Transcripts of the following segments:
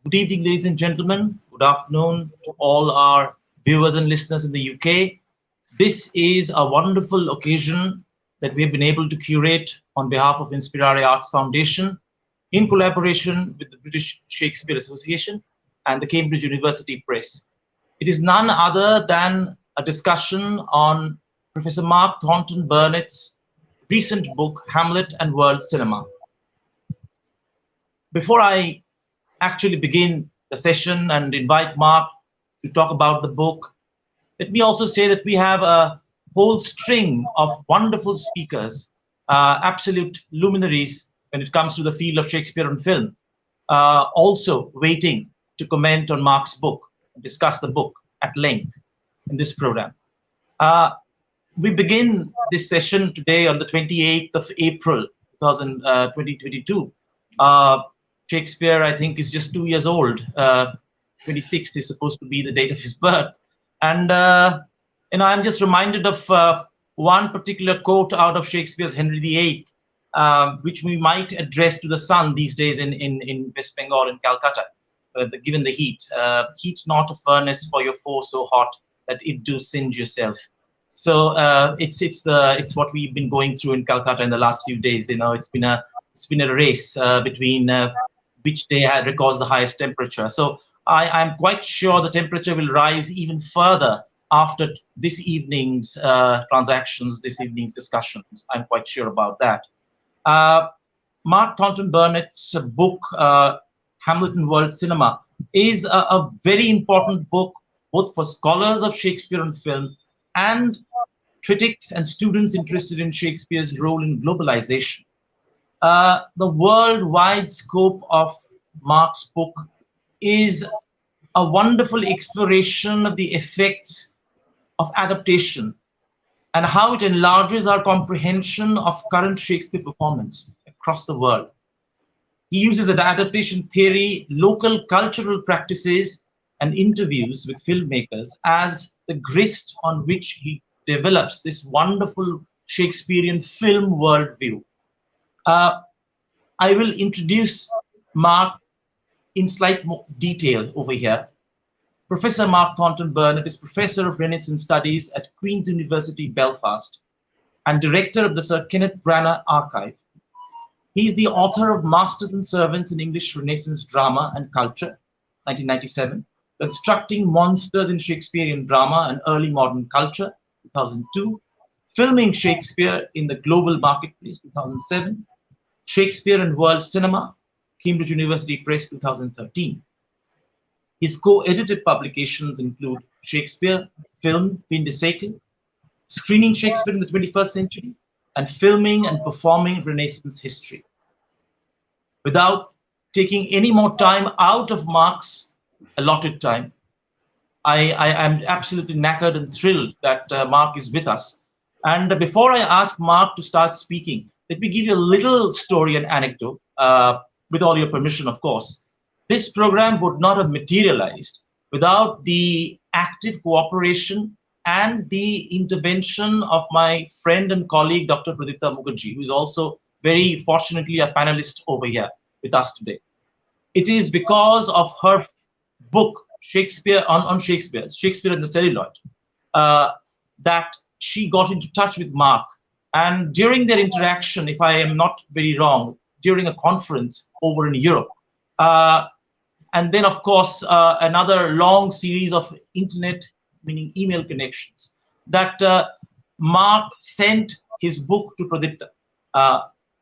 Good evening, ladies and gentlemen. Good afternoon to all our viewers and listeners in the UK. This is a wonderful occasion that we have been able to curate on behalf of Inspirare Arts Foundation in collaboration with the British Shakespeare Association and the Cambridge University Press. It is none other than a discussion on Professor Mark Thornton Burnett's recent book, Hamlet and World Cinema. Before I actually begin the session and invite Mark to talk about the book, let me also say that we have a whole string of wonderful speakers, absolute luminaries when it comes to the field of Shakespeare and film, also waiting to comment on Mark's book and discuss the book at length in this program. We begin this session today on the 28th of April, 2022. Shakespeare, I think, is just 2 years old. 26th is supposed to be the date of his birth. And, I'm just reminded of one particular quote out of Shakespeare's Henry VIII, which we might address to the sun these days in West Bengal, in Calcutta, given the heat. Heat not a furnace for your foe so hot that it do singe yourself. So it's what we've been going through in Calcutta in the last few days. It's been a race between which day records the highest temperature. So I'm quite sure the temperature will rise even further after this evening's transactions, this evening's discussions. I'm quite sure about that. Mark Thornton Burnett's book, Hamlet and World Cinema, is a very important book, both for scholars of Shakespeare and film and critics and students interested in Shakespeare's role in globalization. The worldwide scope of Mark's book is a wonderful exploration of the effects of adaptation and how it enlarges our comprehension of current Shakespeare performance across the world. He uses adaptation theory, local cultural practices, and interviews with filmmakers as the grist on which he develops this wonderful Shakespearean film worldview. I will introduce Mark in slight more detail over here. Professor Mark Thornton Burnett is Professor of Renaissance Studies at Queen's University, Belfast, and Director of the Sir Kenneth Branagh Archive. He is the author of Masters and Servants in English Renaissance Drama and Culture, 1997, Constructing Monsters in Shakespearean Drama and Early Modern Culture, 2002, Filming Shakespeare in the Global Marketplace, 2007, Shakespeare and World Cinema, Cambridge University Press, 2013. His co-edited publications include Shakespeare, Film, Fin de Siècle, Screening Shakespeare in the 21st Century, and Filming and Performing Renaissance History. Without taking any more time out of Mark's allotted time, I am absolutely knackered and thrilled that Mark is with us. And before I ask Mark to start speaking, let me give you a little story and anecdote, with all your permission, of course. This program would not have materialized without the active cooperation and the intervention of my friend and colleague, Dr. Pradipta Mukherjee, who is also very fortunately a panelist over here with us today. It is because of her book, Shakespeare on Shakespeare, Shakespeare and the Celluloid, that she got into touch with Mark. And during their interaction, if I am not very wrong, during a conference over in Europe, and then, of course, another long series of internet, meaning email connections, that Mark sent his book to Pradipta,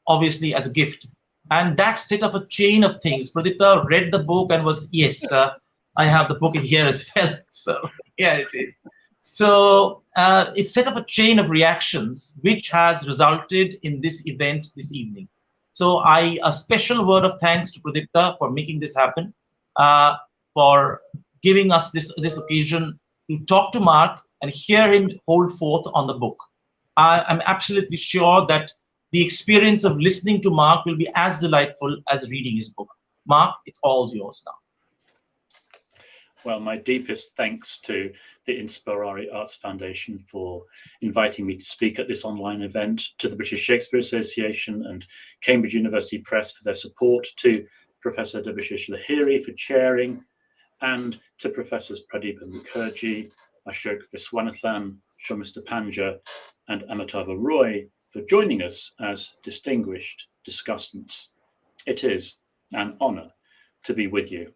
obviously as a gift. And that set up a chain of things. Pradipta read the book and was, yes, I have the book here as well. So here it is. So it set up a chain of reactions, which has resulted in this event this evening. So a special word of thanks to Pradipta for making this happen, for giving us this occasion to talk to Mark and hear him hold forth on the book. I'm absolutely sure that the experience of listening to Mark will be as delightful as reading his book. Mark, it's all yours now. Well, my deepest thanks to the Inspirare Arts Foundation for inviting me to speak at this online event, to the British Shakespeare Association and Cambridge University Press for their support, to Professor Debashish Lahiri for chairing, and to Professors Pradeepa Mukherjee, Ashok Viswanathan, Shomista Panja, and Amitava Roy for joining us as distinguished discussants. It is an honor to be with you.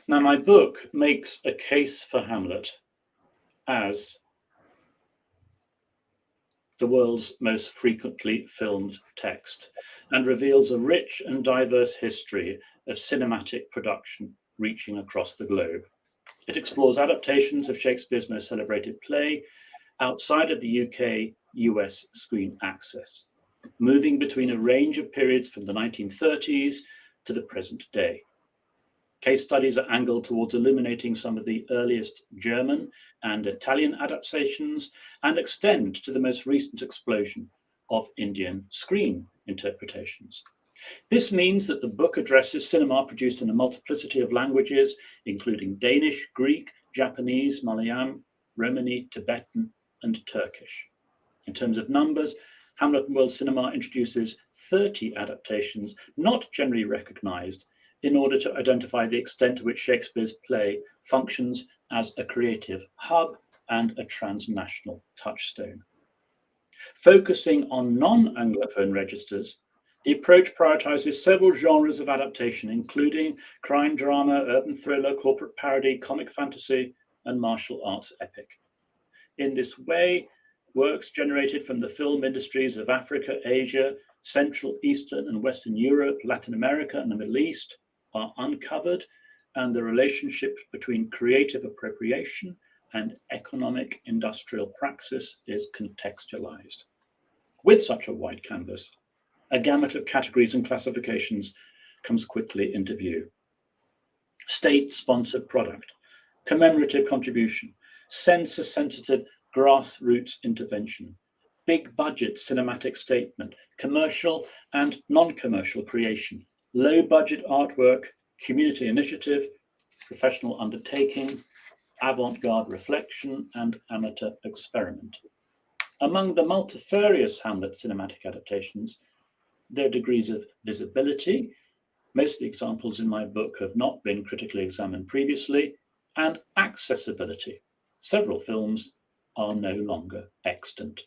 Now, my book makes a case for Hamlet as the world's most frequently filmed text and reveals a rich and diverse history of cinematic production reaching across the globe. It explores adaptations of Shakespeare's most celebrated play outside of the UK-US screen access, moving between a range of periods from the 1930s to the present day. Case studies are angled towards illuminating some of the earliest German and Italian adaptations and extend to the most recent explosion of Indian screen interpretations. This means that the book addresses cinema produced in a multiplicity of languages, including Danish, Greek, Japanese, Malayalam, Romani, Tibetan, and Turkish. In terms of numbers, Hamlet and World Cinema introduces 30 adaptations not generally recognized in order to identify the extent to which Shakespeare's play functions as a creative hub and a transnational touchstone. Focusing on non-Anglophone registers, the approach prioritizes several genres of adaptation, including crime drama, urban thriller, corporate parody, comic fantasy, and martial arts epic. In this way, works generated from the film industries of Africa, Asia, Central, Eastern, and Western Europe, Latin America, and the Middle East are uncovered, and the relationship between creative appropriation and economic industrial praxis is contextualized. With such a wide canvas, a gamut of categories and classifications comes quickly into view. State-sponsored product, commemorative contribution, censor-sensitive grassroots intervention, big budget cinematic statement, commercial and non-commercial creation, low budget artwork, community initiative, professional undertaking, avant-garde reflection, and amateur experiment. Among the multifarious Hamlet cinematic adaptations, their degrees of visibility, most of the examples in my book have not been critically examined previously, and accessibility. Several films are no longer extant.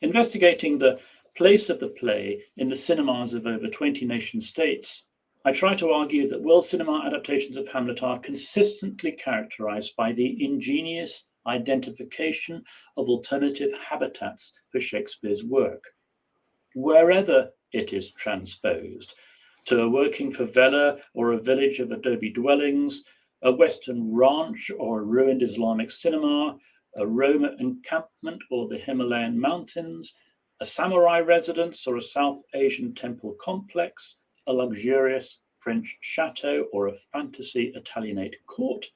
Investigating the place of the play in the cinemas of over 20 nation states, I try to argue that world cinema adaptations of Hamlet are consistently characterized by the ingenious identification of alternative habitats for Shakespeare's work, wherever it is transposed, to a working favela or a village of adobe dwellings, a Western ranch or a ruined Islamic cinema, a Roma encampment or the Himalayan mountains, a samurai residence or a South Asian temple complex, a luxurious French chateau or a fantasy Italianate court,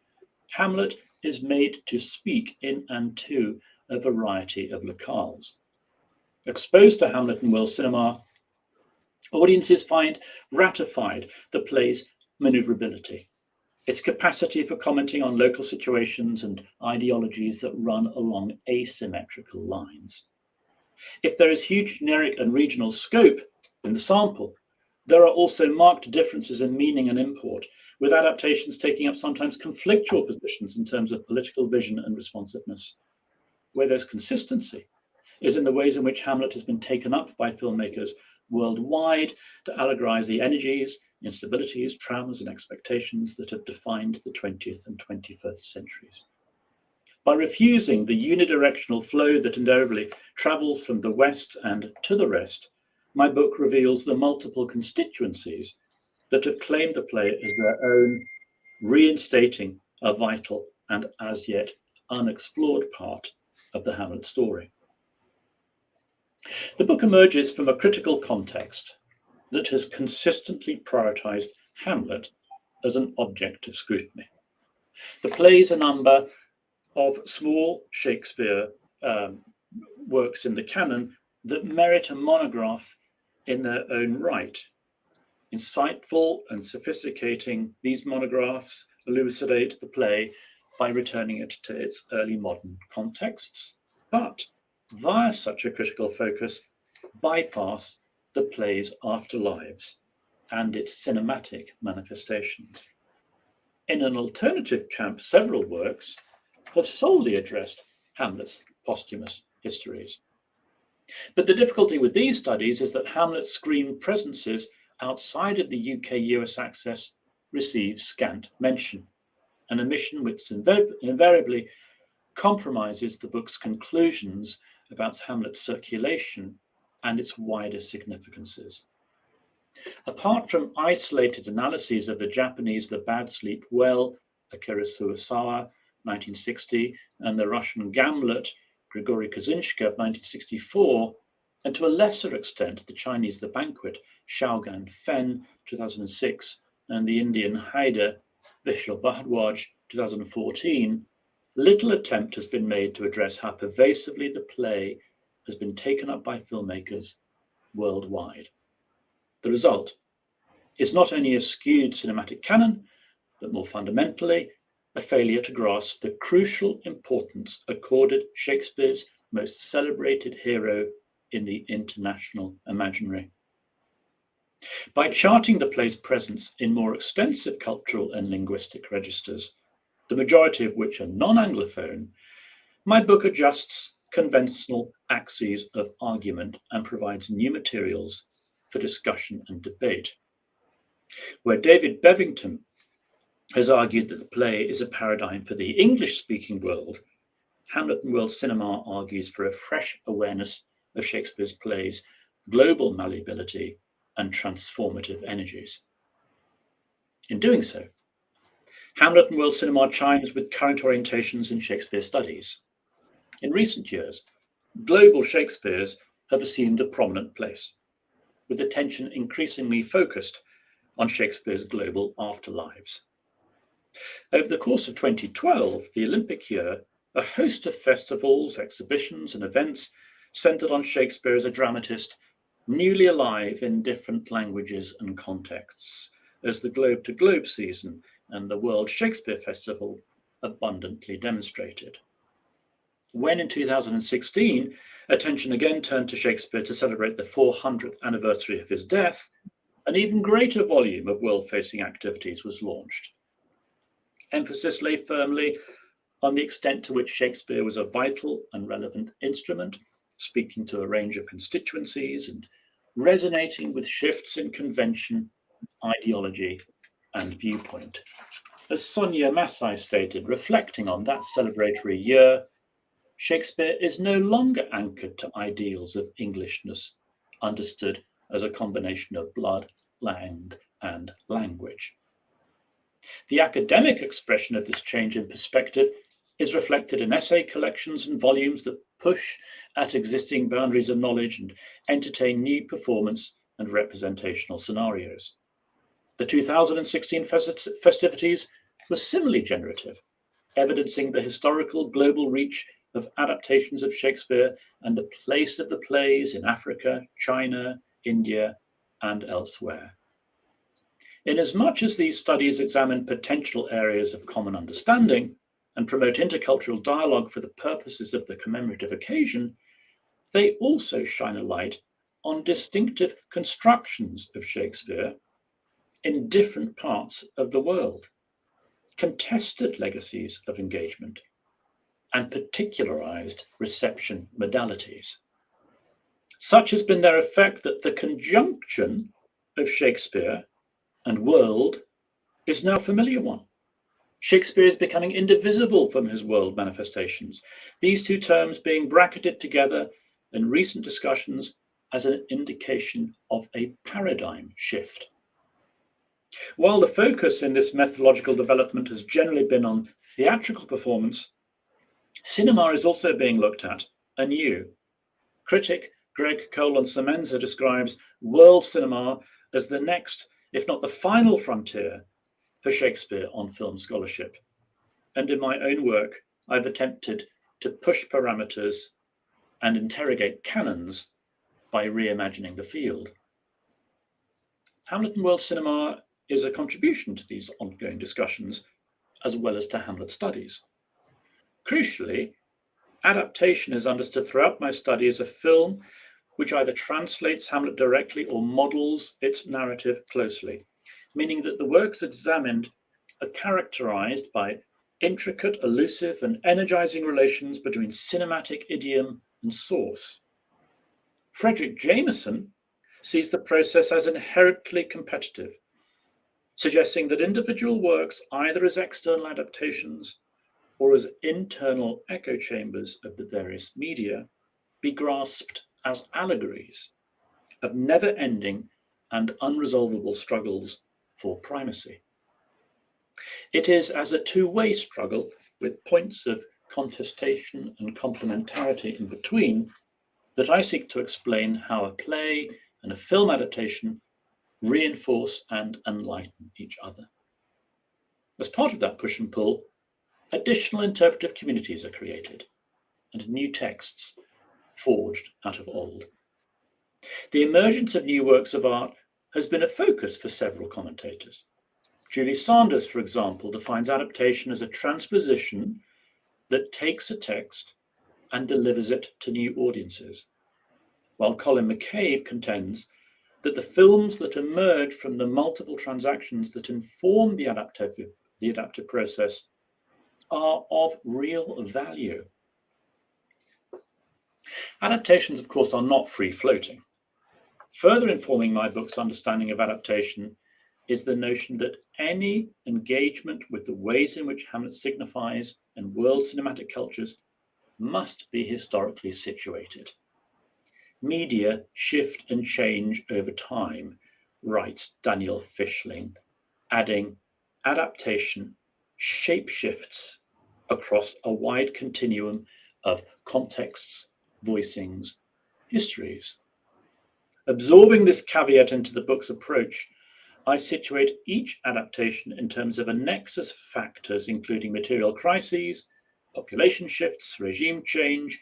Hamlet is made to speak in and to a variety of locales. Exposed to Hamlet and world cinema, audiences find ratified the play's maneuverability, its capacity for commenting on local situations and ideologies that run along asymmetrical lines. If there is huge generic and regional scope in the sample, there are also marked differences in meaning and import, with adaptations taking up sometimes conflictual positions in terms of political vision and responsiveness. Where there's consistency is in the ways in which Hamlet has been taken up by filmmakers worldwide to allegorize the energies, instabilities, traumas, and expectations that have defined the 20th and 21st centuries. By refusing the unidirectional flow that invariably travels from the West and to the rest, my book reveals the multiple constituencies that have claimed the play as their own, reinstating a vital and as yet unexplored part of the Hamlet story. The book emerges from a critical context that has consistently prioritized Hamlet as an object of scrutiny. The play's a number of small Shakespeare works in the canon that merit a monograph in their own right. Insightful and sophisticating, these monographs elucidate the play by returning it to its early modern contexts, but via such a critical focus, bypass the play's afterlives and its cinematic manifestations. In an alternative camp, several works have solely addressed Hamlet's posthumous histories. But the difficulty with these studies is that Hamlet's screen presences outside of the UK-US axis receive scant mention, an omission which invariably compromises the book's conclusions about Hamlet's circulation and its wider significances. Apart from isolated analyses of the Japanese The Bad Sleep Well, Akira Kurosawa, 1960, and the Russian Gamlet, Grigory Kozinska of 1964, and to a lesser extent the Chinese The Banquet, Xiaogan Fen, 2006, and the Indian Haida, Vishal Bhardwaj, 2014, little attempt has been made to address how pervasively the play has been taken up by filmmakers worldwide. The result is not only a skewed cinematic canon, but more fundamentally, a failure to grasp the crucial importance accorded Shakespeare's most celebrated hero in the international imaginary. By charting the play's presence in more extensive cultural and linguistic registers, the majority of which are non-Anglophone, my book adjusts conventional axes of argument and provides new materials for discussion and debate. Where David Bevington has argued that the play is a paradigm for the English-speaking world, Hamlet and World Cinema argues for a fresh awareness of Shakespeare's plays' global malleability and transformative energies. In doing so, Hamlet and World Cinema chimes with current orientations in Shakespeare studies. In recent years, global Shakespeares have assumed a prominent place, with attention increasingly focused on Shakespeare's global afterlives. Over the course of 2012, the Olympic year, a host of festivals, exhibitions, and events centered on Shakespeare as a dramatist, newly alive in different languages and contexts, as the Globe to Globe season and the World Shakespeare Festival abundantly demonstrated. When in 2016, attention again turned to Shakespeare to celebrate the 400th anniversary of his death, an even greater volume of world-facing activities was launched. Emphasis lay firmly on the extent to which Shakespeare was a vital and relevant instrument, speaking to a range of constituencies and resonating with shifts in convention, ideology, and viewpoint. As Sonia Massai stated, reflecting on that celebratory year, Shakespeare is no longer anchored to ideals of Englishness, understood as a combination of blood, land, and language. The academic expression of this change in perspective is reflected in essay collections and volumes that push at existing boundaries of knowledge and entertain new performance and representational scenarios. The 2016 festivities were similarly generative, evidencing the historical global reach of adaptations of Shakespeare and the place of the plays in Africa, China, India, and elsewhere. Inasmuch as these studies examine potential areas of common understanding and promote intercultural dialogue for the purposes of the commemorative occasion, they also shine a light on distinctive constructions of Shakespeare in different parts of the world, contested legacies of engagement, and particularized reception modalities. Such has been their effect that the conjunction of Shakespeare and world is now a familiar one. Shakespeare is becoming indivisible from his world manifestations, these two terms being bracketed together in recent discussions as an indication of a paradigm shift. While the focus in this methodological development has generally been on theatrical performance, cinema is also being looked at anew. Critic Greg Colon-Semenza describes world cinema as the next, if not the final frontier for Shakespeare on film scholarship. And in my own work, I've attempted to push parameters and interrogate canons by reimagining the field. Hamlet and World Cinema is a contribution to these ongoing discussions, as well as to Hamlet studies. Crucially, adaptation is understood throughout my study as a film which either translates Hamlet directly or models its narrative closely, meaning that the works examined are characterized by intricate, elusive, and energizing relations between cinematic idiom and source. Frederick Jameson sees the process as inherently competitive, suggesting that individual works, either as external adaptations or as internal echo chambers of the various media, be grasped as allegories of never-ending and unresolvable struggles for primacy. It is as a two-way struggle with points of contestation and complementarity in between that I seek to explain how a play and a film adaptation reinforce and enlighten each other. As part of that push and pull, additional interpretive communities are created and new texts forged out of old. The emergence of new works of art has been a focus for several commentators. Julie Sanders, for example, defines adaptation as a transposition that takes a text and delivers it to new audiences, while Colin McCabe contends that the films that emerge from the multiple transactions that inform the adaptive process are of real value. Adaptations, of course, are not free-floating. Further informing my book's understanding of adaptation is the notion that any engagement with the ways in which Hamlet signifies and world cinematic cultures must be historically situated. Media shift and change over time, writes Daniel Fischling, adding, adaptation shapeshifts across a wide continuum of contexts, voicings, histories. Absorbing this caveat into the book's approach, I situate each adaptation in terms of a nexus of factors, including material crises, population shifts, regime change,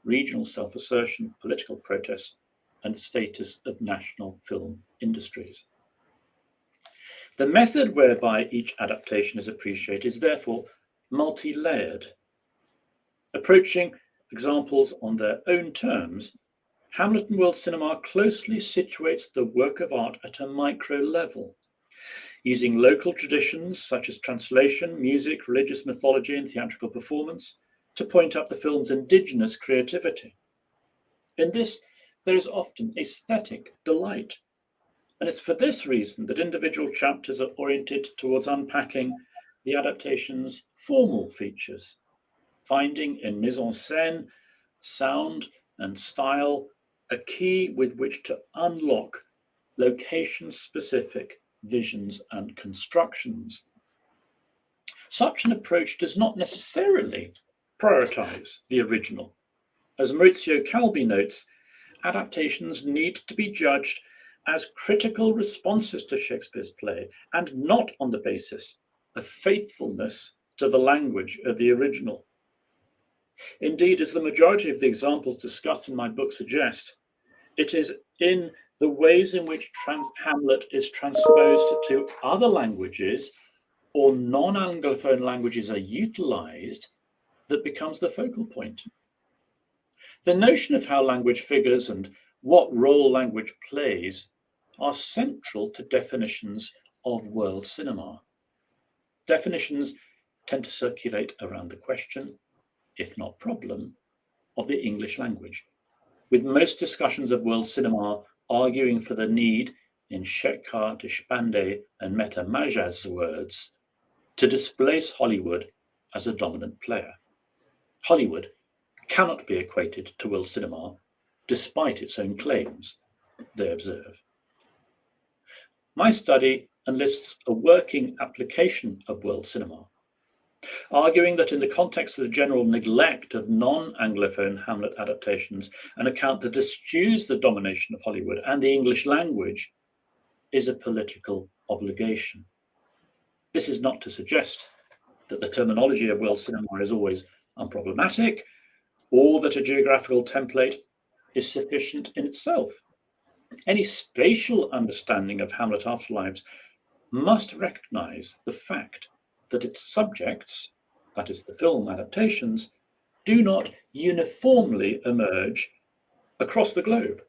regional self-assertion, political protests, and the status of national film industries. The method whereby each adaptation is appreciated is therefore multi-layered. Approaching examples on their own terms, Hamlet and world cinema closely situates the work of art at a micro level, using local traditions such as translation, music, religious mythology, and theatrical performance to point up the film's indigenous creativity. In this, there is often aesthetic delight, and it's for this reason that individual chapters are oriented towards unpacking the adaptation's formal features, finding in mise en scène, sound, and style a key with which to unlock location-specific visions and constructions. Such an approach does not necessarily prioritize the original. As Maurizio Calvi notes, adaptations need to be judged as critical responses to Shakespeare's play and not on the basis of faithfulness to the language of the original. Indeed, as the majority of the examples discussed in my book suggest, it is in the ways in which Hamlet is transposed to other languages or non-Anglophone languages are utilized that becomes the focal point. The notion of how language figures and what role language plays are central to definitions of world cinema. Definitions tend to circulate around the question, if not problem, of the English language, with most discussions of world cinema arguing for the need, in Shekhar, Deshpande, and Meta Majaz's words, to displace Hollywood as a dominant player. Hollywood cannot be equated to world cinema, despite its own claims, they observe. My study enlists a working application of world cinema, arguing that in the context of the general neglect of non-Anglophone Hamlet adaptations, an account that eschews the domination of Hollywood and the English language is a political obligation. This is not to suggest that the terminology of world cinema is always unproblematic, or that a geographical template is sufficient in itself. Any spatial understanding of Hamlet afterlives must recognize the fact that its subjects, that is the film adaptations, do not uniformly emerge across the globe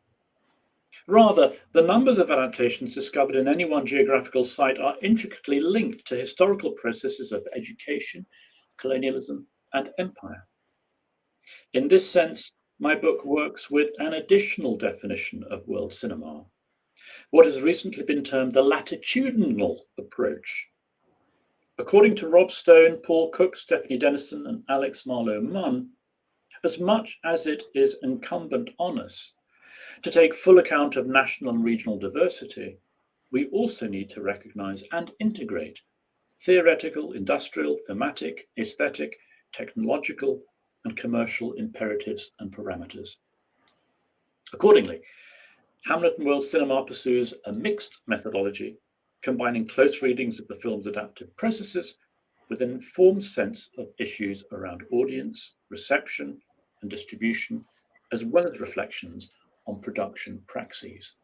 Rather, the numbers of adaptations discovered in any one geographical site are intricately linked to historical processes of education, colonialism, and empire. In this sense, my book works with an additional definition of world cinema, what has recently been termed the latitudinal approach. According to Rob Stone, Paul Cook, Stephanie Dennison, and Alex Marlowe Munn, as much as it is incumbent on us to take full account of national and regional diversity, we also need to recognize and integrate theoretical, industrial, thematic, aesthetic, technological, and commercial imperatives and parameters. Accordingly, Hamlet and World Cinema pursues a mixed methodology, combining close readings of the film's adaptive processes with an informed sense of issues around audience, reception, and distribution, as well as reflections on production praxes.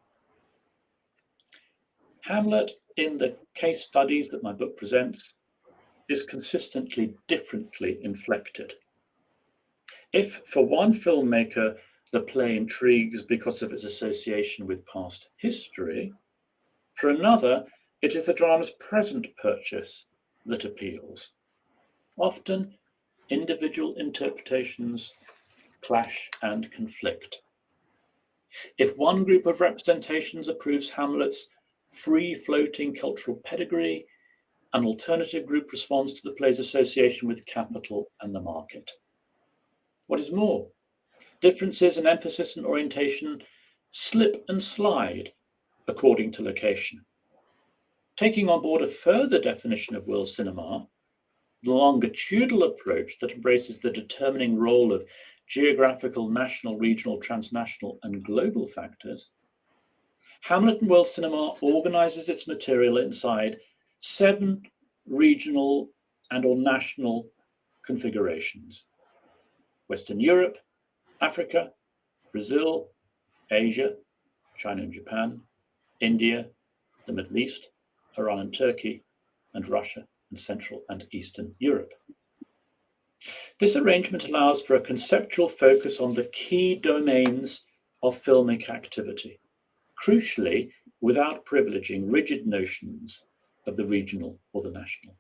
Hamlet, in the case studies that my book presents, is consistently differently inflected. If for one filmmaker the play intrigues because of its association with past history, for another it is the drama's present purchase that appeals. Often individual interpretations clash and conflict. If one group of representations approves Hamlet's free-floating cultural pedigree, an alternative group responds to the play's association with capital and the market. What is more, differences in emphasis and orientation slip and slide according to location. Taking on board a further definition of world cinema, the longitudinal approach that embraces the determining role of geographical, national, regional, transnational, and global factors, Hamlet and World Cinema organizes its material inside 7 regional and/or national configurations: Western Europe, Africa, Brazil, Asia, China and Japan, India, the Middle East, Iran and Turkey, and Russia and Central and Eastern Europe. This arrangement allows for a conceptual focus on the key domains of filmic activity, crucially without privileging rigid notions of the regional or the national.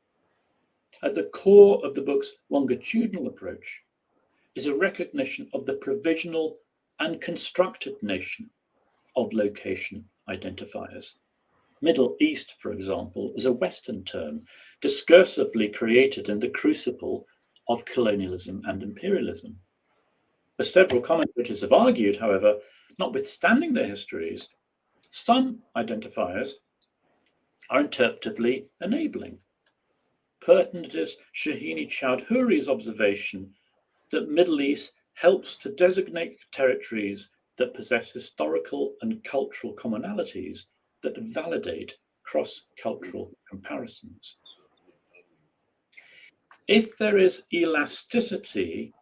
At the core of the book's longitudinal approach is a recognition of the provisional and constructed nation of location identifiers. Middle East, for example, is a Western term discursively created in the crucible of colonialism and imperialism. As several commentators have argued, however, notwithstanding their histories, some identifiers are interpretively enabling. Pertinent is Shahini Chowdhury's observation that Middle East helps to designate territories that possess historical and cultural commonalities that validate cross-cultural comparisons. If there is elasticity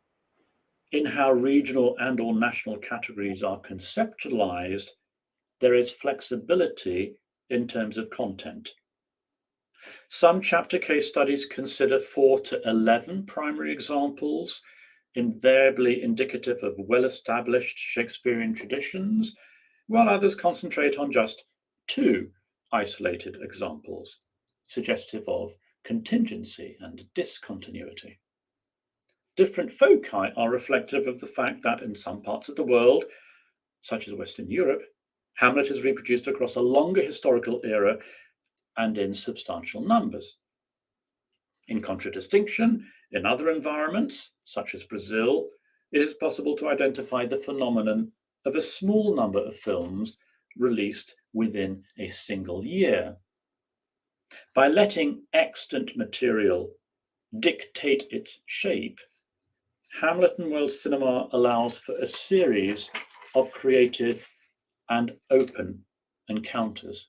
in how regional and/or national categories are conceptualized, there is flexibility in terms of content. Some chapter case studies consider 4 to 11 primary examples, invariably indicative of well-established Shakespearean traditions, while others concentrate on just 2 isolated examples, suggestive of contingency and discontinuity. Different foci are reflective of the fact that in some parts of the world, such as Western Europe, Hamlet is reproduced across a longer historical era and in substantial numbers. In contradistinction, in other environments, such as Brazil, it is possible to identify the phenomenon of a small number of films released within a single year. By letting extant material dictate its shape, Hamlet and World Cinema allows for a series of creative and open encounters.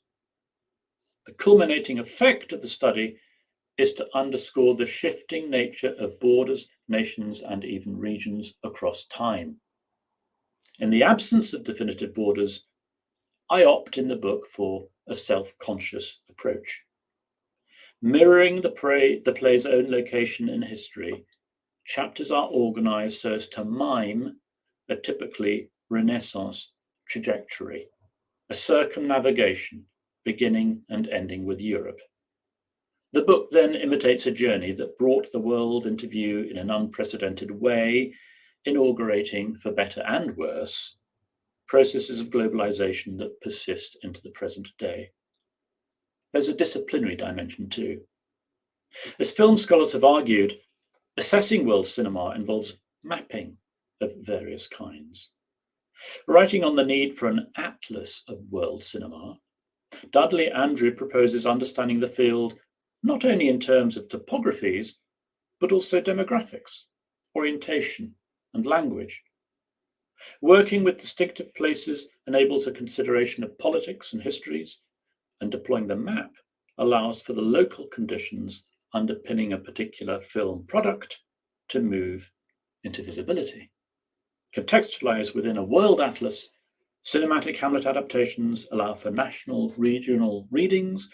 The culminating effect of the study is to underscore the shifting nature of borders, nations, and even regions across time. In the absence of definitive borders, I opt in the book for a self-conscious approach. Mirroring the play's own location in history, chapters are organized so as to mime a typically Renaissance trajectory. a circumnavigation beginning and ending with Europe. The book then imitates a journey that brought the world into view in an unprecedented way, inaugurating, for better and worse, processes of globalization that persist into the present day. There's a disciplinary dimension too. As film scholars have argued, assessing world cinema involves mapping of various kinds. Writing on the need for an atlas of world cinema, Dudley Andrew proposes understanding the field not only in terms of topographies, but also demographics, orientation, and language. Working with distinctive places enables a consideration of politics and histories, and deploying the map allows for the local conditions underpinning a particular film product to move into visibility. Contextualized within a world atlas, cinematic Hamlet adaptations allow for national, regional readings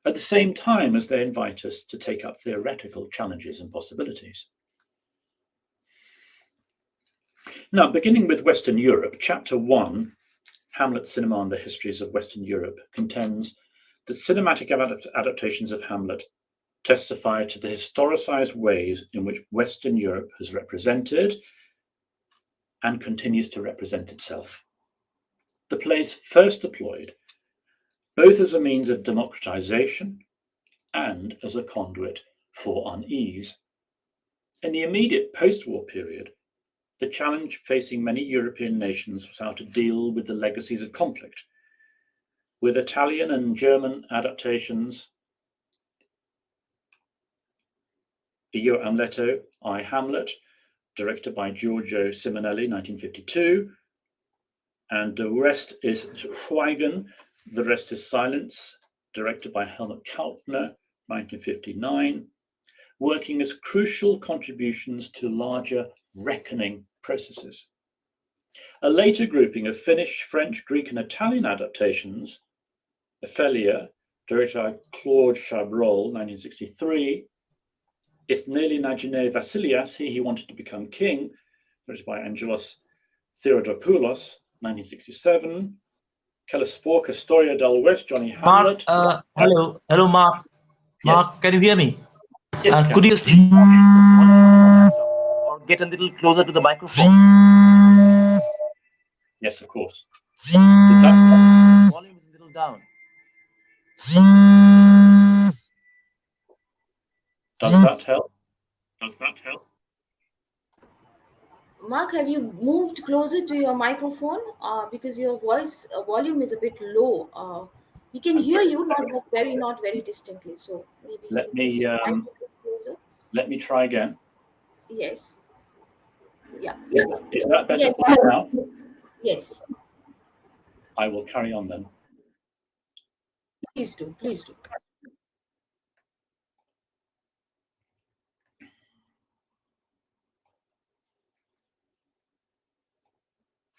at the same time as they invite us to take up theoretical challenges and possibilities. Now, beginning with Western Europe, Chapter 1, Hamlet Cinema and the Histories of Western Europe, contends that cinematic adaptations of Hamlet testify to the historicized ways in which Western Europe has represented and continues to represent itself. The play's first deployed both as a means of democratization and as a conduit for unease. In the immediate post-war period, the challenge facing many European nations was how to deal with the legacies of conflict. With Italian and German adaptations, Io Amleto, I Hamlet, directed by Giorgio Simonelli, 1952, and The Rest is Schweigen, The Rest is Silence, directed by Helmut Kaltner, 1959, working as crucial contributions to larger reckoning processes. A later grouping of Finnish, French, Greek, and Italian adaptations, Ophelia, directed by Claude Chabrol, 1963, Ethnelinagine Vasilias, He Wanted to Become King, directed by Angelos Theodopoulos, 1967, Kalisporka, Storia del West, Johnny Hamlet. Mark, hello, Mark. Yes. Mark, can you hear me? Yes, I can. Could you speak or get a little closer to the microphone? Yes, of course. Does that The volume is a little down. Does that help? Mark, have you moved closer to your microphone? Because your voice volume is a bit low. We can hear you, not very distinctly. So maybe you Let can me just try to get closer. let me try again. Yes. Yeah. Is that better Yes. for you now? Yes. I will carry on then. Please do.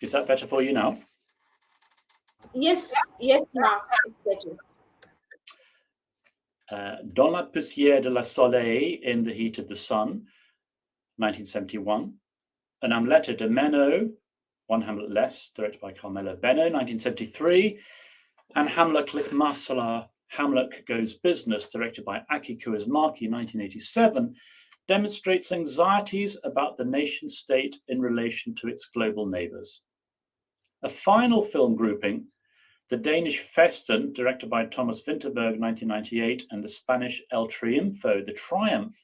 Is that better for you now? Yes, Mark, it's better. Dans la poussière de la soleil, In the Heat of the Sun, 1971. An Amleto de Meno, One Hamlet Less, directed by Carmelo Beno, 1973. And Hamlet Click Masala, Hamlet Goes Business, directed by Aki Kaurismäki, 1987, demonstrates anxieties about the nation state in relation to its global neighbors. A final film grouping, the Danish Festen, directed by Thomas Vinterberg, 1998, and the Spanish El Triunfo, The Triumph,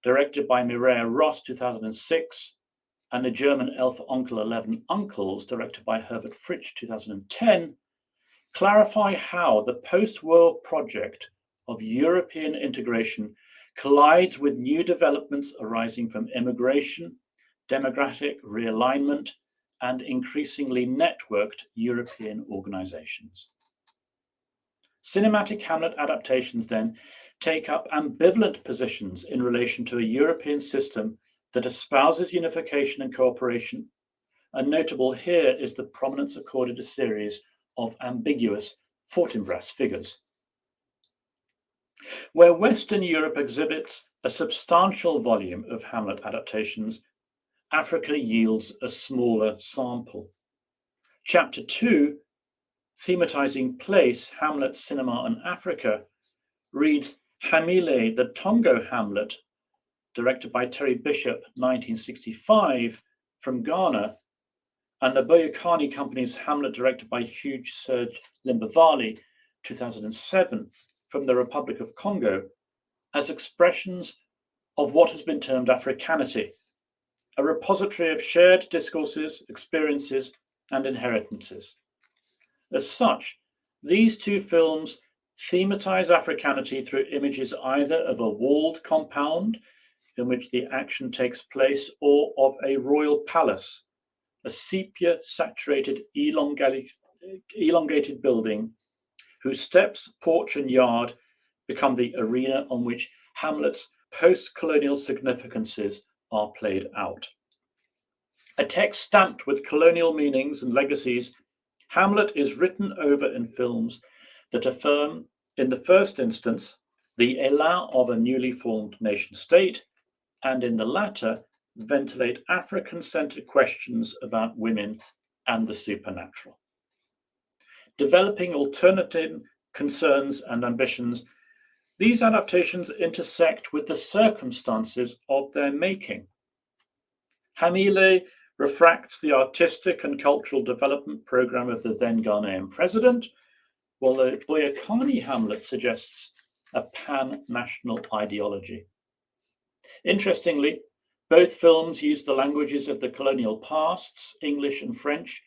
directed by Mireia Ross, 2006, and the German Elf Onkel 11 Uncles, directed by Herbert Fritsch, 2010, clarify how the post-war project of European integration collides with new developments arising from immigration, demographic realignment, and increasingly networked European organizations. Cinematic Hamlet adaptations then take up ambivalent positions in relation to a European system that espouses unification and cooperation, and notable here is the prominence accorded a series of ambiguous Fortinbras figures. Where Western Europe exhibits a substantial volume of Hamlet adaptations, Africa yields a smaller sample. Chapter 2 thematizing place, Hamlet, cinema, and Africa, reads Hamile, the Tongo Hamlet, directed by Terry Bishop, 1965, from Ghana, and the Boyakani Company's Hamlet, directed by Hugh Serge Limbavali, 2007, from the Republic of Congo, as expressions of what has been termed Africanity, a repository of shared discourses, experiences, and inheritances. As such, these two films thematize Africanity through images either of a walled compound in which the action takes place, or of a royal palace, a sepia-saturated, elongated building whose steps, porch, and yard become the arena on which Hamlet's post-colonial significances are played out. A text stamped with colonial meanings and legacies, Hamlet is written over in films that affirm, in the first instance, the élan of a newly formed nation-state, and in the latter, ventilate African-centered questions about women and the supernatural. Developing alternative concerns and ambitions, these adaptations intersect with the circumstances of their making. Hamile refracts the artistic and cultural development program of the then Ghanaian president, while the Boyakani Hamlet suggests a pan-national ideology. Interestingly, both films use the languages of the colonial pasts, English and French,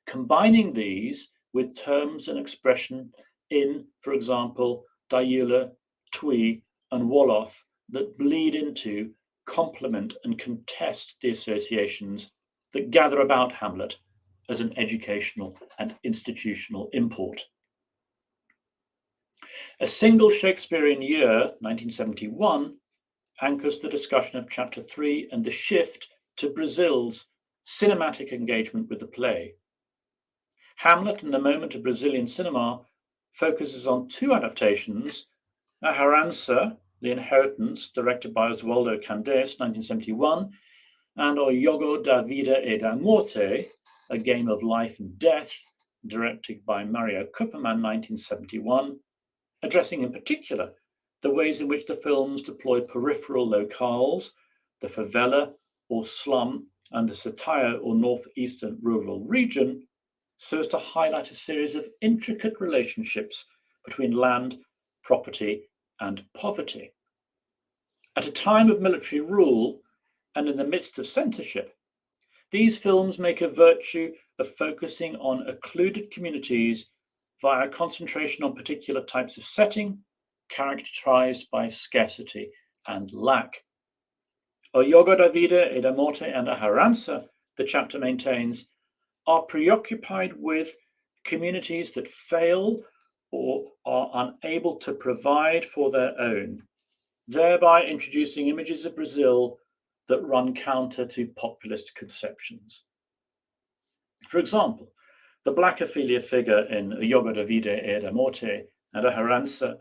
combining these with terms and expression in, for example, Dayula, Twi, and Wolof that bleed into, complement, and contest the associations that gather about Hamlet as an educational and institutional import. A single Shakespearean year, 1971, anchors the discussion of Chapter 3 and the shift to Brazil's cinematic engagement with the play. Hamlet and the Moment of Brazilian Cinema focuses on two adaptations, A Herança, The Inheritance, directed by Oswaldo Candés, 1971, and O Jogo da Vida e da Morte, A Game of Life and Death, directed by Mario Kupperman, 1971, addressing in particular the ways in which the films deploy peripheral locales, the favela or slum, and the Setaia or northeastern rural region, so as to highlight a series of intricate relationships between land, property, and poverty. At a time of military rule and in the midst of censorship, these films make a virtue of focusing on occluded communities via concentration on particular types of setting, characterized by scarcity and lack. O Jogo da Vida e da Morte and A Herança, the chapter maintains, are preoccupied with communities that fail or are unable to provide for their own, thereby introducing images of Brazil that run counter to populist conceptions. For example, the Black Ophelia figure in O Jogo da Vida e da Morte and A Herança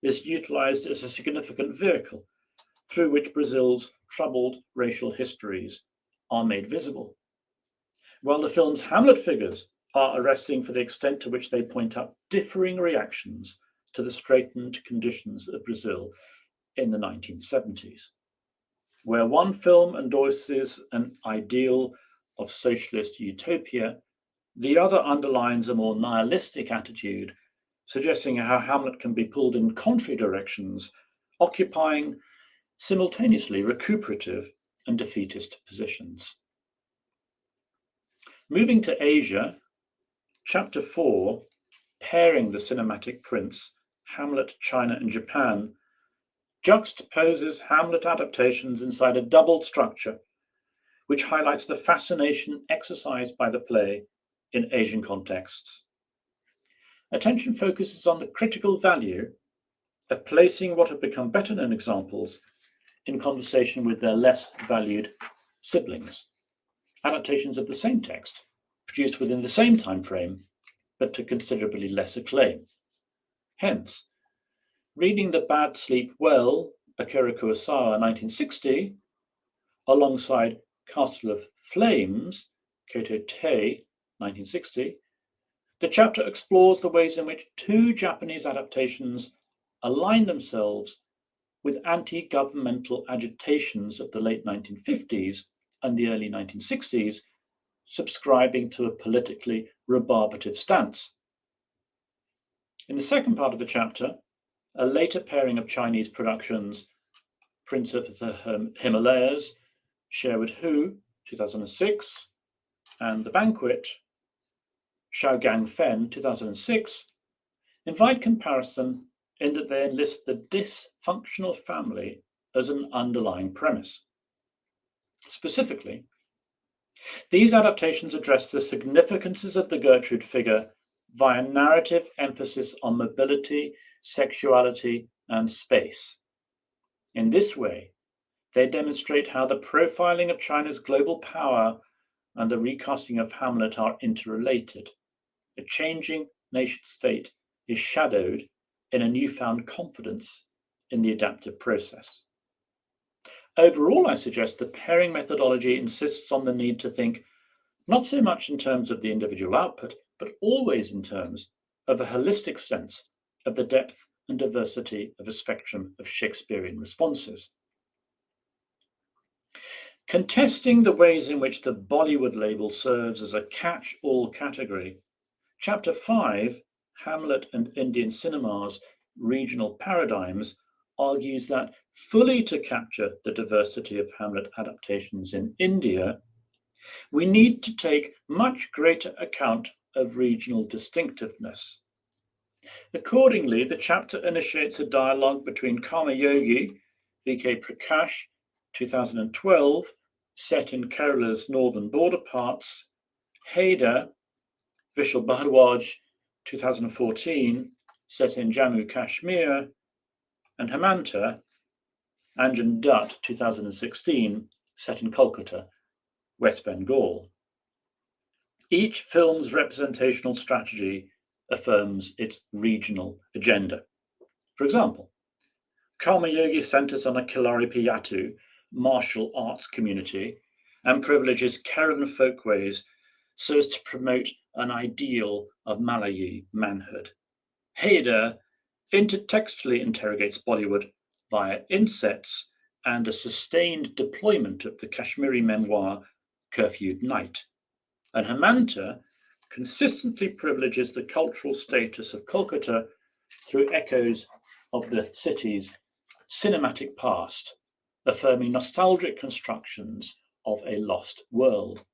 is utilized as a significant vehicle through which Brazil's troubled racial histories are made visible, while the film's Hamlet figures are arresting for the extent to which they point out differing reactions to the straitened conditions of Brazil in the 1970s. Where one film endorses an ideal of socialist utopia, the other underlines a more nihilistic attitude, suggesting how Hamlet can be pulled in contrary directions, occupying simultaneously recuperative and defeatist positions. Moving to Asia, Chapter 4, pairing the cinematic prints, Hamlet, China, and Japan, juxtaposes Hamlet adaptations inside a doubled structure, which highlights the fascination exercised by the play in Asian contexts. Attention focuses on the critical value of placing what have become better known examples in conversation with their less valued siblings, adaptations of the same text, produced within the same time frame, but to considerably less acclaim. Hence, reading The Bad Sleep Well, Akira Kurosawa, 1960, alongside Castle of Flames, Koto Tei, 1960, The chapter explores the ways in which two Japanese adaptations align themselves with anti-governmental agitations of the late 1950s and the early 1960s, subscribing to a politically rebarbative stance. In the second part of the chapter, a later pairing of Chinese productions, Prince of the Himalayas, Sherwood Hu, 2006, and The Banquet, Xiaogang Fen, 2006, invite comparison in that they enlist the dysfunctional family as an underlying premise. Specifically, these adaptations address the significances of the Gertrude figure via narrative emphasis on mobility, sexuality, and space. In this way, they demonstrate how the profiling of China's global power and the recasting of Hamlet are interrelated. A changing nation-state is shadowed in a newfound confidence in the adaptive process. Overall, I suggest the pairing methodology insists on the need to think not so much in terms of the individual output, but always in terms of a holistic sense of the depth and diversity of a spectrum of Shakespearean responses. Contesting the ways in which the Bollywood label serves as a catch-all category, Chapter 5, Hamlet and Indian Cinema's Regional Paradigms, argues that fully to capture the diversity of Hamlet adaptations in India, we need to take much greater account of regional distinctiveness. Accordingly, the chapter initiates a dialogue between Karma Yogi, V.K. Prakash, 2012, set in Kerala's northern border parts, Haida, Vishal Bhardwaj, 2014, set in Jammu Kashmir, and Hemanta, Anjan Dutt, 2016, set in Kolkata, West Bengal. Each film's representational strategy affirms its regional agenda. For example, Karma Yogi centers on a Kilaripayattu martial arts community and privileges Kerala folkways so as to promote an ideal of Malayi manhood. Haida intertextually interrogates Bollywood via insets and a sustained deployment of the Kashmiri memoir Curfewed Night. And Hemanta consistently privileges the cultural status of Kolkata through echoes of the city's cinematic past, affirming nostalgic constructions of a lost world.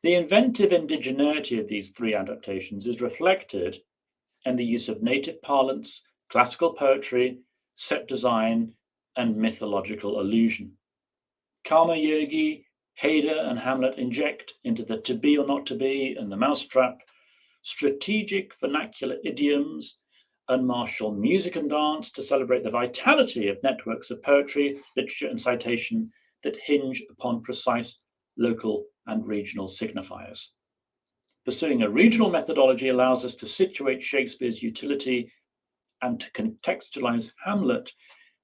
The inventive indigeneity of these three adaptations is reflected in the use of native parlance, classical poetry, set design, and mythological allusion. Karma Yogi, Haida, and Hamlet inject into the to be or not to be and the mousetrap strategic vernacular idioms and martial music and dance to celebrate the vitality of networks of poetry, literature, and citation that hinge upon precise local and regional signifiers. Pursuing a regional methodology allows us to situate Shakespeare's utility and to contextualize Hamlet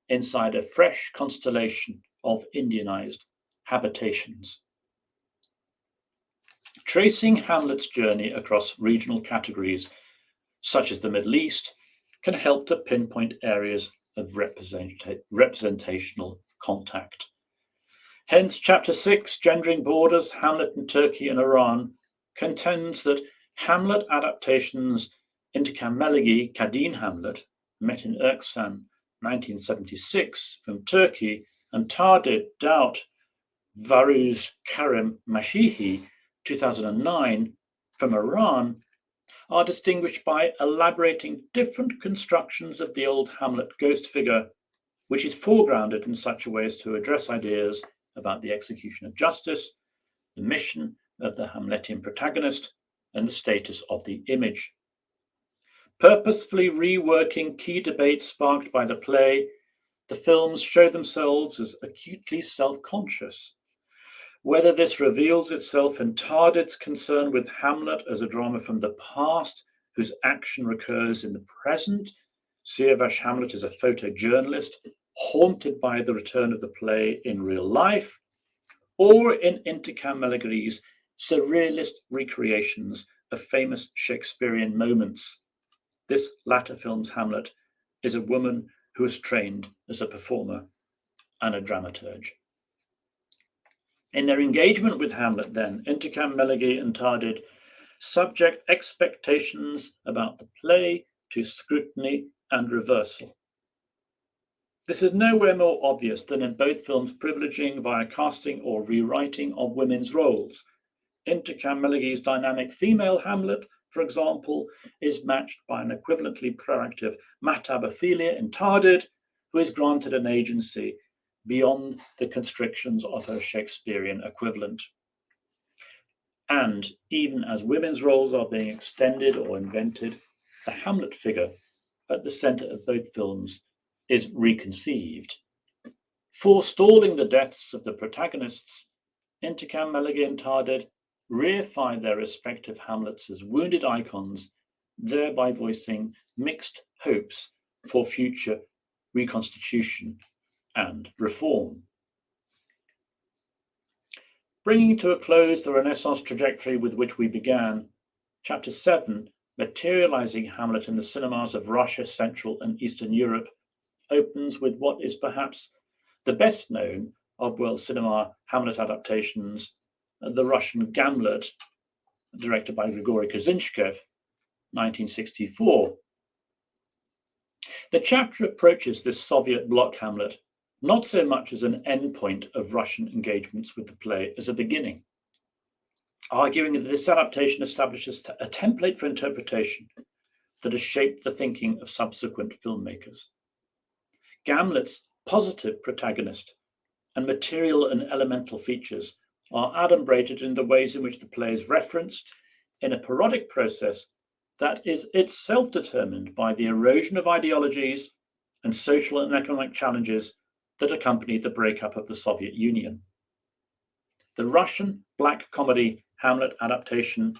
inside a fresh constellation of Indianized habitations. Tracing Hamlet's journey across regional categories, such as the Middle East, can help to pinpoint areas of representational contact. Hence, Chapter 6, Gendering Borders, Hamlet in Turkey and Iran, contends that Hamlet adaptations into Kameligi Kadin Hamlet, Metin Erksan, 1976, from Turkey, and Tardid Daut Varuz Karim Mashihi, 2009, from Iran, are distinguished by elaborating different constructions of the old Hamlet ghost figure, which is foregrounded in such a way as to address ideas about the execution of justice, the mission of the Hamletian protagonist, and the status of the image. Purposefully reworking key debates sparked by the play, the films show themselves as acutely self-conscious. Whether this reveals itself in Tardid's concern with Hamlet as a drama from the past, whose action recurs in the present, Siavash Hamlet is a photojournalist haunted by the return of the play in real life, or in Intikam Meligeri's surrealist recreations of famous Shakespearean moments. This latter film's Hamlet is a woman who is trained as a performer and a dramaturge. In their engagement with Hamlet, then, Intercam, Meligey, and Tardid subject expectations about the play to scrutiny and reversal. This is nowhere more obvious than in both films privileging via casting or rewriting of women's roles. Intercam Meligey's dynamic female Hamlet, for example, is matched by an equivalently proactive Mahtab Ophelia in Tardid, who is granted an agency beyond the constrictions of her Shakespearean equivalent. And even as women's roles are being extended or invented, the Hamlet figure at the centre of both films is reconceived. Forestalling the deaths of the protagonists, Intercam, Meligey, and Tardid reify their respective Hamlets as wounded icons, thereby voicing mixed hopes for future reconstitution and reform. Bringing to a close the Renaissance trajectory with which we began, Chapter 7, materializing Hamlet in the cinemas of Russia, Central and Eastern Europe, opens with what is perhaps the best known of world cinema Hamlet adaptations, the Russian Gamlet, directed by Grigory Kozinshchev, 1964. The chapter approaches this Soviet bloc Hamlet not so much as an endpoint of Russian engagements with the play as a beginning, arguing that this adaptation establishes a template for interpretation that has shaped the thinking of subsequent filmmakers. Gamlet's positive protagonist and material and elemental features are adumbrated in the ways in which the play is referenced in a parodic process that is itself determined by the erosion of ideologies and social and economic challenges that accompanied the breakup of the Soviet Union. The Russian black comedy Hamlet adaptation,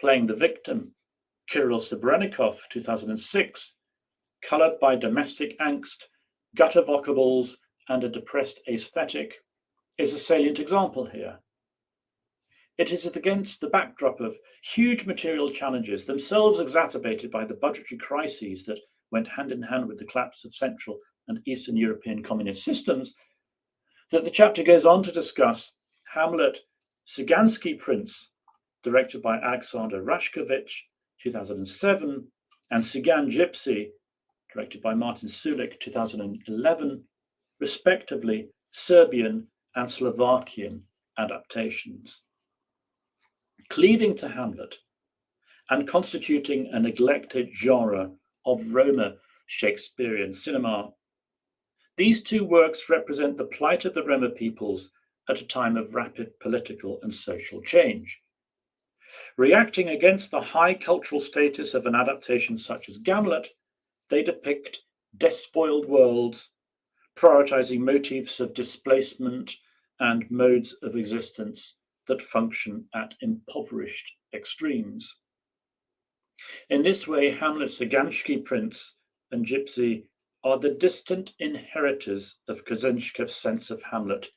Playing the Victim, Kirill Serebrennikov, 2006, coloured by domestic angst, gutter vocables, and a depressed aesthetic, is a salient example here. It is against the backdrop of huge material challenges, themselves exacerbated by the budgetary crises that went hand in hand with the collapse of Central and Eastern European communist systems, that the chapter goes on to discuss Hamlet, Cygansky Prince, directed by Alexander Rashkovich, 2007, and Cygan Gypsy, directed by Martin Sulik, 2011, respectively Serbian and Slovakian adaptations. Cleaving to Hamlet and constituting a neglected genre of Roma Shakespearean cinema, these two works represent the plight of the Roma peoples at a time of rapid political and social change. Reacting against the high cultural status of an adaptation such as Gamlet, they depict despoiled worlds, prioritizing motifs of displacement and modes of existence that function at impoverished extremes. In this way, Hamlet's Cygansky Prince and Gypsy are the distant inheritors of Kozinshchev's sense of Hamlet,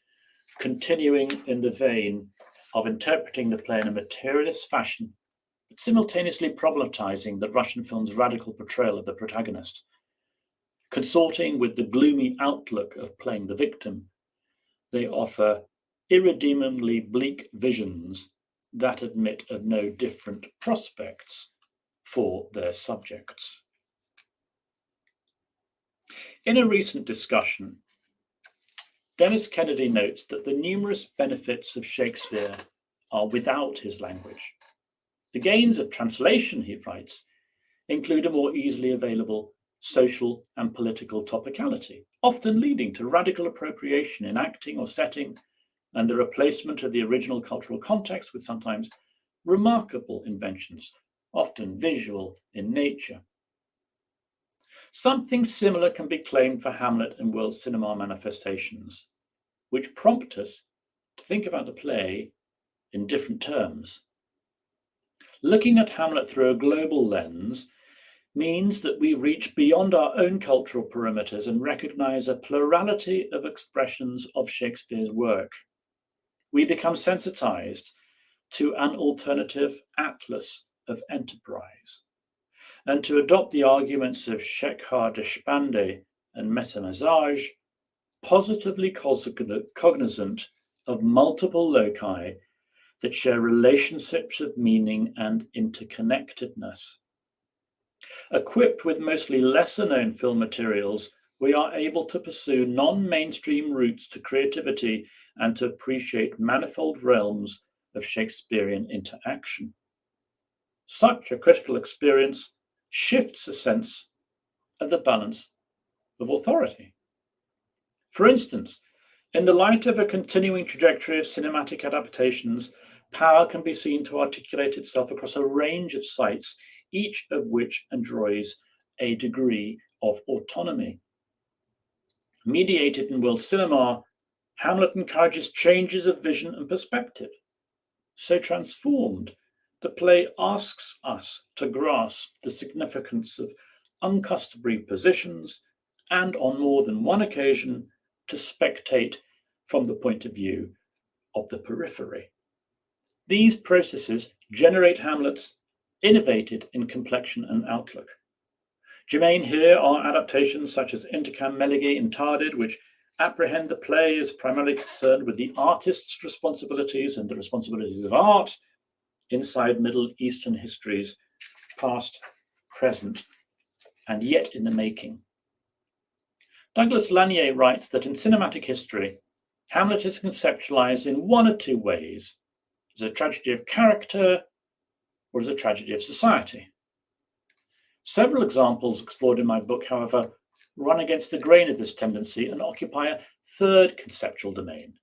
continuing in the vein of interpreting the play in a materialist fashion, but simultaneously problematizing the Russian film's radical portrayal of the protagonist. Consorting with the gloomy outlook of Playing the Victim, they offer irredeemably bleak visions that admit of no different prospects for their subjects. In a recent discussion, Dennis Kennedy notes that the numerous benefits of Shakespeare are without his language. The gains of translation, he writes, include a more easily available social and political topicality, often leading to radical appropriation in acting or setting, and the replacement of the original cultural context with sometimes remarkable inventions, often visual in nature. Something similar can be claimed for Hamlet and world cinema manifestations, which prompt us to think about the play in different terms. Looking at Hamlet through a global lens means that we reach beyond our own cultural perimeters and recognize a plurality of expressions of Shakespeare's work. We become sensitized to an alternative atlas of enterprise. And to adopt the arguments of Shekhar Deshpande and Meta Mazaj, positively cognizant of multiple loci that share relationships of meaning and interconnectedness. Equipped with mostly lesser-known film materials, we are able to pursue non-mainstream routes to creativity and to appreciate manifold realms of Shakespearean interaction. Such a critical experience shifts a sense of the balance of authority. For instance, in the light of a continuing trajectory of cinematic adaptations, power can be seen to articulate itself across a range of sites, each of which enjoys a degree of autonomy. Mediated in world cinema, Hamlet encourages changes of vision and perspective. So transformed, the play asks us to grasp the significance of uncustomary positions and, on more than one occasion, to spectate from the point of view of the periphery. These processes generate Hamlets innovated in complexion and outlook. Germane here are adaptations such as Intercam Meligi Intarded, which apprehend the play as primarily concerned with the artist's responsibilities and the responsibilities of art inside Middle Eastern histories, past, present, and yet in the making. Douglas Lanier writes that in cinematic history, Hamlet is conceptualized in one of two ways, as a tragedy of character or as a tragedy of society. Several examples explored in my book, however, run against the grain of this tendency and occupy a third conceptual domain.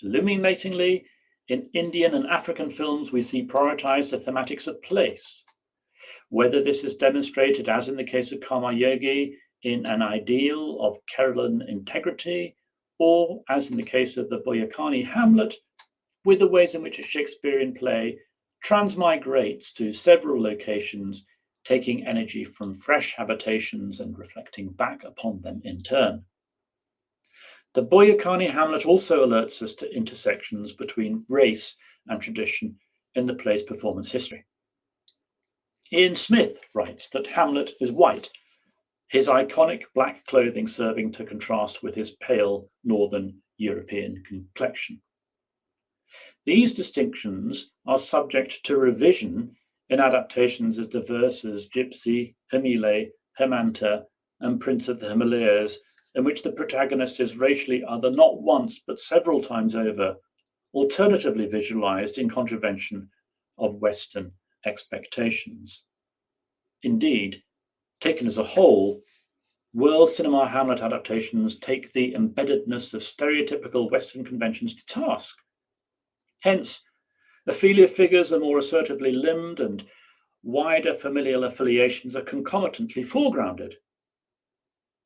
Illuminatingly, in Indian and African films, we see prioritized the thematics of place. Whether this is demonstrated, as in the case of Karma-yogi, in an ideal of Kerala integrity, or, as in the case of the Boyakani Hamlet, with the ways in which a Shakespearean play transmigrates to several locations, taking energy from fresh habitations and reflecting back upon them in turn. The Boyakani Hamlet also alerts us to intersections between race and tradition in the play's performance history. Ian Smith writes that Hamlet is white, his iconic black clothing serving to contrast with his pale northern European complexion. These distinctions are subject to revision in adaptations as diverse as Gypsy, Hamile, Hemanta, and Prince of the Himalayas, in which the protagonist is racially other not once but several times over, alternatively visualized in contravention of Western expectations. Indeed, taken as a whole, world cinema Hamlet adaptations take the embeddedness of stereotypical Western conventions to task. Hence, Ophelia figures are more assertively limbed and wider familial affiliations are concomitantly foregrounded.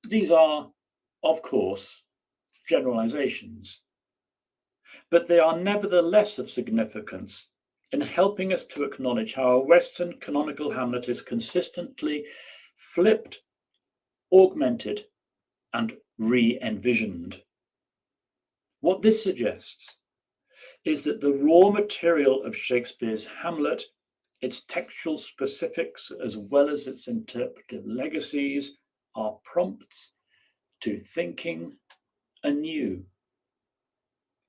These are, of course, generalizations, but they are nevertheless of significance in helping us to acknowledge how a Western canonical Hamlet is consistently flipped, augmented, and re-envisioned. What this suggests is that the raw material of Shakespeare's Hamlet, its textual specifics as well as its interpretive legacies, are prompts to thinking anew.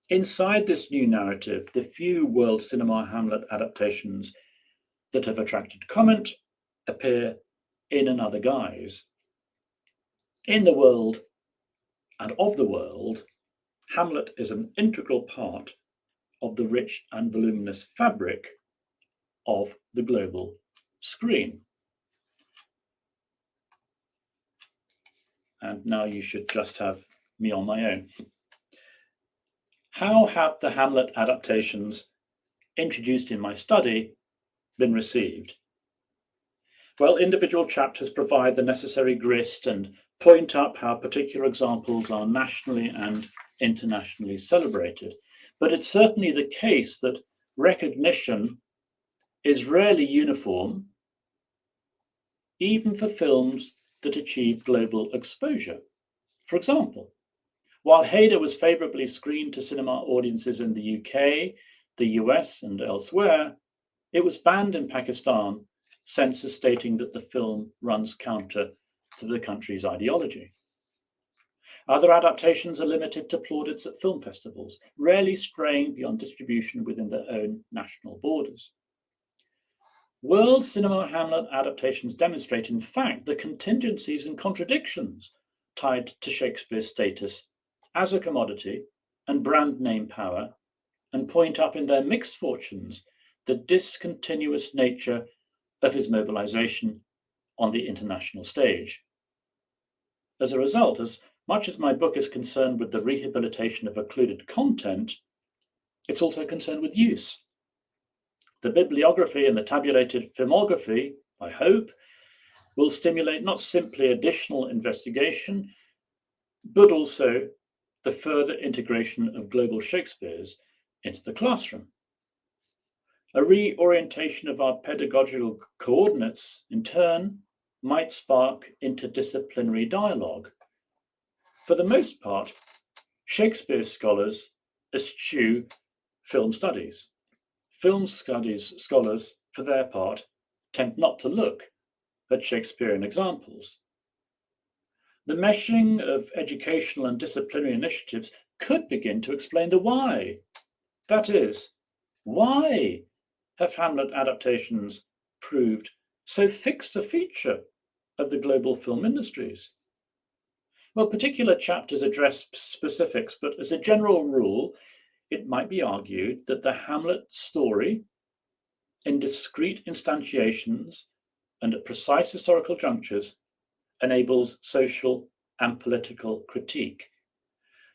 Inside this new narrative, the few world cinema Hamlet adaptations that have attracted comment appear in another guise. In the world and of the world, Hamlet is an integral part of the rich and voluminous fabric of the global screen. And now you should just have me on my own. How have the Hamlet adaptations introduced in my study been received? Well, individual chapters provide the necessary grist and point up how particular examples are nationally and internationally celebrated. But it's certainly the case that recognition is rarely uniform, even for films that achieve global exposure. For example, while Hader was favourably screened to cinema audiences in the UK, the US, and elsewhere, It was banned in Pakistan, censors stating that the film runs counter to the country's ideology. Other adaptations are limited to plaudits at film festivals, rarely straying beyond distribution within their own national borders. World cinema Hamlet adaptations demonstrate, in fact, the contingencies and contradictions tied to Shakespeare's status as a commodity and brand name power, and point up in their mixed fortunes the discontinuous nature of his mobilization on the international stage. As a result, as much as my book is concerned with the rehabilitation of occluded content, it's also concerned with use. The bibliography and the tabulated filmography, I hope, will stimulate not simply additional investigation, but also the further integration of global Shakespeares into the classroom. A reorientation of our pedagogical coordinates, in turn, might spark interdisciplinary dialogue. For the most part, Shakespeare scholars eschew film studies. Film studies scholars, for their part, tend not to look at Shakespearean examples. The meshing of educational and disciplinary initiatives could begin to explain the why. That is, why have Hamlet adaptations proved so fixed a feature of the global film industries? Well, particular chapters address specifics, but as a general rule, it might be argued that the Hamlet story, in discrete instantiations and at precise historical junctures, enables social and political critique.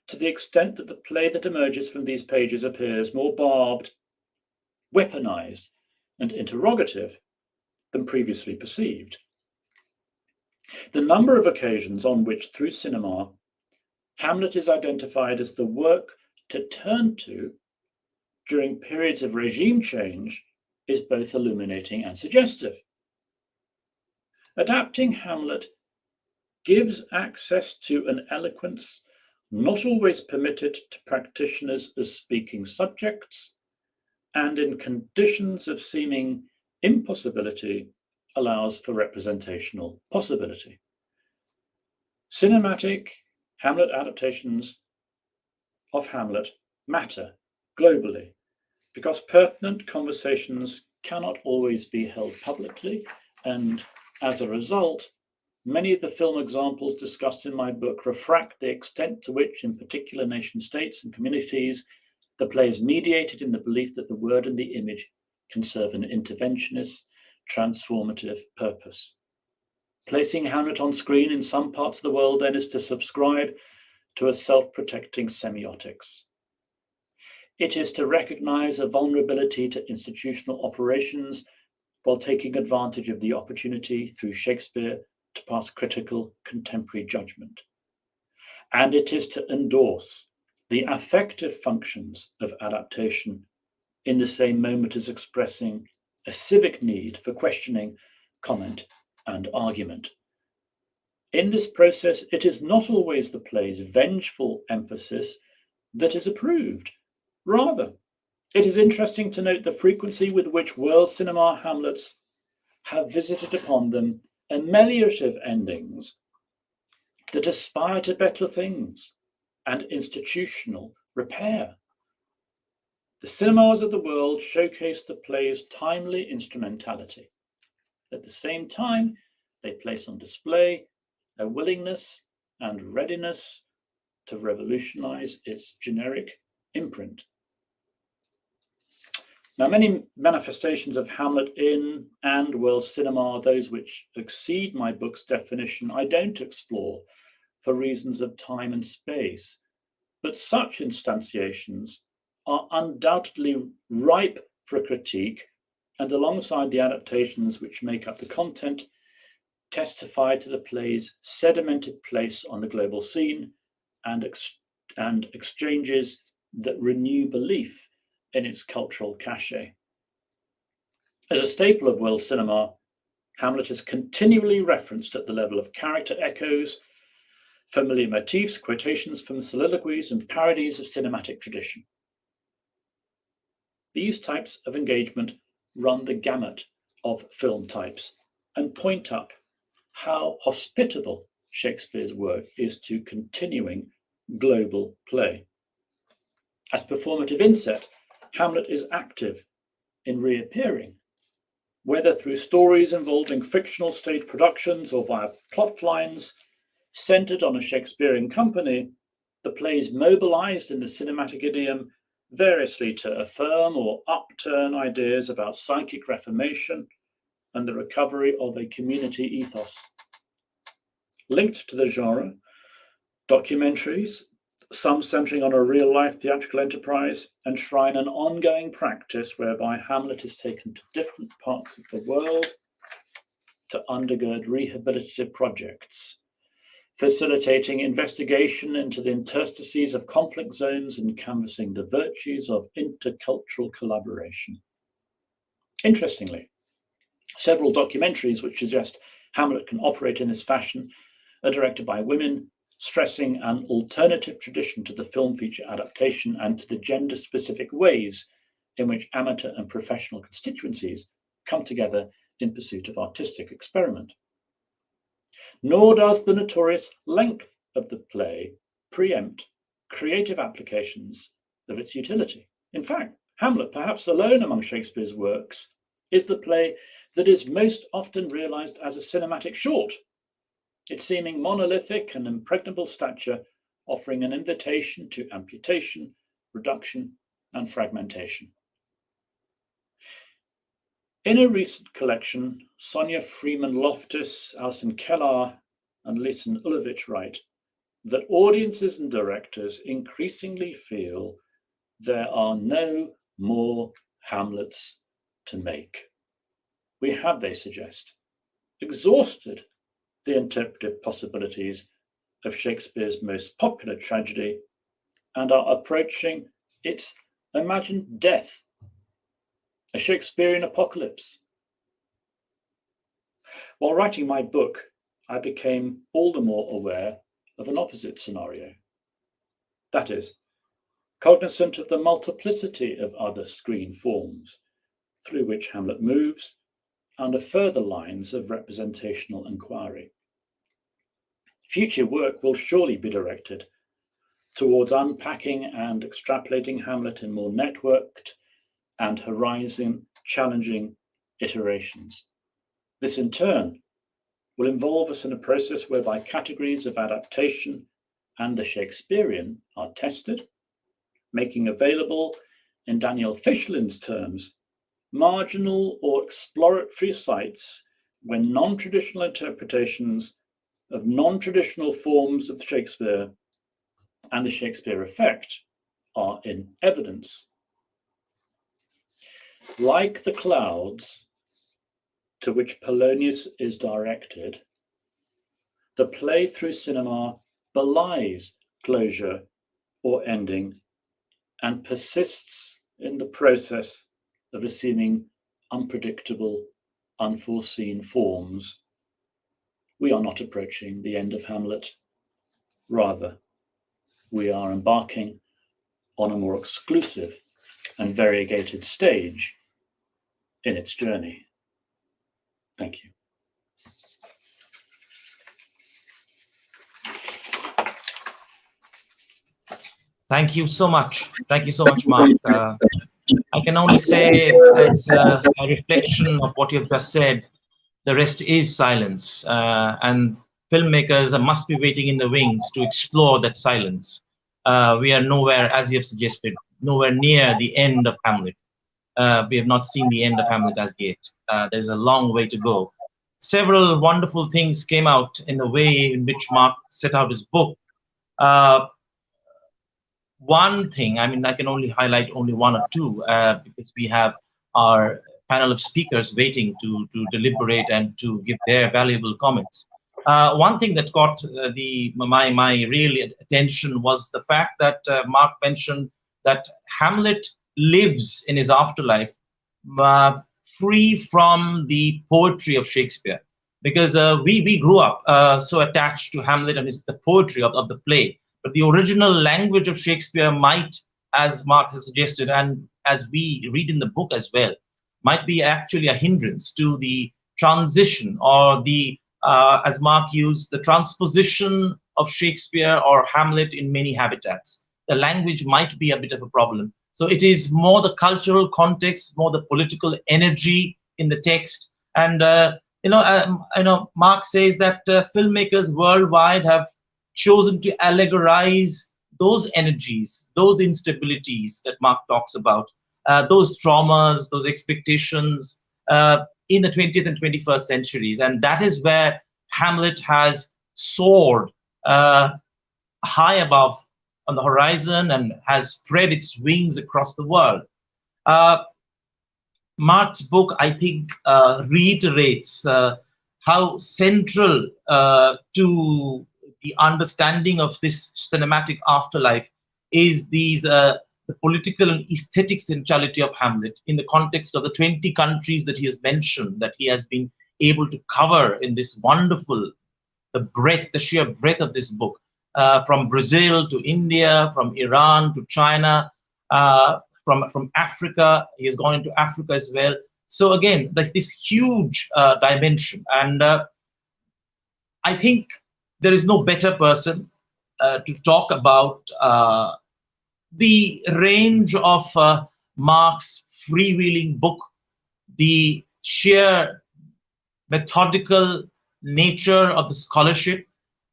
To the extent that the play that emerges from these pages appears more barbed, weaponized, and interrogative than previously perceived. The number of occasions on which, through cinema, Hamlet is identified as the work to turn to during periods of regime change is both illuminating and suggestive. Adapting Hamlet gives access to an eloquence not always permitted to practitioners as speaking subjects, and in conditions of seeming impossibility allows for representational possibility. Cinematic Hamlet adaptations of Hamlet matter globally because pertinent conversations cannot always be held publicly, and as a result, many of the film examples discussed in my book refract the extent to which, in particular nation states and communities, the play is mediated in the belief that the word and the image can serve an interventionist, transformative purpose. Placing Hamlet on screen in some parts of the world then is to subscribe to a self-protecting semiotics. It is to recognize a vulnerability to institutional operations while taking advantage of the opportunity through Shakespeare to pass critical contemporary judgment. And it is to endorse the affective functions of adaptation in the same moment as expressing a civic need for questioning, comment, and argument. In this process, it is not always the play's vengeful emphasis that is approved. Rather, it is interesting to note the frequency with which world cinema Hamlets have visited upon them ameliorative endings that aspire to better things and institutional repair. The cinemas of the world showcase the play's timely instrumentality. At the same time, they place on display a willingness and readiness to revolutionize its generic imprint. Now, many manifestations of Hamlet in and world cinema, those which exceed my book's definition, I don't explore for reasons of time and space, but such instantiations are undoubtedly ripe for critique, and alongside the adaptations which make up the content, testify to the play's sedimented place on the global scene and exchanges that renew belief in its cultural cachet. As a staple of world cinema, Hamlet is continually referenced at the level of character echoes, familiar motifs, quotations from soliloquies, and parodies of cinematic tradition. These types of engagement run the gamut of film types and point up how hospitable Shakespeare's work is to continuing global play. As performative inset, Hamlet is active in reappearing, whether through stories involving fictional stage productions or via plot lines centered on a Shakespearean company. The play is mobilized in the cinematic idiom variously to affirm or upturn ideas about psychic reformation and the recovery of a community ethos. Linked to the genre, documentaries, some centering on a real-life theatrical enterprise, enshrine an ongoing practice whereby Hamlet is taken to different parts of the world to undergird rehabilitative projects, facilitating investigation into the interstices of conflict zones and canvassing the virtues of intercultural collaboration. Interestingly, several documentaries which suggest Hamlet can operate in this fashion are directed by women, stressing an alternative tradition to the film feature adaptation and to the gender-specific ways in which amateur and professional constituencies come together in pursuit of artistic experiment. Nor does the notorious length of the play preempt creative applications of its utility. In fact, Hamlet, perhaps alone among Shakespeare's works, is the play that is most often realized as a cinematic short, its seeming monolithic and impregnable stature offering an invitation to amputation, reduction, and fragmentation. In a recent collection, Sonia Freeman-Loftus, Alison Kellar, and Lisen Ulovich write that audiences and directors increasingly feel there are no more Hamlets to make. We have, they suggest, exhausted the interpretive possibilities of Shakespeare's most popular tragedy and are approaching its imagined death, a Shakespearean apocalypse. While writing my book, I became all the more aware of an opposite scenario. That is, cognizant of the multiplicity of other screen forms through which Hamlet moves and of further lines of representational inquiry. Future work will surely be directed towards unpacking and extrapolating Hamlet in more networked and horizon-challenging iterations. This, in turn, will involve us in a process whereby categories of adaptation and the Shakespearean are tested, making available, in Daniel Fischlin's terms, marginal or exploratory sites when non-traditional interpretations of non-traditional forms of Shakespeare and the Shakespeare effect are in evidence. Like the clouds to which Polonius is directed, the play through cinema belies closure or ending and persists in the process of assuming unpredictable, unforeseen forms. We are not approaching the end of Hamlet. Rather, we are embarking on a more exclusive and variegated stage in its journey. Thank you. Thank you so much. Thank you so much, Mark. I can only say, as a reflection of what you've just said, the rest is silence, and filmmakers must be waiting in the wings to explore that silence. We are nowhere, as you have suggested, nowhere near the end of Hamlet. We have not seen the end of Hamlet as yet. There's a long way to go. Several wonderful things came out in the way in which Mark set out his book. One thing, I mean, I can only highlight only one or two because we have our panel of speakers waiting to deliberate and to give their valuable comments. One thing that caught my real attention was the fact that Mark mentioned that Hamlet lives in his afterlife free from the poetry of Shakespeare, because we grew up so attached to Hamlet and the poetry of the play. But the original language of Shakespeare might, as Mark has suggested, and as we read in the book as well, might be actually a hindrance to the transition or the, as Mark used, the transposition of Shakespeare or Hamlet in many habitats. The language might be a bit of a problem. So it is more the cultural context, more the political energy in the text. And Mark says that filmmakers worldwide have chosen to allegorize those energies, those instabilities that Mark talks about, those traumas, those expectations in the 20th and 21st centuries. And that is where Hamlet has soared high above on the horizon and has spread its wings across the world. Mark's book, I think, reiterates how central to the understanding of this cinematic afterlife is the political and aesthetic centrality of Hamlet in the context of the 20 countries that he has mentioned, that he has been able to cover in this wonderful, the sheer breadth of this book, from Brazil to India, from Iran to China, from Africa. He has gone into Africa as well. So again, this huge dimension. And I think there is no better person to talk about the range of Mark's freewheeling book, the sheer methodical nature of the scholarship,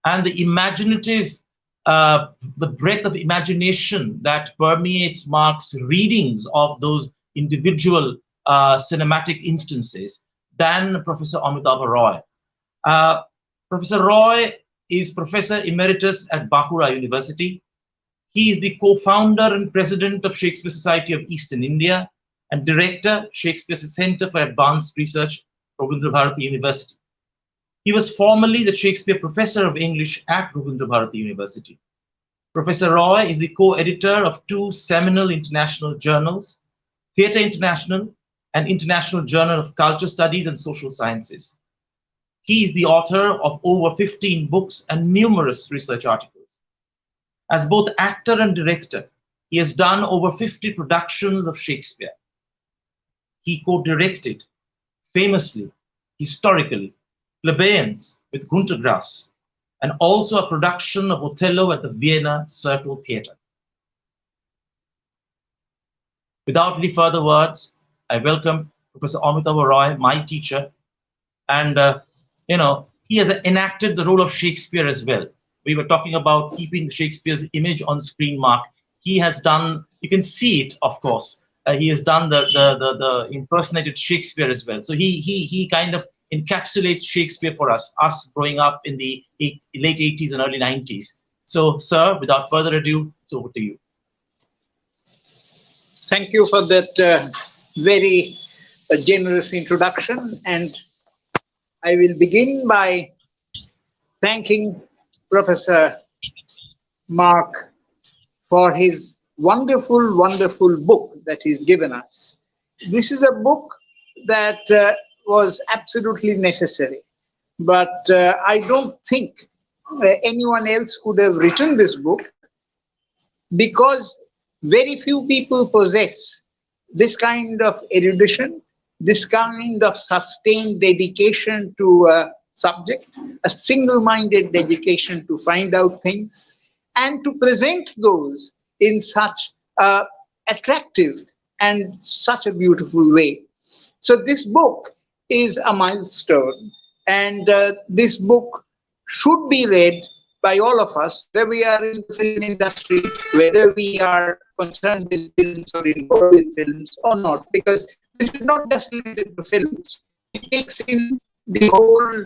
and the imaginative, the breadth of imagination that permeates Mark's readings of those individual cinematic instances than Professor Amitava Roy. Professor Roy is Professor Emeritus at Bankura University. He is the co-founder and president of Shakespeare Society of Eastern India and director, Shakespeare Center for Advanced Research, Rabindra Bharati University. He was formerly the Shakespeare Professor of English at Rabindra Bharati University. Professor Roy is the co-editor of 2 seminal international journals, Theatre International and International Journal of Culture Studies and Social Sciences. He is the author of over 15 books and numerous research articles. As both actor and director, he has done over 50 productions of Shakespeare. He co-directed, famously, historically, Plebeians with Gunter Grass, and also a production of Othello at the Vienna Circle Theatre. Without any further words, I welcome Professor Amitava Roy, my teacher, and he has enacted the role of Shakespeare as well. We were talking about keeping Shakespeare's image on screen, Mark. He has done, you can see it, of course. He has done the impersonated Shakespeare as well. So he kind of encapsulates Shakespeare for us growing up in the late 80s and early 90s. So, sir, without further ado, it's over to you. Thank you for that very generous introduction. And I will begin by thanking Professor Mark for his wonderful, wonderful book that he's given us. This is a book that was absolutely necessary, but I don't think anyone else could have written this book, because very few people possess this kind of erudition, this kind of sustained dedication to a subject, a single-minded dedication to find out things and to present those in such attractive and such a beautiful way. So this book is a milestone, and this book should be read by all of us, whether we are in the film industry, whether we are concerned with films or involved in films or not, because this is not just limited to films. It takes in the whole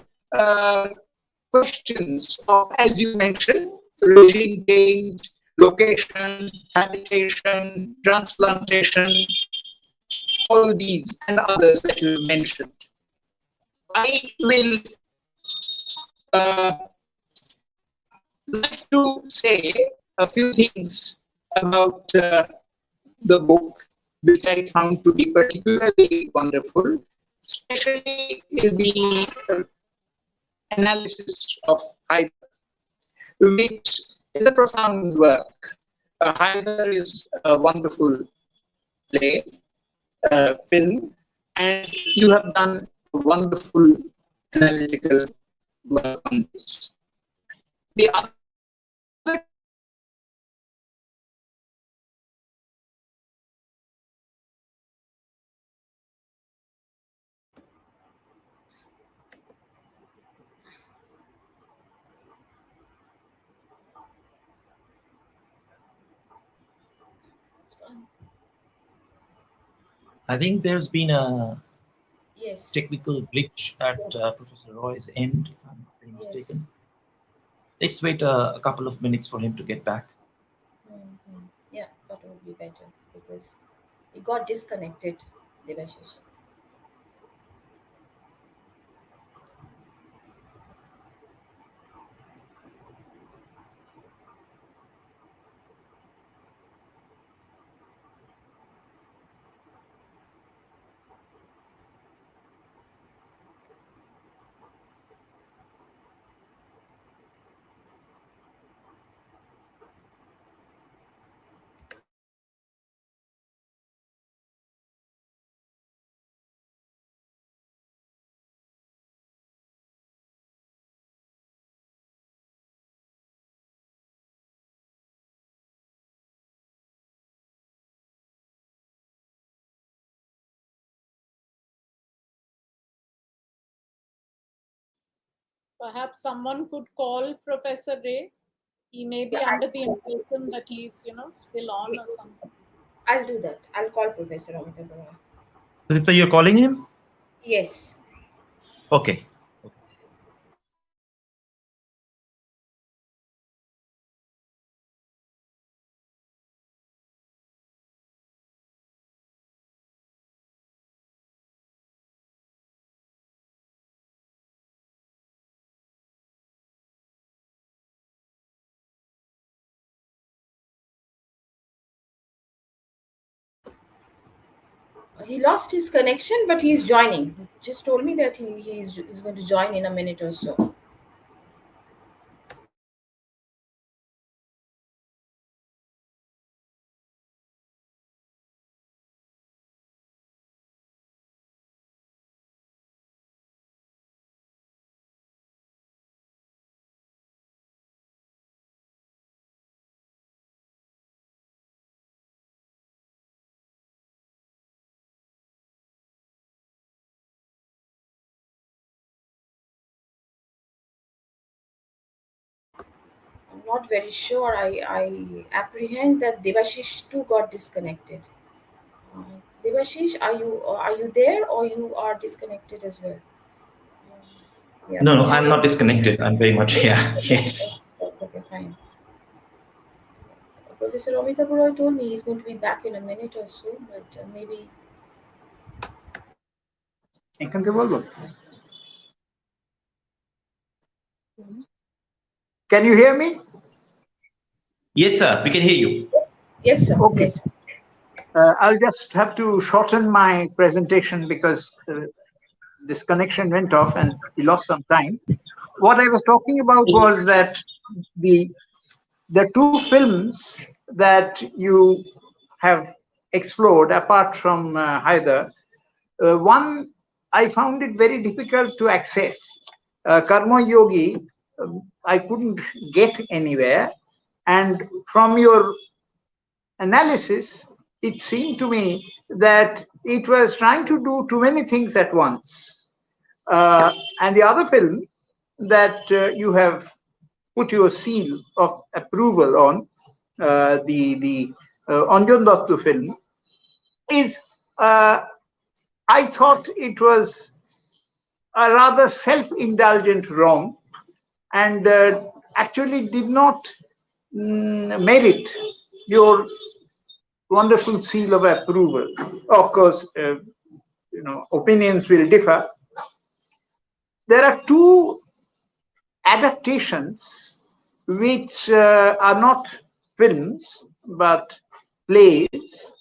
questions of, as you mentioned, regime change, location, habitation, transplantation, all these and others that you mentioned. I will like to say a few things about the book, which I found to be particularly wonderful, especially the analysis of Hyder, which is a profound work. Hyder is a wonderful play, film, and you have done wonderful analytical work on this. The other I think there's been a Yes. technical glitch at Yes. Professor Roy's end, if I'm not very Yes. mistaken. Let's wait a couple of minutes for him to get back. Yeah, that would be better because he got disconnected, Devashish. Perhaps someone could call Professor Ray. He may be under the impression that he's, still on or something. I'll do that. I'll call Professor Amitabh Roy. Sudipta, you're calling him? Yes. Okay. He lost his connection, but he's joining. He just told me that he's going to join in a minute or so. I'm not very sure. I apprehend that Devashish too got disconnected. Devashish, are you there or you are disconnected as well? Yeah. No, I'm not disconnected. I'm very much here. Yes. Okay, fine. Professor Amitabh Roy told me he's going to be back in a minute or so, but maybe. Can you hear me? Yes, sir. We can hear you. Yes, sir. Okay. Yes. I'll just have to shorten my presentation because this connection went off and we lost some time. What I was talking about was that the two films that you have explored, apart from Haider, one I found it very difficult to access. Karma Yogi, I couldn't get anywhere, and from your analysis, it seemed to me that it was trying to do too many things at once. And the other film that you have put your seal of approval on, the Anjan Datta film, is, I thought it was a rather self-indulgent wrong and actually did not merit your wonderful seal of approval. Of course, opinions will differ. There are two adaptations which are not films but plays,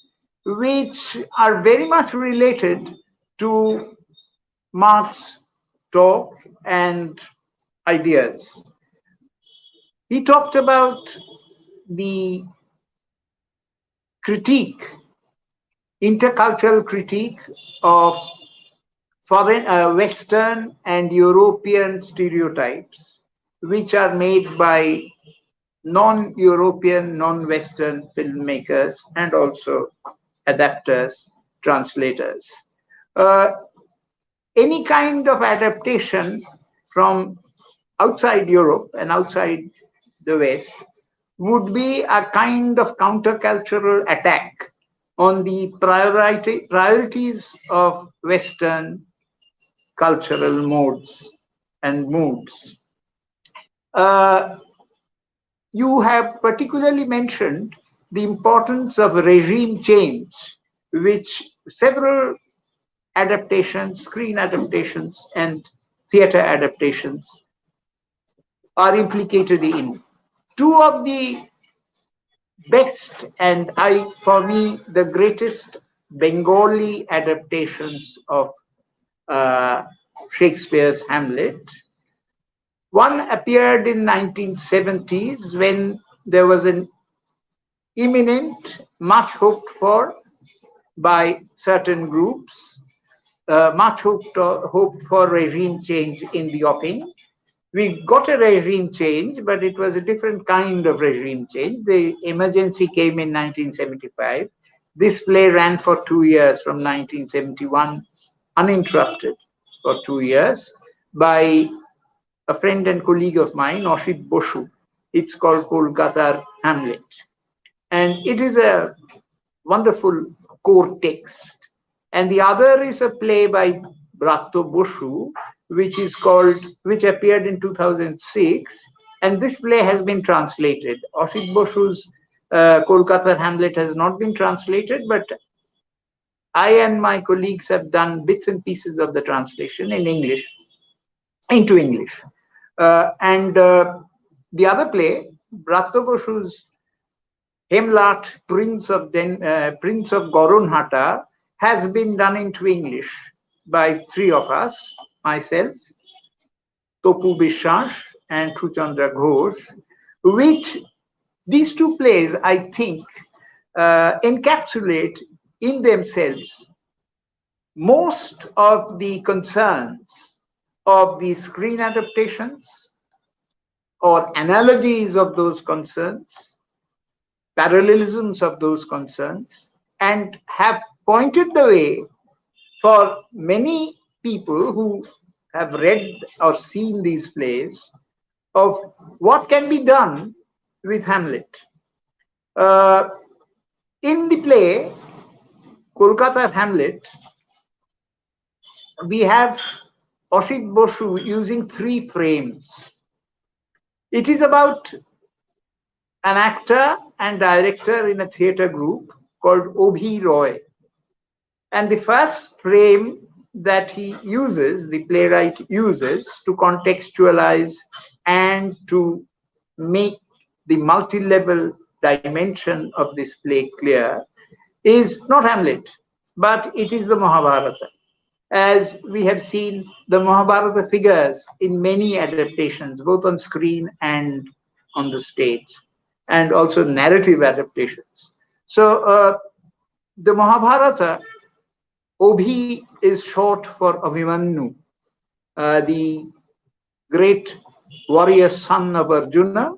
which are very much related to Marx's talk and ideas. He talked about the critique, intercultural critique of foreign, Western and European stereotypes, which are made by non-European, non-Western filmmakers and also adapters, translators. Any kind of adaptation from outside Europe and outside the West would be a kind of countercultural attack on the priorities of Western cultural modes and moods. You have particularly mentioned the importance of regime change, which several adaptations, screen adaptations and theater adaptations are implicated in. Two of the best and for me, the greatest Bengali adaptations of Shakespeare's Hamlet. One appeared in 1970s when there was an imminent, much hoped for by certain groups, much hoped for regime change in the offing. We got a regime change, but it was a different kind of regime change. The emergency came in 1975. This play ran for 2 years, from 1971, uninterrupted for 2 years, by a friend and colleague of mine, Oshit Bosu. It's called Kolkata's Hamlet. And it is a wonderful core text. And the other is a play by Bratto Bosu, which appeared in 2006. And this play has been translated. Oshit Bosu's Kolkata's Hamlet has not been translated, but I and my colleagues have done bits and pieces of the translation in English, into English. The other play, Bratto Bosu's Hamlet, Prince of Goronhata, has been done into English by 3 of us, myself, Topu Bishwas and Truchandra Ghosh, which these 2 plays, I think, encapsulate in themselves most of the concerns of the screen adaptations or analogies of those concerns, parallelisms of those concerns, and have pointed the way for many people who have read or seen these plays of what can be done with Hamlet. In the play, Kolkata's Hamlet, we have Oshit Bosu using 3 frames. It is about an actor and director in a theatre group called Obhi Roy. And the first frame that he uses, the playwright uses to contextualize and to make the multi-level dimension of this play clear, is not Hamlet, but it is the Mahabharata. As we have seen, the Mahabharata figures in many adaptations, both on screen and on the stage, and also narrative adaptations. So the Mahabharata, Obhi is short for Abhimanyu, the great warrior son of Arjuna,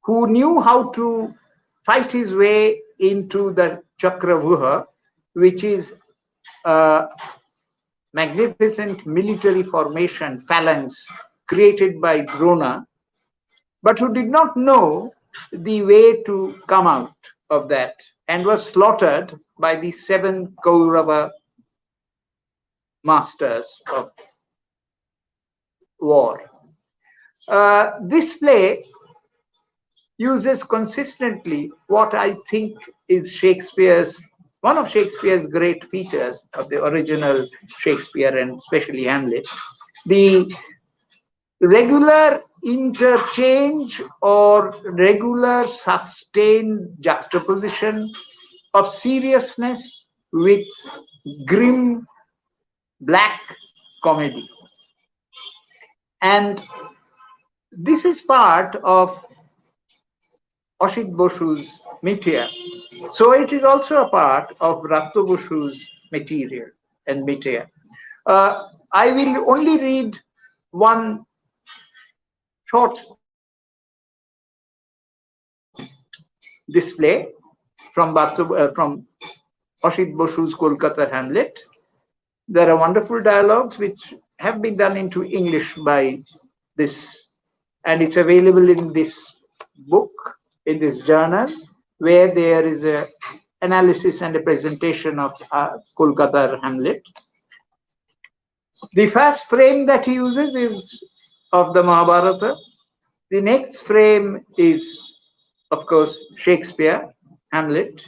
who knew how to fight his way into the Chakravyuha, which is a magnificent military formation, phalanx, created by Drona, but who did not know the way to come out of that, and was slaughtered by the 7 Kaurava masters of war. This play uses consistently what I think is one of Shakespeare's great features of the original Shakespeare, and especially Hamlet, the regular interchange or regular sustained juxtaposition of seriousness with grim black comedy. And this is part of Oshit Bosu's material. So it is also a part of Bratto Bosu's material and material. I will only read one short display from Ashit Basu's Kolkata Hamlet. There are wonderful dialogues which have been done into English by this, and it's available in this book, in this journal, where there is a analysis and a presentation of Kolkata Hamlet. The first frame that he uses is of the Mahabharata. The next frame is, of course, Shakespeare, Hamlet,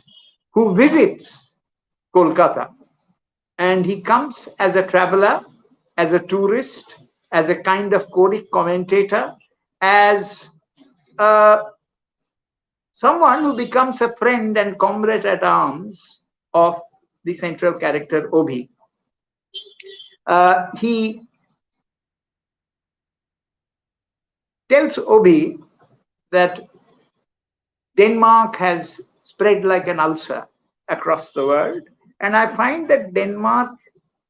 who visits Kolkata. And he comes as a traveler, as a tourist, as a kind of codic commentator, as someone who becomes a friend and comrade at arms of the central character Obi. He tells Obi that Denmark has spread like an ulcer across the world. And I find that Denmark,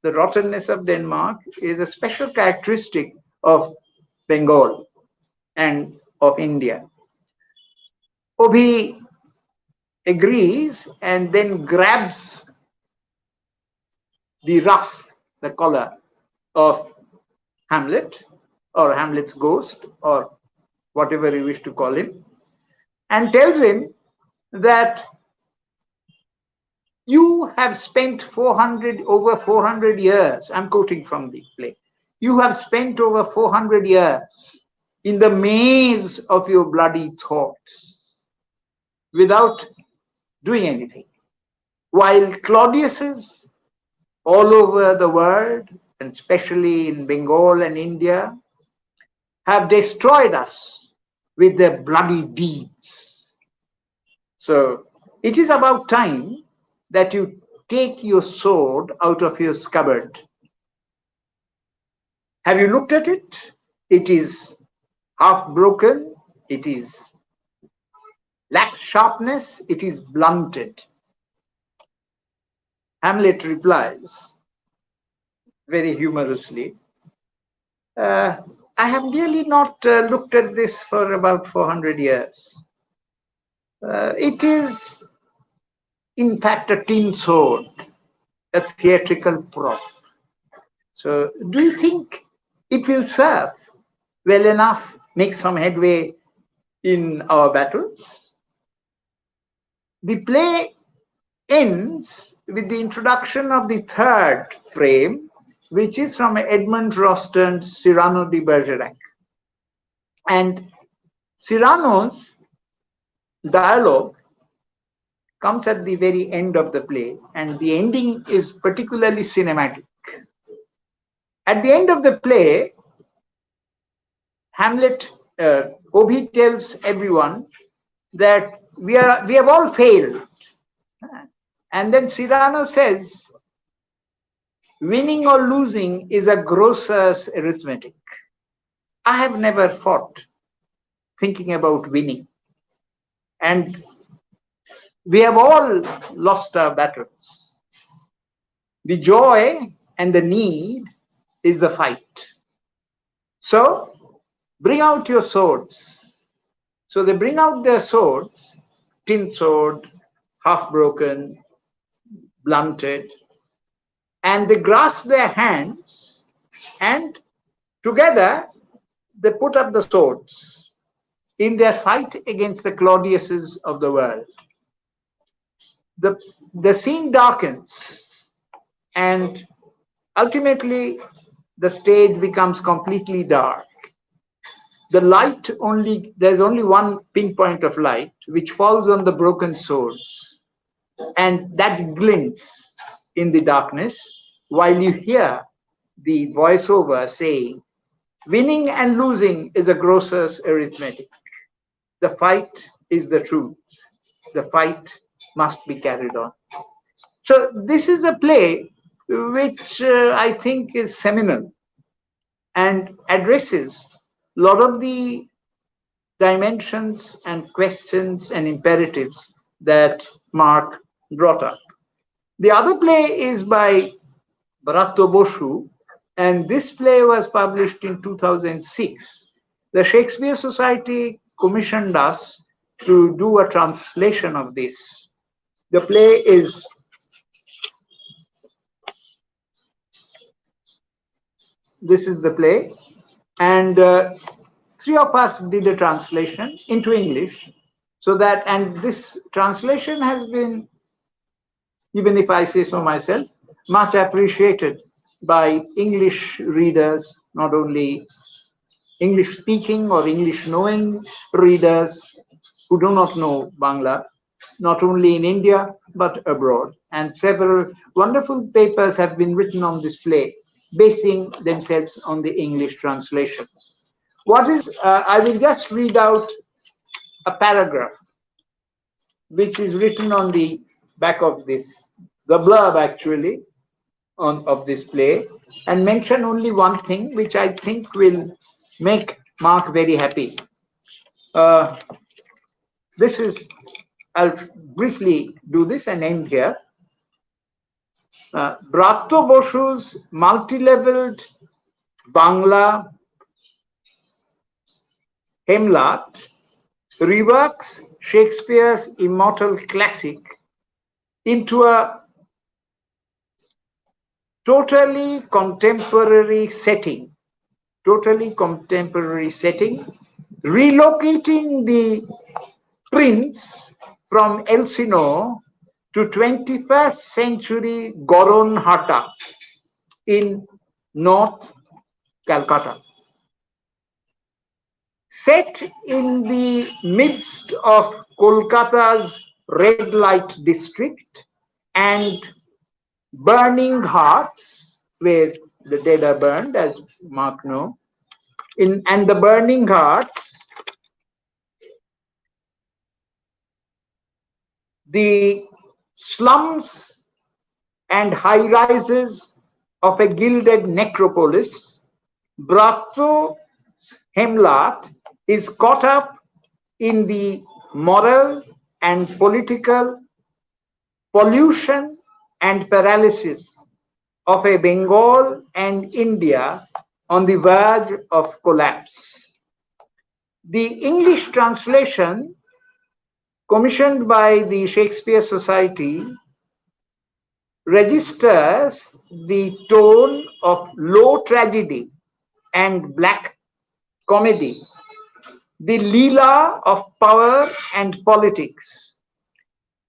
the rottenness of Denmark, is a special characteristic of Bengal and of India. Obi agrees and then grabs the ruff, the collar of Hamlet, or Hamlet's ghost, or whatever you wish to call him, and tells him that you have spent over 400 years, I'm quoting from the play, you have spent over 400 years in the maze of your bloody thoughts without doing anything, while Claudius's all over the world, and especially in Bengal and India, have destroyed us with their bloody deeds. So it is about time that you take your sword out of your scabbard. Have you looked at it? It is half broken, it is lacks sharpness, it is blunted. Hamlet replies very humorously, I have really not looked at this for about 400 years. It is, in fact, a tin sword, a theatrical prop. So do you think it will serve well enough, make some headway in our battles? The play ends with the introduction of the third frame, which is from Edmond Rostand's Cyrano de Bergerac. And Cyrano's dialogue comes at the very end of the play, and the ending is particularly cinematic. At the end of the play, Hamlet, Obi tells everyone that we have all failed. And then Cyrano says, winning or losing is a grocer's arithmetic. I have never fought thinking about winning. And we have all lost our battles. The joy and the need is the fight. So bring out your swords. So they bring out their swords, tin sword, half broken, blunted, and they grasp their hands, and together they put up the swords in their fight against the Claudiuses of the world. The scene darkens, and ultimately the stage becomes completely dark. The light there's only one pinpoint of light which falls on the broken swords, and that glints in the darkness while you hear the voiceover saying, winning and losing is a grocer's arithmetic. The fight is the truth. The fight must be carried on. So this is a play which I think is seminal and addresses a lot of the dimensions and questions and imperatives that Mark brought up. The other play is by Bharat Bosu, and this play was published in 2006. The Shakespeare Society commissioned us to do a translation of this. The play is this is the play, and three of us did a translation into English, so that, and this translation has been, even if I say so myself, much appreciated by English readers, not only English speaking or English knowing readers who do not know Bangla, not only in India but abroad. And several wonderful papers have been written on this play, basing themselves on the English translation. What is, I will just read out a paragraph which is written on the back of this, the blurb actually, of this play, and mention only one thing which I think will make Mark very happy. This is, I'll briefly do this and end here. Bratto Boshu's multi-leveled Bangla Hamlet reworks Shakespeare's immortal classic into a totally contemporary setting, relocating the prince from Elsinore to 21st century Goronhata in North Calcutta. Set in the midst of Kolkata's red light district and burning hearts, where the dead are burned, as Mark knows, and the burning hearts, the slums and high rises of a gilded necropolis, Bratto Hamlet is caught up in the moral and political pollution and paralysis of a Bengal and India on the verge of collapse. The English translation, commissioned by the Shakespeare Society, registers the tone of low tragedy and black comedy, the leela of power and politics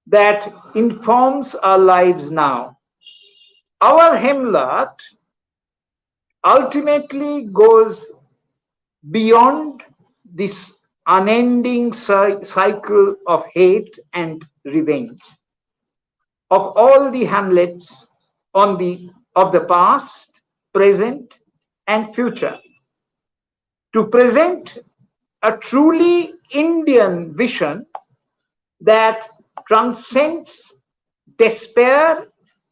that informs our lives now. Our Hamlet ultimately goes beyond this unending cycle of hate and revenge. Of all the Hamlets of the past, present, and future, to present a truly Indian vision that transcends despair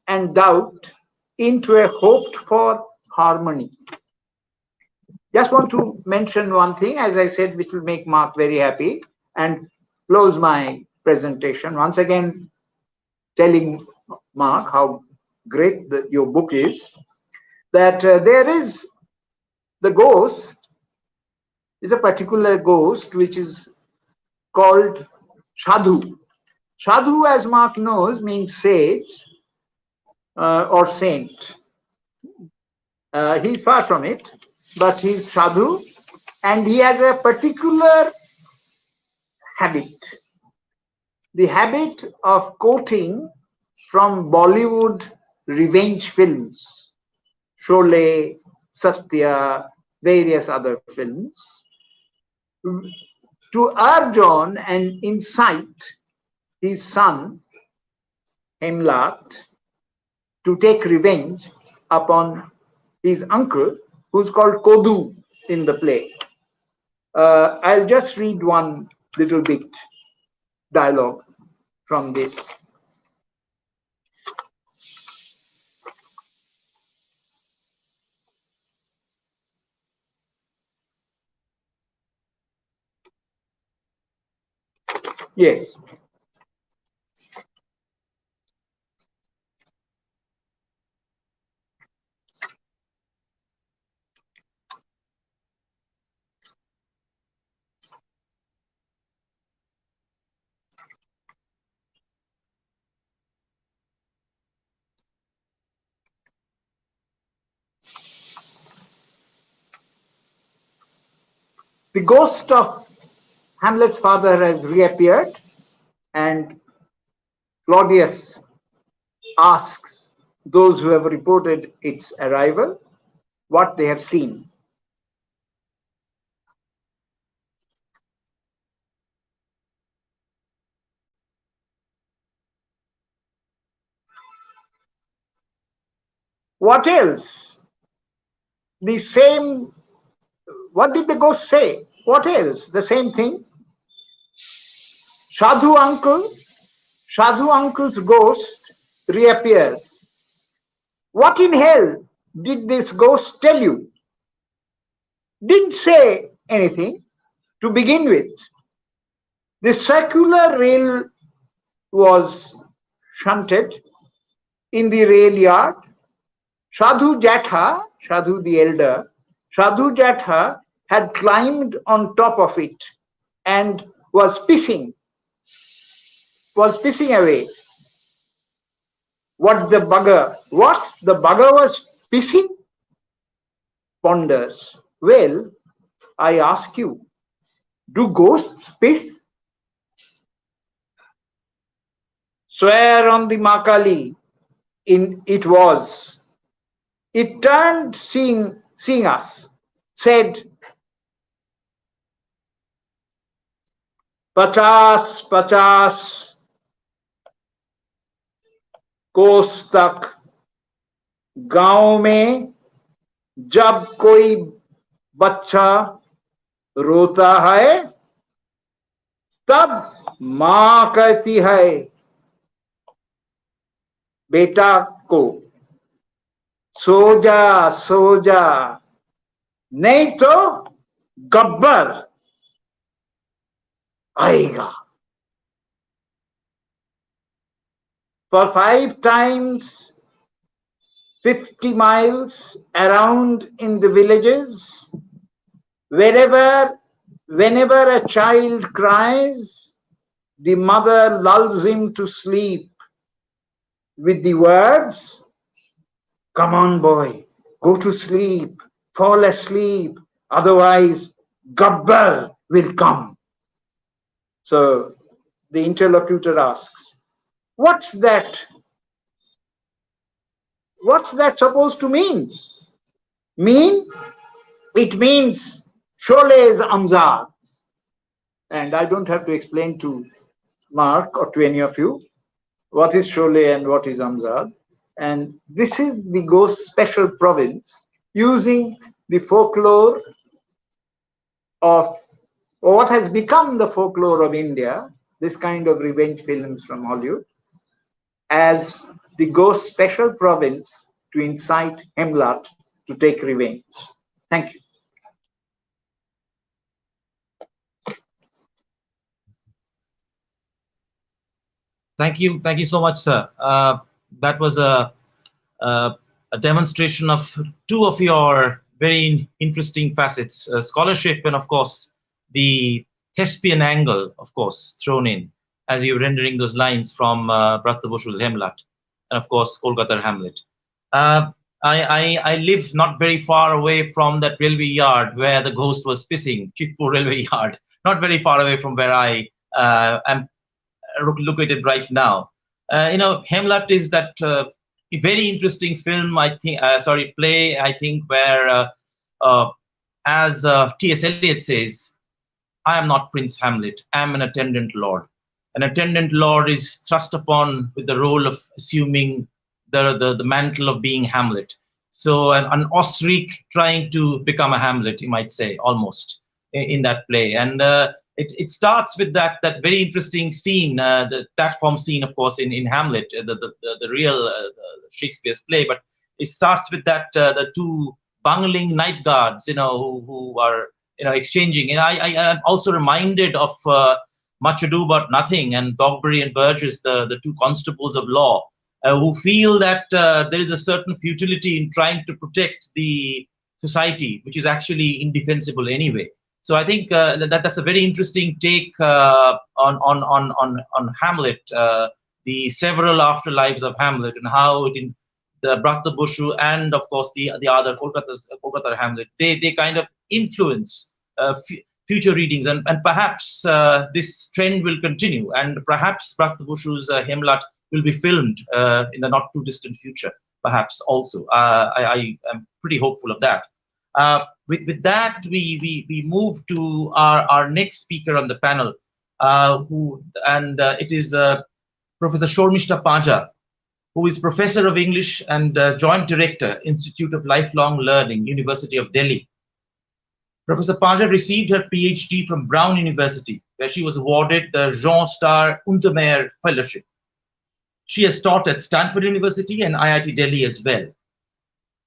and doubt into a hoped for harmony. Just want to mention one thing, as I said, which will make Mark very happy, and close my presentation. Once again, telling Mark how great your book is, that there is the ghost, is a particular ghost which is called Sadhu. Sadhu, as Mark knows, means sage or saint. He's far from it, but he's Sadhu, and he has a particular habit. The habit of quoting from Bollywood revenge films, Sholay, Satya, various other films, to urge on and incite his son, Hamlet, to take revenge upon his uncle, who's called Kodu in the play. I'll just read one little bit dialogue from this. Yes. the ghost of Hamlet's father has reappeared, and Claudius asks those who have reported its arrival what they have seen. What else? The same. What did the ghost say? What else? The same thing. Sadhu uncle's ghost reappears. What in hell did this ghost tell you? Didn't say anything to begin with. The circular rail was shunted in the rail yard. Sadhu Jatha, Sadhu the elder, Sadhu Jatha had climbed on top of it and was pissing away. What the bugger was pissing? Ponders. Well, I ask you, do ghosts piss? Swear on the Makali, it was. It turned, seeing us, said, "50 कोस तक गांव में जब कोई बच्चा रोता है तब मां कहती है बेटा को सो जा नहीं तो गब्बर आएगा." For 5 times 50 miles around in the villages, whenever a child cries, the mother lulls him to sleep with the words, "Come on, boy, go to sleep, fall asleep, otherwise Gabbar will come." So the interlocutor asks, what's that supposed to mean? It means Shole's Amzad. And I don't have to explain to Mark or to any of you what is Shole and what is Amzad. And this is the ghost special province using the folklore of, or what has become the folklore of India, this kind of revenge films from Hollywood, as the ghost special province to incite Hamlet to take revenge. Thank you. Thank you so much, sir. That was a demonstration of 2 of your very interesting facets, scholarship and of course the thespian angle, of course, thrown in as you're rendering those lines from Bharat Bosu's Hamlet and of course Kolkata's Hamlet. I live not very far away from that railway yard where the ghost was pissing, Chitpur railway yard, not very far away from where I am located right now. Hamlet is that very interesting film, I think, play, I think, where as T.S. Eliot says, "I am not Prince Hamlet, I am an attendant lord." An attendant lord is thrust upon with the role of assuming the mantle of being Hamlet. So an Osric trying to become a Hamlet, you might say, almost, in that play. And it starts with that very interesting scene, the platform scene, of course, in Hamlet, the real Shakespeare's play. But it starts with that the 2 bungling night guards, who are exchanging. And I'm also reminded of Much Ado About Nothing and Dogberry and Burgess, the 2 constables of law, who feel that there is a certain futility in trying to protect the society, which is actually indefensible anyway. So I think that's a very interesting take on Hamlet, the several afterlives of Hamlet, and how it in the Bharat Bosu and of course the other Kolkata Hamlet, they kind of influence future readings, and perhaps this trend will continue, and perhaps Prakta Bushu's Hamlet will be filmed in the not too distant future, perhaps also. I am pretty hopeful of that. With that, we move to our next speaker on the panel, it is Professor Shormishta Paja, who is Professor of English and Joint Director, Institute of Lifelong Learning, University of Delhi. Professor Paja received her PhD from Brown University, where she was awarded the Jean Star Untermeyer Fellowship. She has taught at Stanford University and IIT Delhi as well.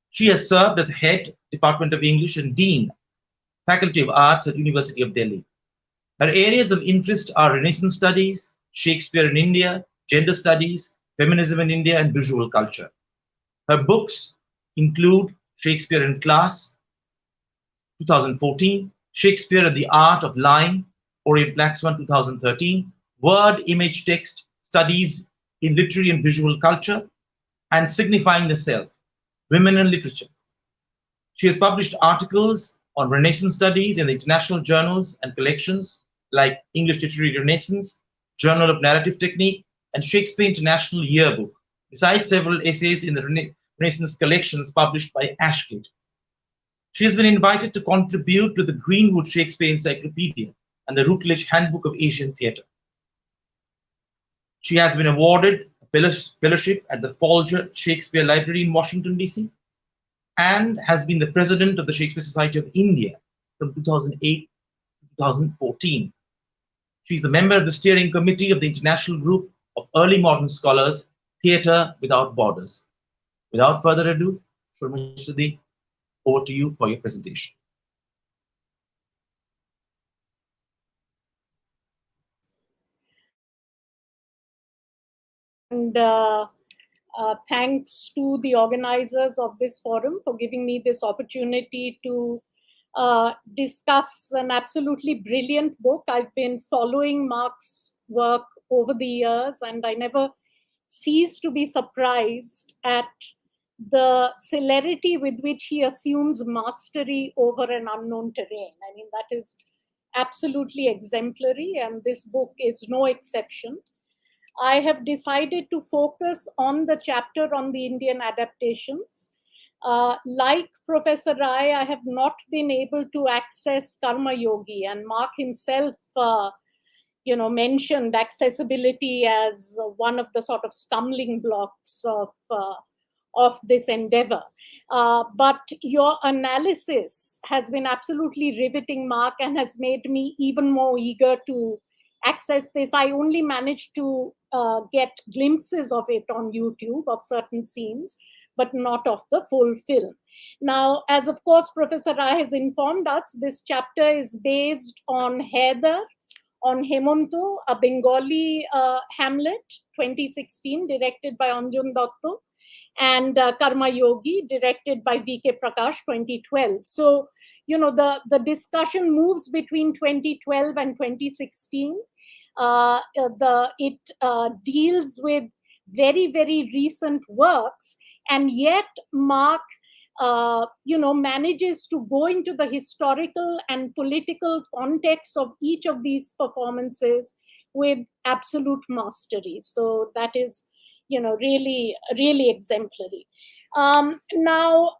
She has served as head, Department of English, and Dean, Faculty of Arts at University of Delhi. Her areas of interest are Renaissance studies, Shakespeare in India, gender studies, feminism in India, and visual culture. Her books include Shakespeare in Class, 2014, Shakespeare and the Art of Lying, Orient Blackswan, 2013, Word, Image, Text, Studies in Literary and Visual Culture, and Signifying the Self, Women and Literature. She has published articles on Renaissance studies in the international journals and collections like English Literary Renaissance, Journal of Narrative Technique, and Shakespeare International Yearbook, besides several essays in the Renaissance collections published by Ashgate. She has been invited to contribute to the Greenwood Shakespeare Encyclopedia and the Routledge Handbook of Asian Theatre. She has been awarded a fellowship at the Folger Shakespeare Library in Washington, D.C., and has been the president of the Shakespeare Society of India from 2008 to 2014. She is a member of the steering committee of the International Group of Early Modern Scholars, Theatre Without Borders. Without further ado, Shormishta, over to you for your presentation. And thanks to the organizers of this forum for giving me this opportunity to discuss an absolutely brilliant book. I've been following Mark's work over the years, and I never cease to be surprised at the celerity with which he assumes mastery over an unknown terrain. I mean, that is absolutely exemplary, and this book is no exception. I have decided to focus on the chapter on the Indian adaptations. Like Professor Rai, I have not been able to access Karma Yogi, and Mark himself mentioned accessibility as one of the sort of stumbling blocks of this endeavor. But your analysis has been absolutely riveting, Mark, and has made me even more eager to access this. I only managed to get glimpses of it on YouTube, of certain scenes, but not of the full film. Now, as of course Professor Rai has informed us, this chapter is based on Haider, on Hemonto, a Bengali Hamlet, 2016, directed by Anjan Dotto, and Karma Yogi, directed by V.K. Prakash, 2012. So, the discussion moves between 2012 and 2016. It deals with very, very recent works, and yet Mark manages to go into the historical and political context of each of these performances with absolute mastery. So that is, really, really exemplary. Now,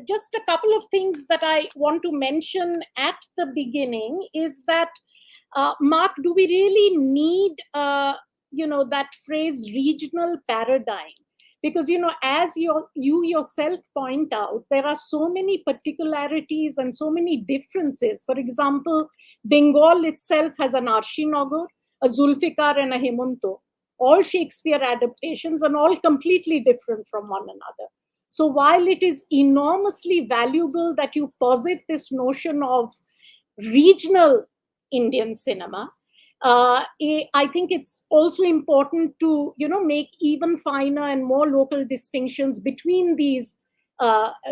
just a couple of things that I want to mention at the beginning is that, Mark, do we really need, that phrase regional paradigm? Because, as you yourself point out, there are so many particularities and so many differences. For example, Bengal itself has an Arshinagar, a Zulfikar, and a Hemonto, all Shakespeare adaptations and all completely different from one another. So while it is enormously valuable that you posit this notion of regional Indian cinema, I think it's also important to, make even finer and more local distinctions between these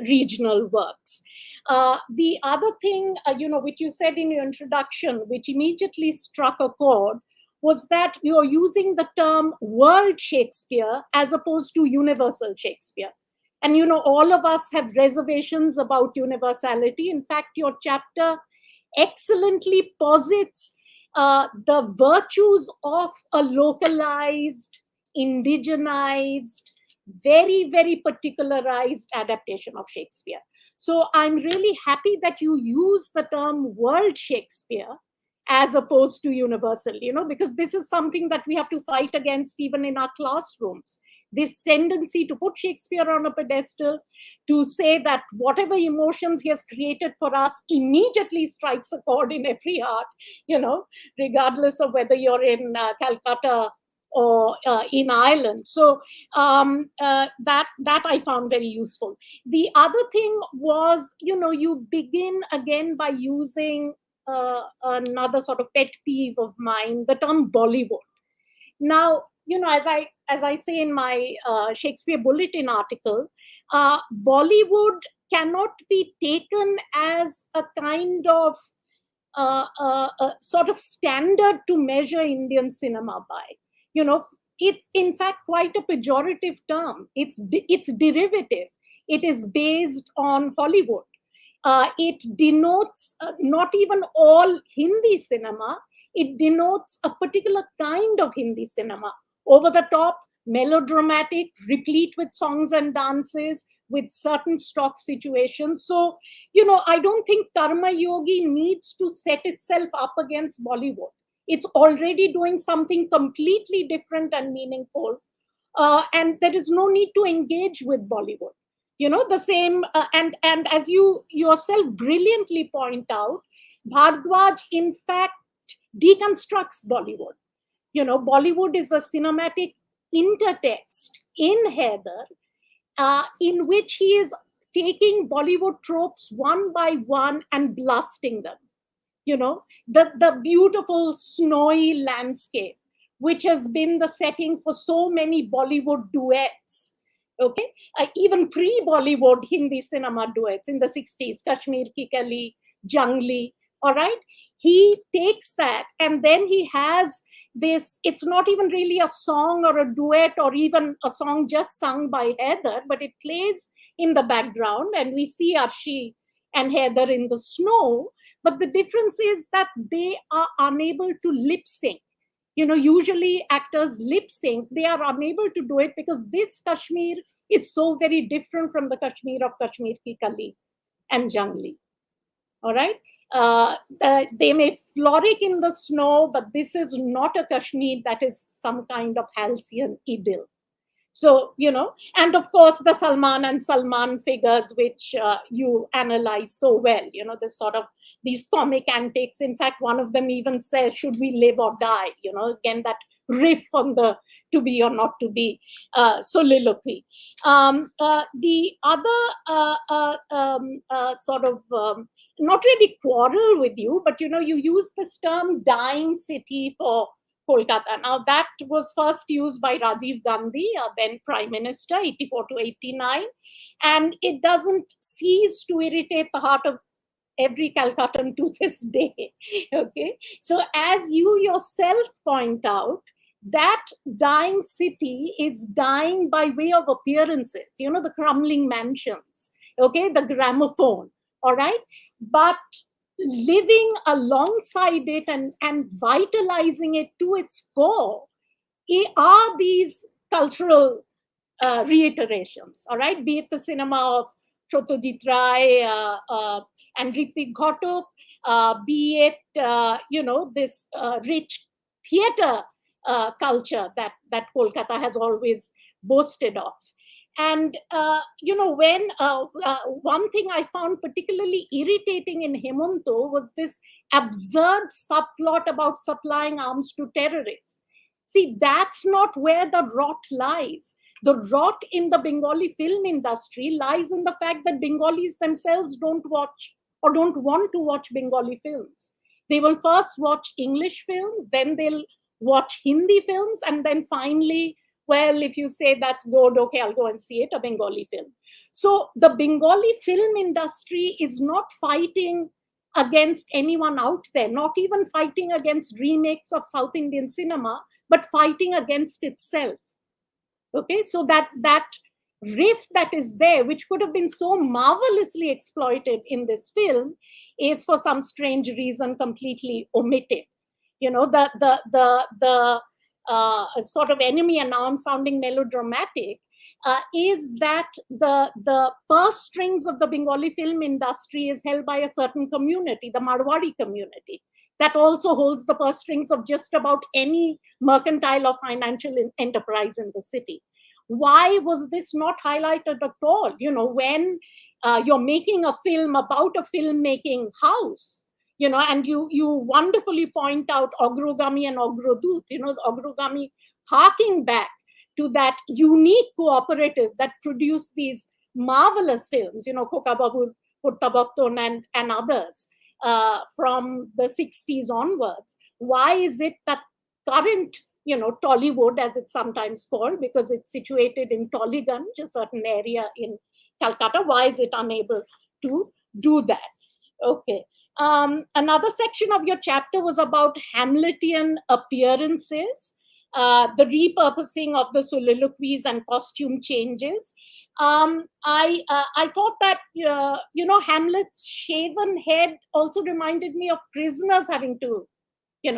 regional works. The other thing, which you said in your introduction, which immediately struck a chord, was that you're using the term world Shakespeare as opposed to universal Shakespeare. And, all of us have reservations about universality. In fact, your chapter excellently posits the virtues of a localized, indigenized, very, very particularized adaptation of Shakespeare. So I'm really happy that you use the term world Shakespeare as opposed to universal, because this is something that we have to fight against even in our classrooms. This tendency to put Shakespeare on a pedestal, to say that whatever emotions he has created for us immediately strikes a chord in every heart, regardless of whether you're in Calcutta or in Ireland. So that I found very useful. The other thing was, you begin again by using another sort of pet peeve of mine, the term Bollywood. Now, as I say in my Shakespeare Bulletin article, Bollywood cannot be taken as a kind of sort of standard to measure Indian cinema by. It's in fact quite a pejorative term. It's derivative. It is based on Hollywood. It denotes not even all Hindi cinema. It denotes a particular kind of Hindi cinema, over the top, melodramatic, replete with songs and dances, with certain stock situations. So, I don't think Karma Yogi needs to set itself up against Bollywood. It's already doing something completely different and meaningful. And there is no need to engage with Bollywood. The same, and as you yourself brilliantly point out, Bhardwaj, in fact, deconstructs Bollywood. Bollywood is a cinematic intertext in Haider, in which he is taking Bollywood tropes one by one and blasting them. The beautiful snowy landscape, which has been the setting for so many Bollywood duets. Okay, even pre-Bollywood Hindi cinema duets in the 60s, Kashmir Ki Kali, Jangli, all right? He takes that, and then he has this, it's not even really a song or a duet or even a song just sung by Haider, but it plays in the background, and we see Arshi and Haider in the snow. But the difference is that they are unable to lip sync. Usually actors lip sync. They are unable to do it because this Kashmir is so very different from the Kashmir of Kashmir Ki Kali and Jangli. All right. They may frolic in the snow, but this is not a Kashmir that is some kind of halcyon idyll. So, and of course the Salman and Salman figures, which you analyze so well, this sort of, these comic antics. In fact, one of them even says, should we live or die? Again, that riff on the to be or not to be soliloquy. The other sort of, not really quarrel with you, but you use this term dying city for Kolkata. Now that was first used by Rajiv Gandhi, then Prime Minister, 84 to 89. And it doesn't cease to irritate the heart of every Calcuttan to this day. Okay. So as you yourself point out, that dying city is dying by way of appearances, the crumbling mansions, okay, the gramophone, all right? But living alongside it and vitalizing it to its core are these cultural reiterations, all right? Be it the cinema of Satyajit Ray and Ritik Ghotuk, be it, this rich theater culture that Kolkata has always boasted of. And, when one thing I found particularly irritating in Hemanto was this absurd subplot about supplying arms to terrorists. See, that's not where the rot lies. The rot in the Bengali film industry lies in the fact that Bengalis themselves don't watch or don't want to watch Bengali films. They will first watch English films, then they'll watch Hindi films, and then finally, well, if you say that's good, okay, I'll go and see it, a Bengali film. So the Bengali film industry is not fighting against anyone out there, not even fighting against remakes of South Indian cinema, but fighting against itself. Okay, so that riff that is there, which could have been so marvelously exploited in this film, is for some strange reason completely omitted. The sort of enemy, and now I'm sounding melodramatic, is that the purse strings of the Bengali film industry is held by a certain community, the Marwari community, that also holds the purse strings of just about any mercantile or financial enterprise in the city. Why was this not highlighted at all? When you're making a film about a filmmaking house, and you wonderfully point out Ogrogami and Ogrodut, the Ogrogami harking back to that unique cooperative that produced these marvelous films, Kokababur, Puttabakton and others from the 60s onwards. Why is it that current, Tollywood, as it's sometimes called, because it's situated in Tollygunj, a certain area in Calcutta, why is it unable to do that? Okay. Another section of your chapter was about Hamletian appearances, the repurposing of the soliloquies and costume changes. I thought that, Hamlet's shaven head also reminded me of prisoners having to,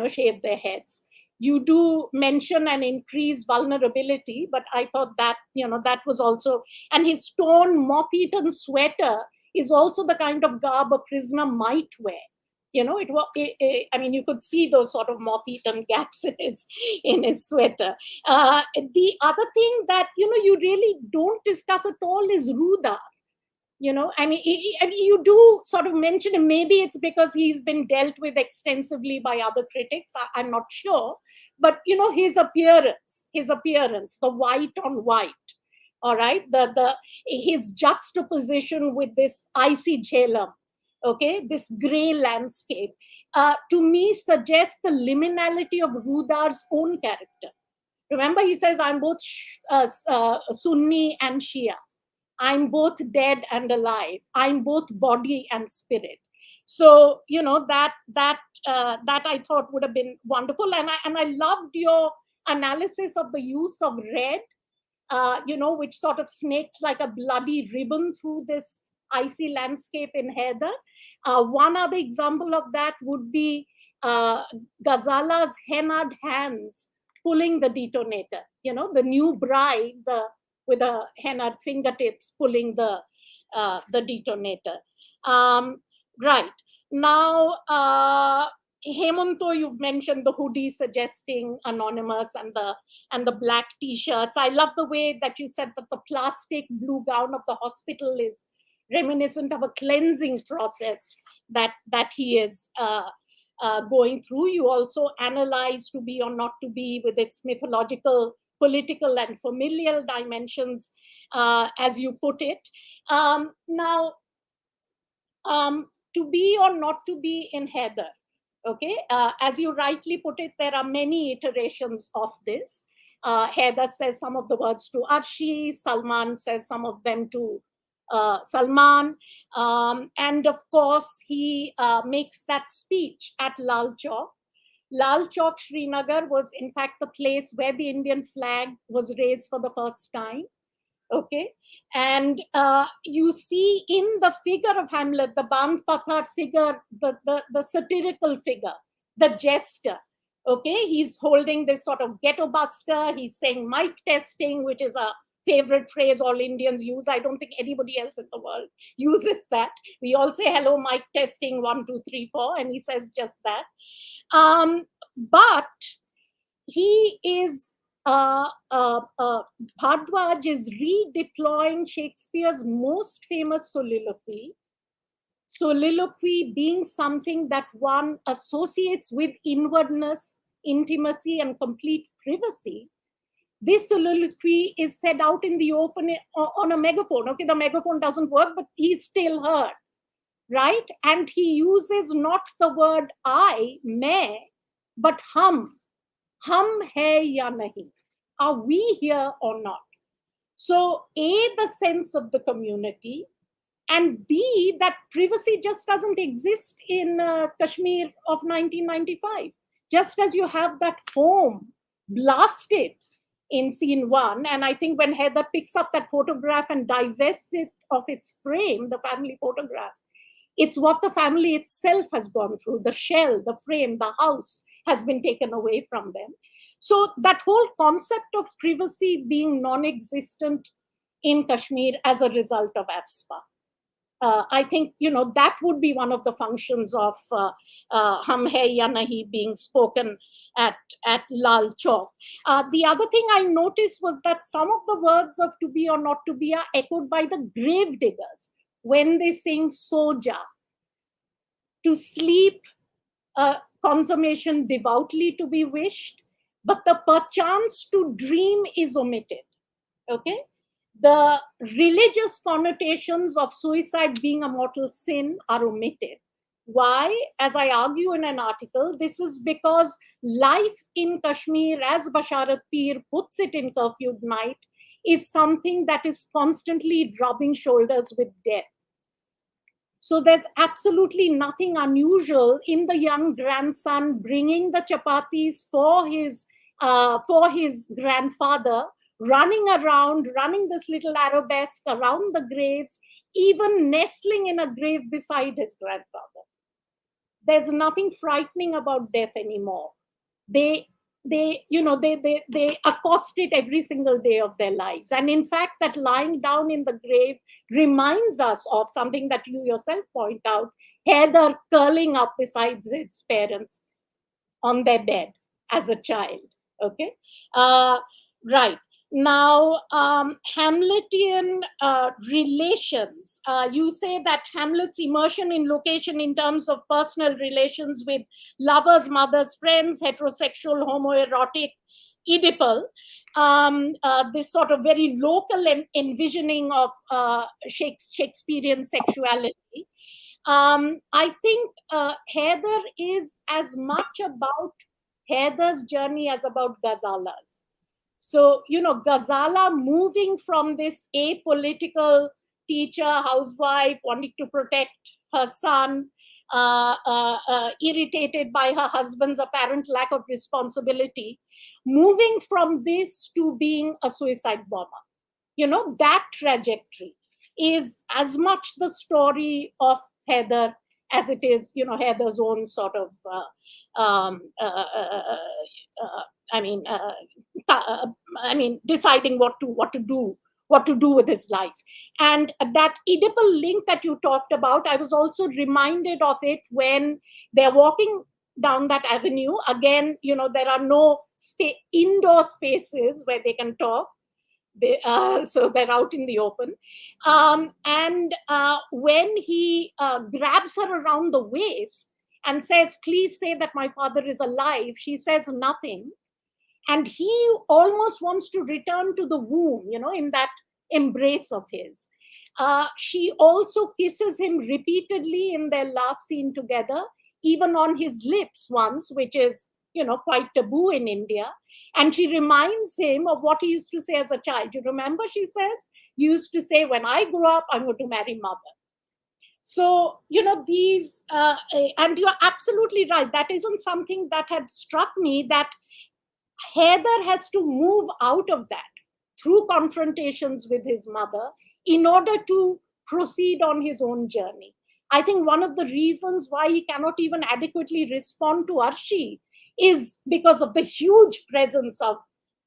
shave their heads. You do mention an increased vulnerability, but I thought that, that was also, and his torn moth-eaten sweater is also the kind of garb a prisoner might wear. You could see those sort of moth-eaten gaps in his sweater. The other thing that, you really don't discuss at all is Rudar. You do sort of mention him. Maybe it's because he's been dealt with extensively by other critics. I'm not sure. But, his appearance, the white on white, all right, his juxtaposition with this icy Jhelum, okay, this gray landscape, to me suggests the liminality of Rudar's own character. Remember, he says, I'm both Sunni and Shia. I'm both dead and alive. I'm both body and spirit. So, that I thought would have been wonderful. And I loved your analysis of the use of red, which sort of snakes like a bloody ribbon through this icy landscape in Haider. One other example of that would be Ghazala's hennaed hands pulling the detonator, the new bride, with the hennaed fingertips pulling the detonator. Right. Now, Hemanto, you've mentioned the hoodie suggesting anonymous and the black t-shirts. I love the way that you said that the plastic blue gown of the hospital is reminiscent of a cleansing process that he is going through. You also analyze To Be or Not to Be with its mythological, political, and familial dimensions, as you put it. Now, to be or not to be in Haider, okay? As you rightly put it, there are many iterations of this. Haider says some of the words to Arshi, Salman says some of them to Salman, and of course he makes that speech at Lal Chowk. Lal Chowk, Srinagar, was in fact the place where the Indian flag was raised for the first time. Okay, and you see in the figure of Hamlet, the Band Pathar figure, the satirical figure, the jester. Okay, he's holding this sort of ghetto buster. He's saying mic testing, which is a favorite phrase all Indians use. I don't think anybody else in the world uses that. We all say hello, mic testing, 1, 2, 3, 4, and he says just that. But he is Bhardwaj is redeploying Shakespeare's most famous soliloquy being something that one associates with inwardness, intimacy, and complete privacy. This soliloquy is said out in the open on a megaphone. Okay, the megaphone doesn't work, but he's still heard, right? And he uses not the word I, main, but hum hai ya nahi? Are we here or not? So, A, the sense of the community, and B, that privacy just doesn't exist in Kashmir of 1995. Just as you have that home blasted in scene 1, and I think when Haider picks up that photograph and divests it of its frame, the family photograph, It's what the family itself has gone through. The shell, the frame, the house has been taken away from them. So that whole concept of privacy being non-existent in Kashmir as a result of AFSPA. I think, that would be one of the functions of Hum Hai Ya Nahi being spoken at Lal Chowk. The other thing I noticed was that some of the words of to be or not to be are echoed by the grave diggers when they sing Soja. To sleep, consummation devoutly to be wished, but the perchance to dream is omitted. Okay? The religious connotations of suicide being a mortal sin are omitted. Why? As I argue in an article, this is because life in Kashmir, as Basharat Peer puts it in Curfewed Night, is something that is constantly rubbing shoulders with death. So there's absolutely nothing unusual in the young grandson bringing the chapatis for his grandfather, running around, running this little arabesque around the graves, even nestling in a grave beside his grandfather. There's nothing frightening about death anymore. They accost it every single day of their lives. And in fact, that lying down in the grave reminds us of something that you yourself point out, Heather curling up beside his parents on their bed as a child. Okay. Right. Now, Hamletian relations. You say that Hamlet's immersion in location in terms of personal relations with lovers, mothers, friends, heterosexual, homoerotic, Oedipal, this sort of very local envisioning of Shakespearean sexuality. I think Heather is as much about Heather's journey as about Ghazala's. So, Ghazala moving from this apolitical teacher, housewife, wanting to protect her son, irritated by her husband's apparent lack of responsibility, moving from this to being a suicide bomber. That trajectory is as much the story of Heather as it is, Heather's own sort of deciding what to do with his life. And that Oedipal link that you talked about, I was also reminded of it when they're walking down that avenue. Again, there are no indoor spaces where they can talk. So they're out in the open. And when he grabs her around the waist and says, "Please say that my father is alive," she says nothing. And he almost wants to return to the womb, in that embrace of his. She also kisses him repeatedly in their last scene together, even on his lips once, which is, quite taboo in India. And she reminds him of what he used to say as a child. You remember, she says, "You used to say, when I grow up, I'm going to marry mother." So, these, and you're absolutely right. That isn't something that had struck me, that Heather has to move out of that through confrontations with his mother in order to proceed on his own journey. I think one of the reasons why he cannot even adequately respond to Arshi is because of the huge presence of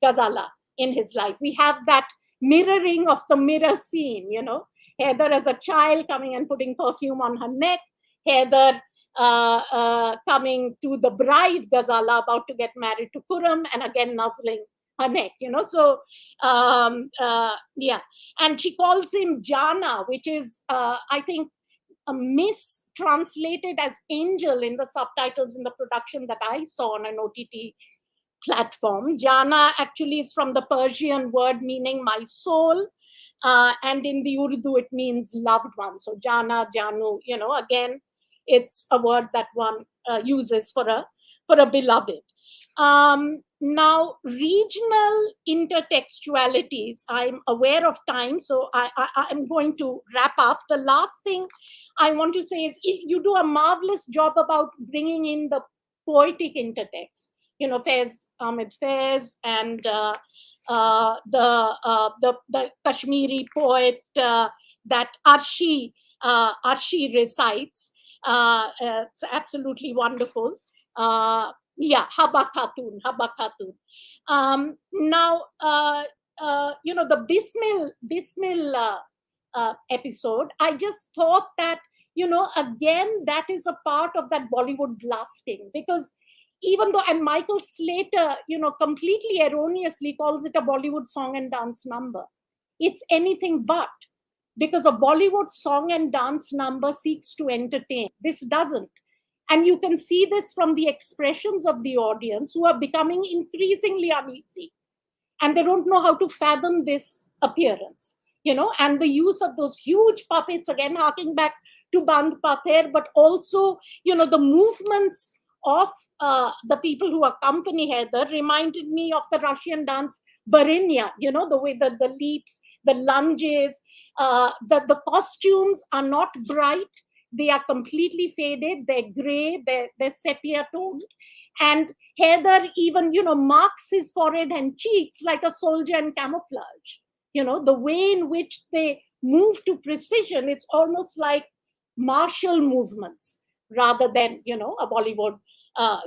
Ghazala in his life. We have that mirroring of the mirror scene, Heather as a child coming and putting perfume on her neck, Heather coming to the bride Ghazala about to get married to Khurram, and again nuzzling her neck, So, yeah. And she calls him Jana, which is, I think, mistranslated as angel in the subtitles in the production that I saw on an OTT platform. Jana actually is from the Persian word meaning my soul. And in the Urdu, it means loved one. So Jana, Janu, again, it's a word that one uses for a beloved. Now, regional intertextualities, I'm aware of time, so I'm going to wrap up. The last thing I want to say is you do a marvelous job about bringing in the poetic intertext. Faiz, Ahmed Faiz, and the Kashmiri poet that Arshi Arshi recites. It's absolutely wonderful. Yeah, Haba Khatun, Haba Khatun. Now, the Bismil episode, I just thought that, again, that is a part of that Bollywood blasting, because even though, and Michael Slater, completely erroneously calls it a Bollywood song and dance number. It's anything but, because a Bollywood song and dance number seeks to entertain. This doesn't. And you can see this from the expressions of the audience, who are becoming increasingly uneasy. And they don't know how to fathom this appearance, and the use of those huge puppets, again, harking back to Bandh Pather, but also, the movements of the people who accompany Haider reminded me of the Russian dance Barinya, the way that the leaps, the lunges, the costumes are not bright. They are completely faded. They're gray. They're sepia toned. And Haider even, marks his forehead and cheeks like a soldier in camouflage. The way in which they move to precision, it's almost like martial movements rather than, a Bollywood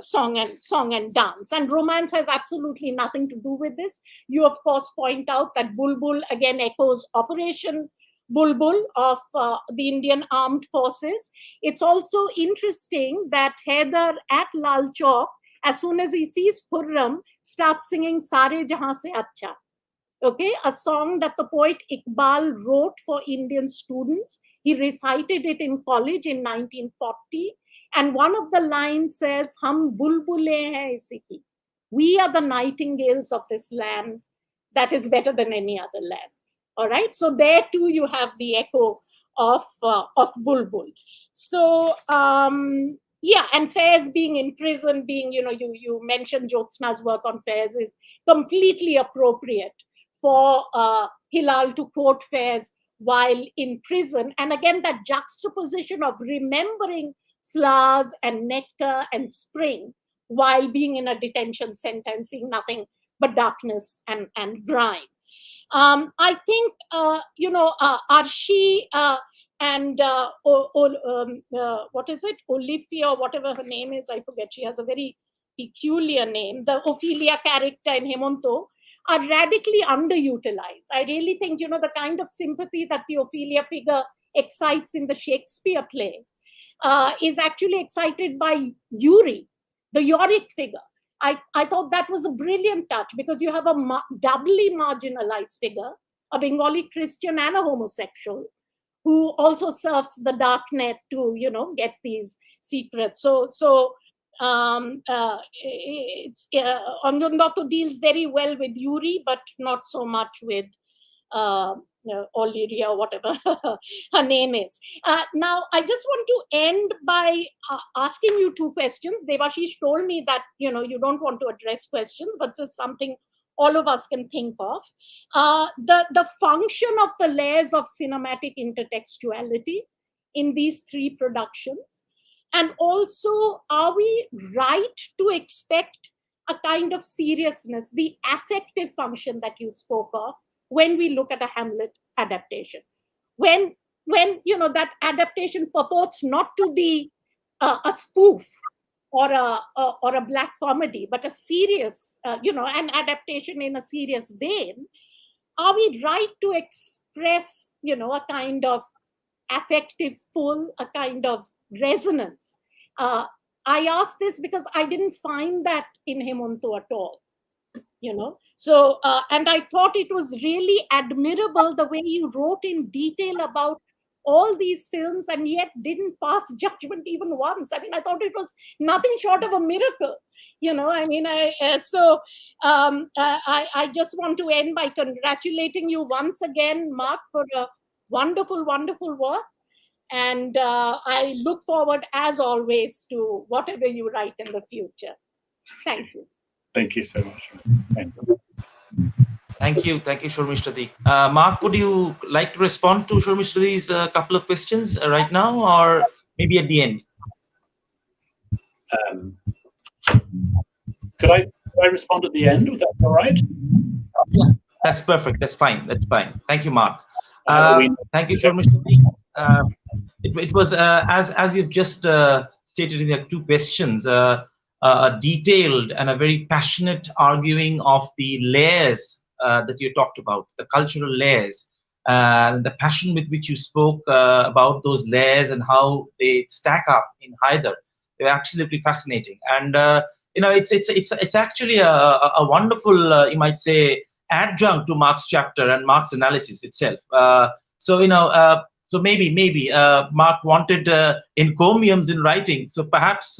song and dance. And romance has absolutely nothing to do with this. You, of course, point out that Bulbul again echoes Operation Bulbul of the Indian Armed Forces. It's also interesting that Haider at Lal Chowk, as soon as he sees Khurram, starts singing Sare Jahan Se Acha. Okay, a song that the poet Iqbal wrote for Indian students. He recited it in college in 1940. And one of the lines says, Hum bulbule hai isi ki. We are the nightingales of this land that is better than any other land. All right, so there too you have the echo of Bulbul. So yeah, and Faiz being in prison, being, you mentioned Jyotsna's work on Faiz is completely appropriate for Hilal to quote Faiz while in prison. And again, that juxtaposition of remembering flowers and nectar and spring while being in a detention center, seeing nothing but darkness and grime. I think, Arshi and what is it? Olivia, or whatever her name is, I forget. She has a very peculiar name. The Ophelia character in Hemonto are radically underutilized. I really think, the kind of sympathy that the Ophelia figure excites in the Shakespeare play is actually excited by Yuri, the Yorick figure. I thought that was a brilliant touch, because you have a doubly marginalized figure, a Bengali Christian and a homosexual, who also surfs the dark net to, get these secrets. So it's Anjan Dotto deals very well with Yuri, but not so much with Oliria, or whatever her name is. Now, I just want to end by asking you two questions. Devashish told me that, you don't want to address questions, but this is something all of us can think of. The function of the layers of cinematic intertextuality in these three productions. And also, are we right to expect a kind of seriousness, the affective function that you spoke of, when we look at a Hamlet adaptation? When that adaptation purports not to be a spoof or a black comedy, but a serious, an adaptation in a serious vein, are we right to express, a kind of affective pull, a kind of resonance? I ask this because I didn't find that in Hemonto at all. So and I thought it was really admirable the way you wrote in detail about all these films, and yet didn't pass judgment even once. I mean, I thought it was nothing short of a miracle. I just want to end by congratulating you once again, Mark, for a wonderful, wonderful work. And I look forward, as always, to whatever you write in the future. Thank you. Thank you so much. Thank you. Thank you, Shormishtadi. Mark, would you like to respond to Shormishtadi's couple of questions right now, or maybe at the end? Could I respond at the end? Would that be all right? Yeah, that's perfect. That's fine. Thank you, Mark. Thank you, Shormishtadi. it was as you've just stated in your two questions, a detailed and a very passionate arguing of the layers that you talked about, the cultural layers, the passion with which you spoke about those layers and how they stack up in Hyder. They're absolutely fascinating, and it's actually a wonderful, you might say, adjunct to Marx chapter and Marx analysis itself. So maybe Mark wanted encomiums in writing. So perhaps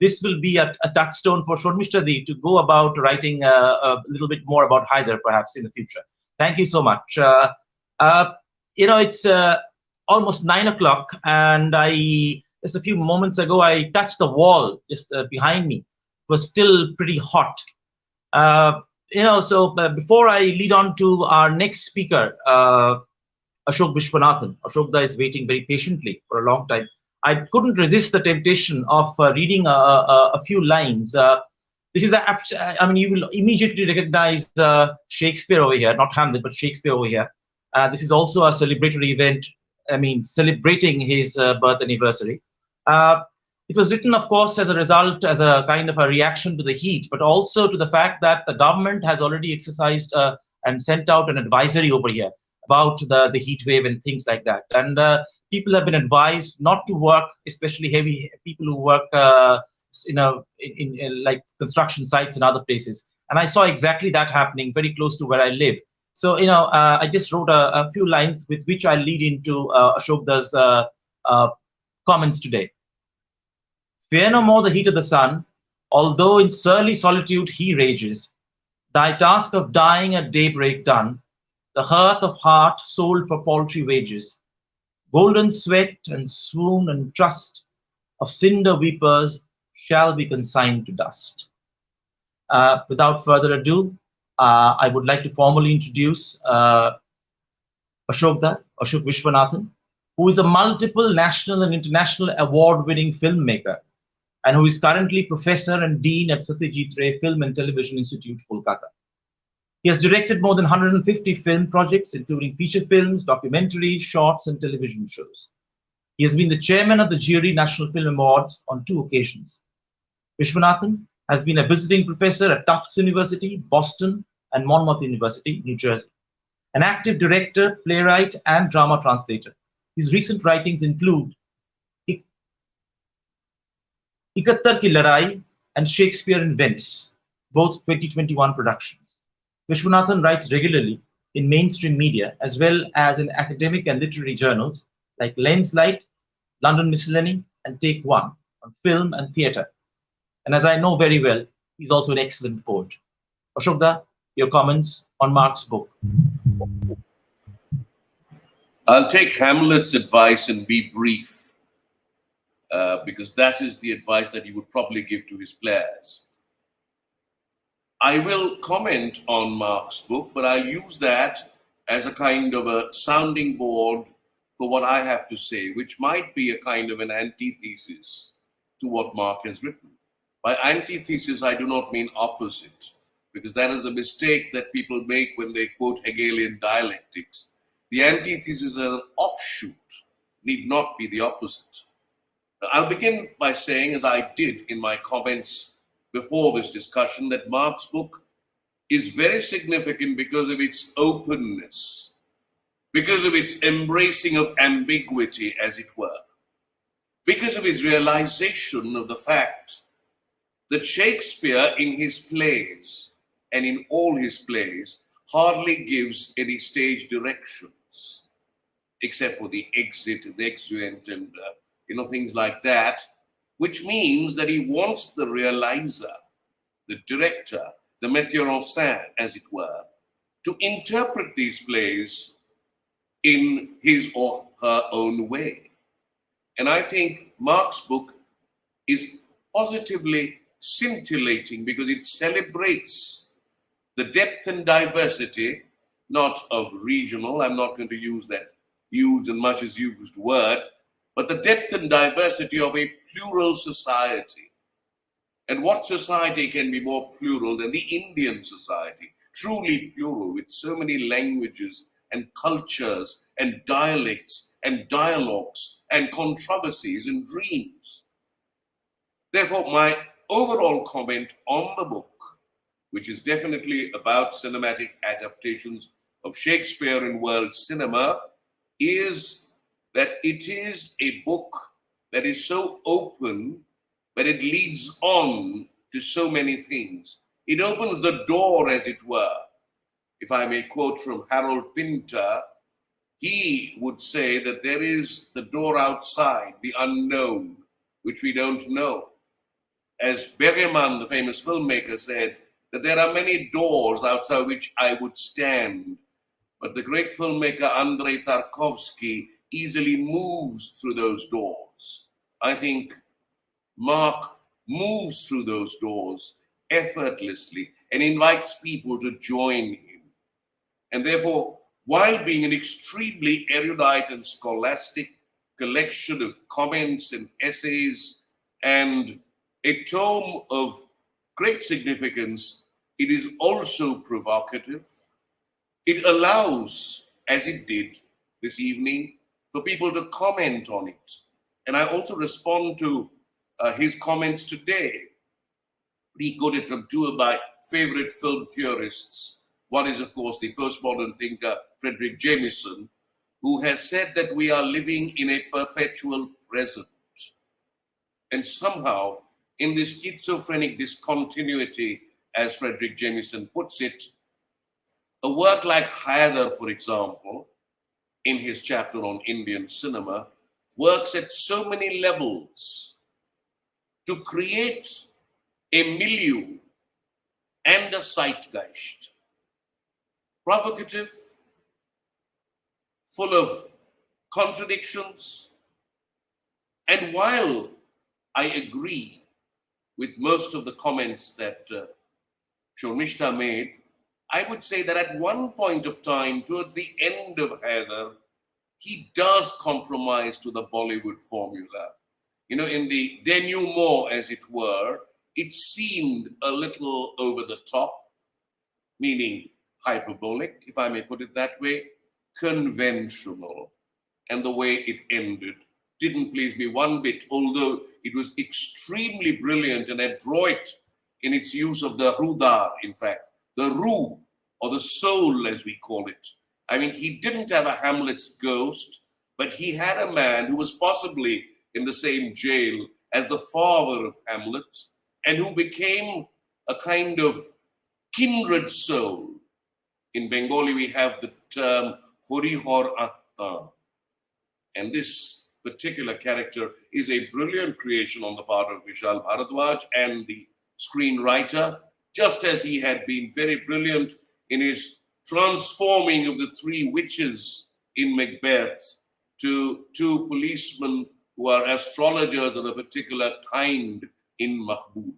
this will be a touchstone for Shormishtadi to go about writing a little bit more about Hyder, perhaps in the future. Thank you so much. It's almost 9 o'clock, and just a few moments ago I touched the wall just behind me. It was still pretty hot. So before I lead on to our next speaker, Ashok Vishwanathan. Ashokda is waiting very patiently for a long time. I couldn't resist the temptation of reading a few lines. This is you will immediately recognize Shakespeare over here, not Hamlet, but Shakespeare over here. This is also a celebratory event. Celebrating his birth anniversary. It was written, of course, as a result, as a kind of a reaction to the heat, but also to the fact that the government has already exercised and sent out an advisory over here about the heat wave and things like that. And people have been advised not to work, especially heavy people who work, in like construction sites and other places. And I saw exactly that happening very close to where I live. So, I just wrote a few lines with which I lead into Ashokda's comments today. Fear no more the heat of the sun, although in surly solitude he rages. Thy task of dying at daybreak done, the hearth of heart sold for paltry wages. Golden sweat and swoon and trust of cinder weepers shall be consigned to dust. Without further ado, I would like to formally introduce Ashok Vishwanathan, who is a multiple national and international award-winning filmmaker, and who is currently Professor and Dean at Satyajit Ray Film and Television Institute, Kolkata. He has directed more than 150 film projects, including feature films, documentaries, shorts, and television shows. He has been the chairman of the Jury National Film Awards on 2 occasions. Vishwanathan has been a visiting professor at Tufts University, Boston, and Monmouth University, New Jersey. An active director, playwright, and drama translator. His recent writings include Ikattar Ki Larai and Shakespeare in Venice, both 2021 productions. Vishwanathan writes regularly in mainstream media as well as in academic and literary journals like Lens Light, London Miscellany, and Take One on film and theatre. And as I know very well, he's also an excellent poet. Ashokda, your comments on Mark's book. I'll take Hamlet's advice and be brief, because that is the advice that he would probably give to his players. I will comment on Mark's book, but I'll use that as a kind of a sounding board for what I have to say, which might be a kind of an antithesis to what Mark has written. By antithesis, I do not mean opposite, because that is a mistake that people make when they quote Hegelian dialectics. The antithesis is an offshoot, need not be the opposite. I'll begin by saying, as I did in my comments before this discussion, that Mark's book is very significant because of its openness, because of its embracing of ambiguity, as it were, because of his realization of the fact that Shakespeare in his plays and in all his plays hardly gives any stage directions, except for the exit, the exeunt, and things like that, which means that he wants the realizer, the director, the metteur en scène, as it were, to interpret these plays in his or her own way. And I think Mark's book is positively scintillating because it celebrates the depth and diversity, not of regional, I'm not going to use that used and much as used word, but the depth and diversity of a plural society. And what society can be more plural than the Indian society? Truly plural, with so many languages and cultures and dialects and dialogues and controversies and dreams. Therefore, my overall comment on the book, which is definitely about cinematic adaptations of Shakespeare in world cinema, is that it is a book that is so open that it leads on to so many things. It opens the door, as it were. If I may quote from Harold Pinter, he would say that there is the door outside, the unknown, which we don't know. As Bergman, the famous filmmaker, said, that there are many doors outside which I would stand, but the great filmmaker Andrei Tarkovsky easily moves through those doors. I think Mark moves through those doors effortlessly and invites people to join him. And therefore, while being an extremely erudite and scholastic collection of comments and essays and a tome of great significance, it is also provocative. It allows, as it did this evening, for people to comment on it. And I also respond to his comments today. He quoted from two of my favorite film theorists. One is, of course, the postmodern thinker Frederick Jameson, who has said that we are living in a perpetual present. And somehow, in this schizophrenic discontinuity, as Frederick Jameson puts it, a work like Hyder, for example, in his chapter on Indian cinema, works at so many levels to create a milieu and a zeitgeist, provocative, full of contradictions. And while I agree with most of the comments that Shormishta made, I would say that at one point of time, towards the end of Hyder, he does compromise to the Bollywood formula. You know, in the denouement, as it were, it seemed a little over the top, meaning hyperbolic, if I may put it that way, conventional. And the way it ended didn't please me one bit, although it was extremely brilliant and adroit in its use of the rudar, in fact, the ruh, or the soul, as we call it. I mean, he didn't have a Hamlet's ghost, but he had a man who was possibly in the same jail as the father of Hamlet, and who became a kind of kindred soul. In Bengali, we have the term Horihor Atta. And this particular character is a brilliant creation on the part of Vishal Bharadwaj and the screenwriter, just as he had been very brilliant in his transforming of the three witches in Macbeth to two policemen who are astrologers of a particular kind in Mahbub.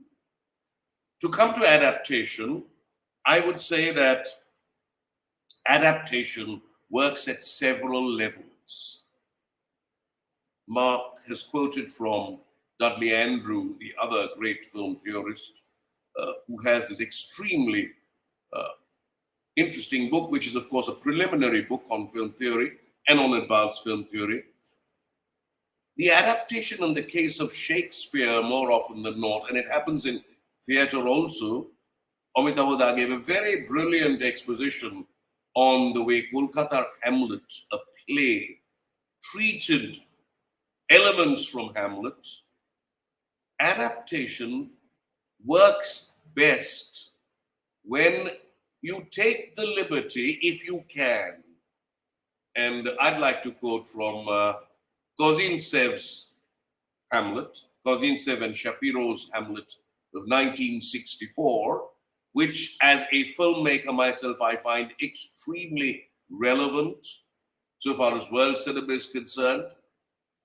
To come to adaptation, I would say that adaptation works at several levels. Mark has quoted from Dudley Andrew, the other great film theorist, who has this extremely interesting book, which is, of course, a preliminary book on film theory and on advanced film theory. The adaptation in the case of Shakespeare, more often than not, and it happens in theatre also, Amitabh Da gave a very brilliant exposition on the way Kolkata's Hamlet, a play, treated elements from Hamlet. Adaptation works best when you take the liberty, if you can. And I'd like to quote from Kozintsev's Hamlet, Kozintsev and Shapiro's Hamlet of 1964, which as a filmmaker myself, I find extremely relevant so far as world cinema is concerned,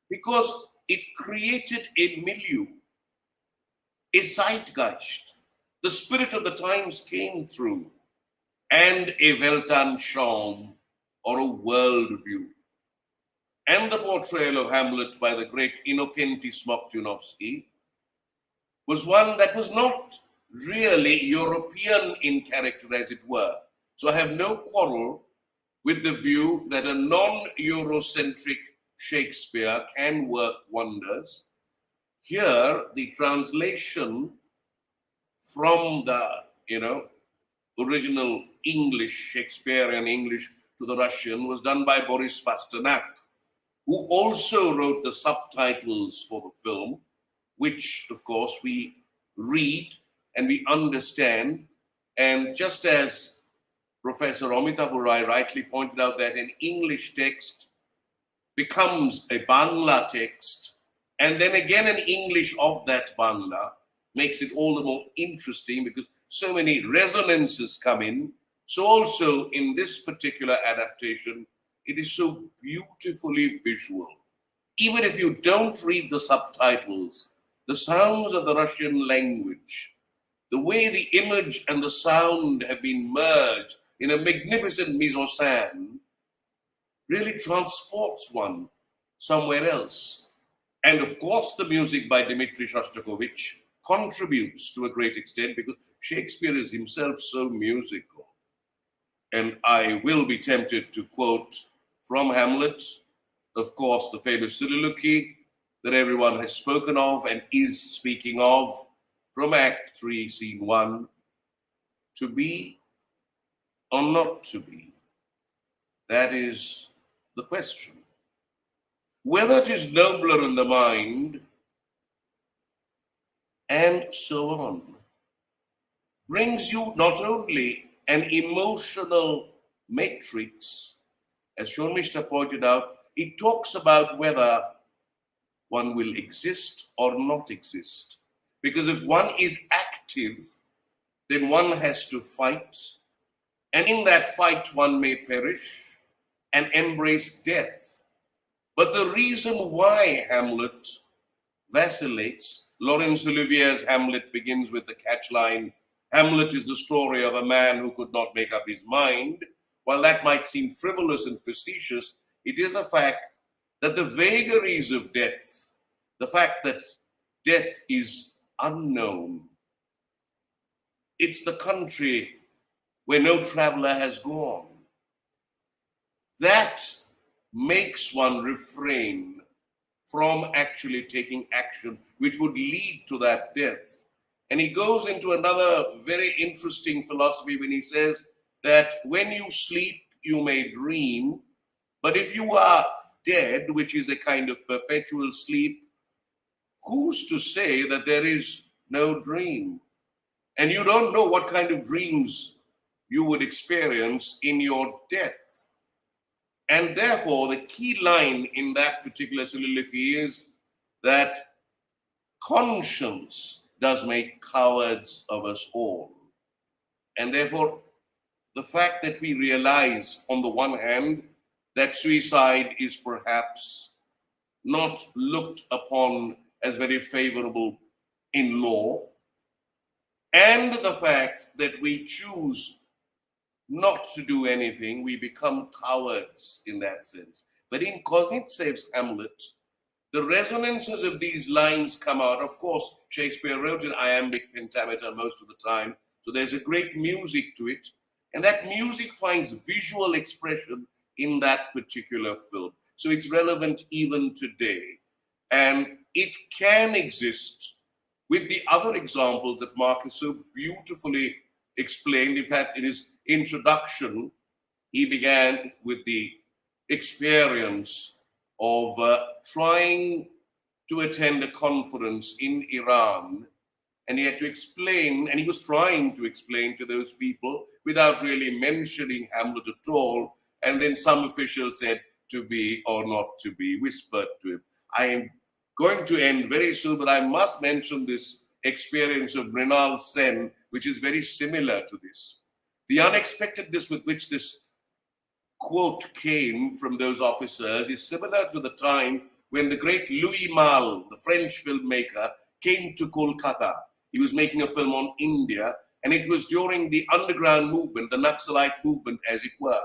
because it created a milieu, a zeitgeist. The spirit of the times came through, and a Weltanschauung, or a worldview. And the portrayal of Hamlet by the great Innokenty Smoktunovsky was one that was not really European in character, as it were. So I have no quarrel with the view that a non-Eurocentric Shakespeare can work wonders. Here, the translation from the, original English, Shakespearean English to the Russian was done by Boris Pasternak, who also wrote the subtitles for the film, which, of course, we read and we understand. And just as Professor Amitav Rai rightly pointed out, that an English text becomes a Bangla text, and then again an English of that Bangla makes it all the more interesting because so many resonances come in. So also in this particular adaptation, it is so beautifully visual. Even if you don't read the subtitles, the sounds of the Russian language, the way the image and the sound have been merged in a magnificent mise-en-scène, really transports one somewhere else. And of course, the music by Dmitri Shostakovich contributes to a great extent because Shakespeare is himself so musical. And I will be tempted to quote from Hamlet, of course, the famous soliloquy that everyone has spoken of and is speaking of from Act 3, Scene 1, to be or not to be. That is the question. Whether it is nobler in the mind, and so on, brings you not only an emotional matrix, as Shormishta pointed out, it talks about whether one will exist or not exist. Because if one is active, then one has to fight. And in that fight, one may perish and embrace death. But the reason why Hamlet vacillates, Laurence Olivier's Hamlet begins with the catchline, Hamlet is the story of a man who could not make up his mind. While that might seem frivolous and facetious, it is a fact that the vagaries of death, the fact that death is unknown, it's the country where no traveler has gone. That makes one refrain from actually taking action, which would lead to that death. And he goes into another very interesting philosophy when he says that when you sleep, you may dream, but if you are dead, which is a kind of perpetual sleep, who's to say that there is no dream? And you don't know what kind of dreams you would experience in your death. And therefore, the key line in that particular soliloquy is that conscience does make cowards of us all. And therefore, the fact that we realize, on the one hand, that suicide is perhaps not looked upon as very favorable in law, and the fact that we choose not to do anything, we become cowards in that sense. But in Koznetsev's Hamlet, the resonances of these lines come out. Of course, Shakespeare wrote in iambic pentameter most of the time, so there's a great music to it, and that music finds visual expression in that particular film. So it's relevant even today. And it can exist with the other examples that Mark has so beautifully explained. In fact, in his introduction, he began with the experience of trying to attend a conference in Iran, and he had to explain, and he was trying to explain to those people without really mentioning Hamlet at all, and then some official said to be or not to be, whispered to him. I am going to end very soon, but I must mention this experience of Mrinal Sen, which is very similar to this. The unexpectedness with which this quote came from those officers is similar to the time when the great Louis Malle, the French filmmaker, came to Kolkata. He was making a film on India, and it was during the underground movement, the Naxalite movement, as it were.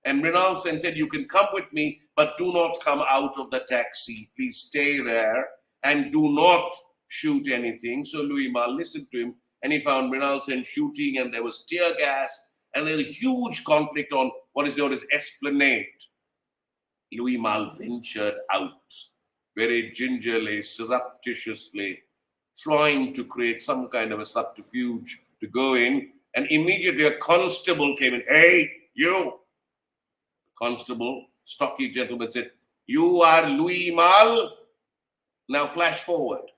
And Mrinal Sen said, you can come with me, but do not come out of the taxi. Please stay there and do not shoot anything. So Louis Malle listened to him, and he found Mrinal Sen shooting, and there was tear gas. and there's a huge conflict on what is known as Esplanade. Louis Malle ventured out very gingerly, surreptitiously, trying to create some kind of a subterfuge to go in, and immediately a constable came in. Hey, you! Constable, stocky gentleman, said, you are Louis Malle? Now flash forward.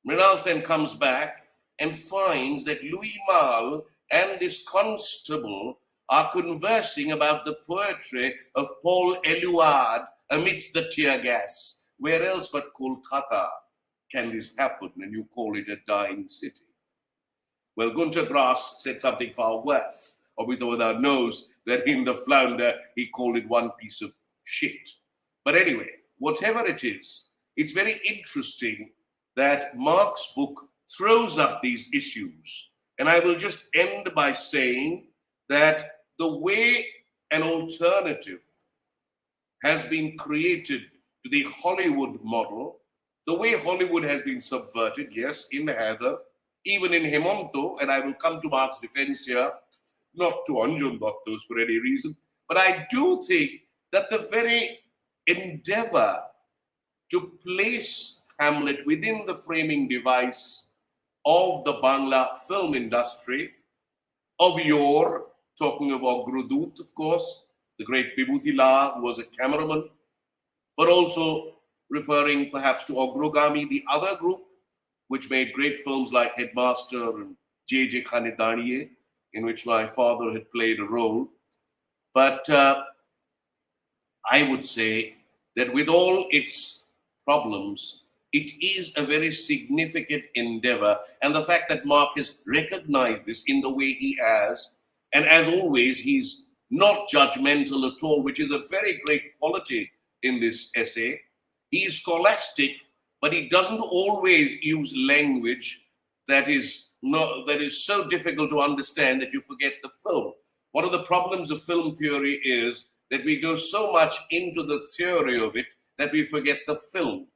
Mrinal then comes back and finds that Louis Malle and this constable are conversing about the poetry of Paul Eluard amidst the tear gas. Where else but Kolkata can this happen, and you call it a dying city? Well, Gunter Grass said something far worse, or with our nose, that in the flounder he called it one piece of shit. But anyway, whatever it is, it's very interesting that Mark's book throws up these issues. And I will just end by saying that the way an alternative has been created to the Hollywood model, the way Hollywood has been subverted, yes, in Heather, even in Hemonto, and I will come to Mark's defense here, not to Anjan Bhaktos for any reason, but I do think that the very endeavor to place Hamlet within the framing device of the Bangla film industry of yore, talking of Agrodut, of course, the great Bibhuti Lal, who was a cameraman, but also referring perhaps to Agrogami, the other group, which made great films like Headmaster and J.J. Khanedaniye, in which my father had played a role. But I would say that with all its problems, it is a very significant endeavor. And the fact that Mark has recognized this in the way he has, and as always, he's not judgmental at all, which is a very great quality in this essay. He is scholastic, but he doesn't always use language that is so difficult to understand that you forget the film. One of the problems of film theory is that we go so much into the theory of it that we forget the film.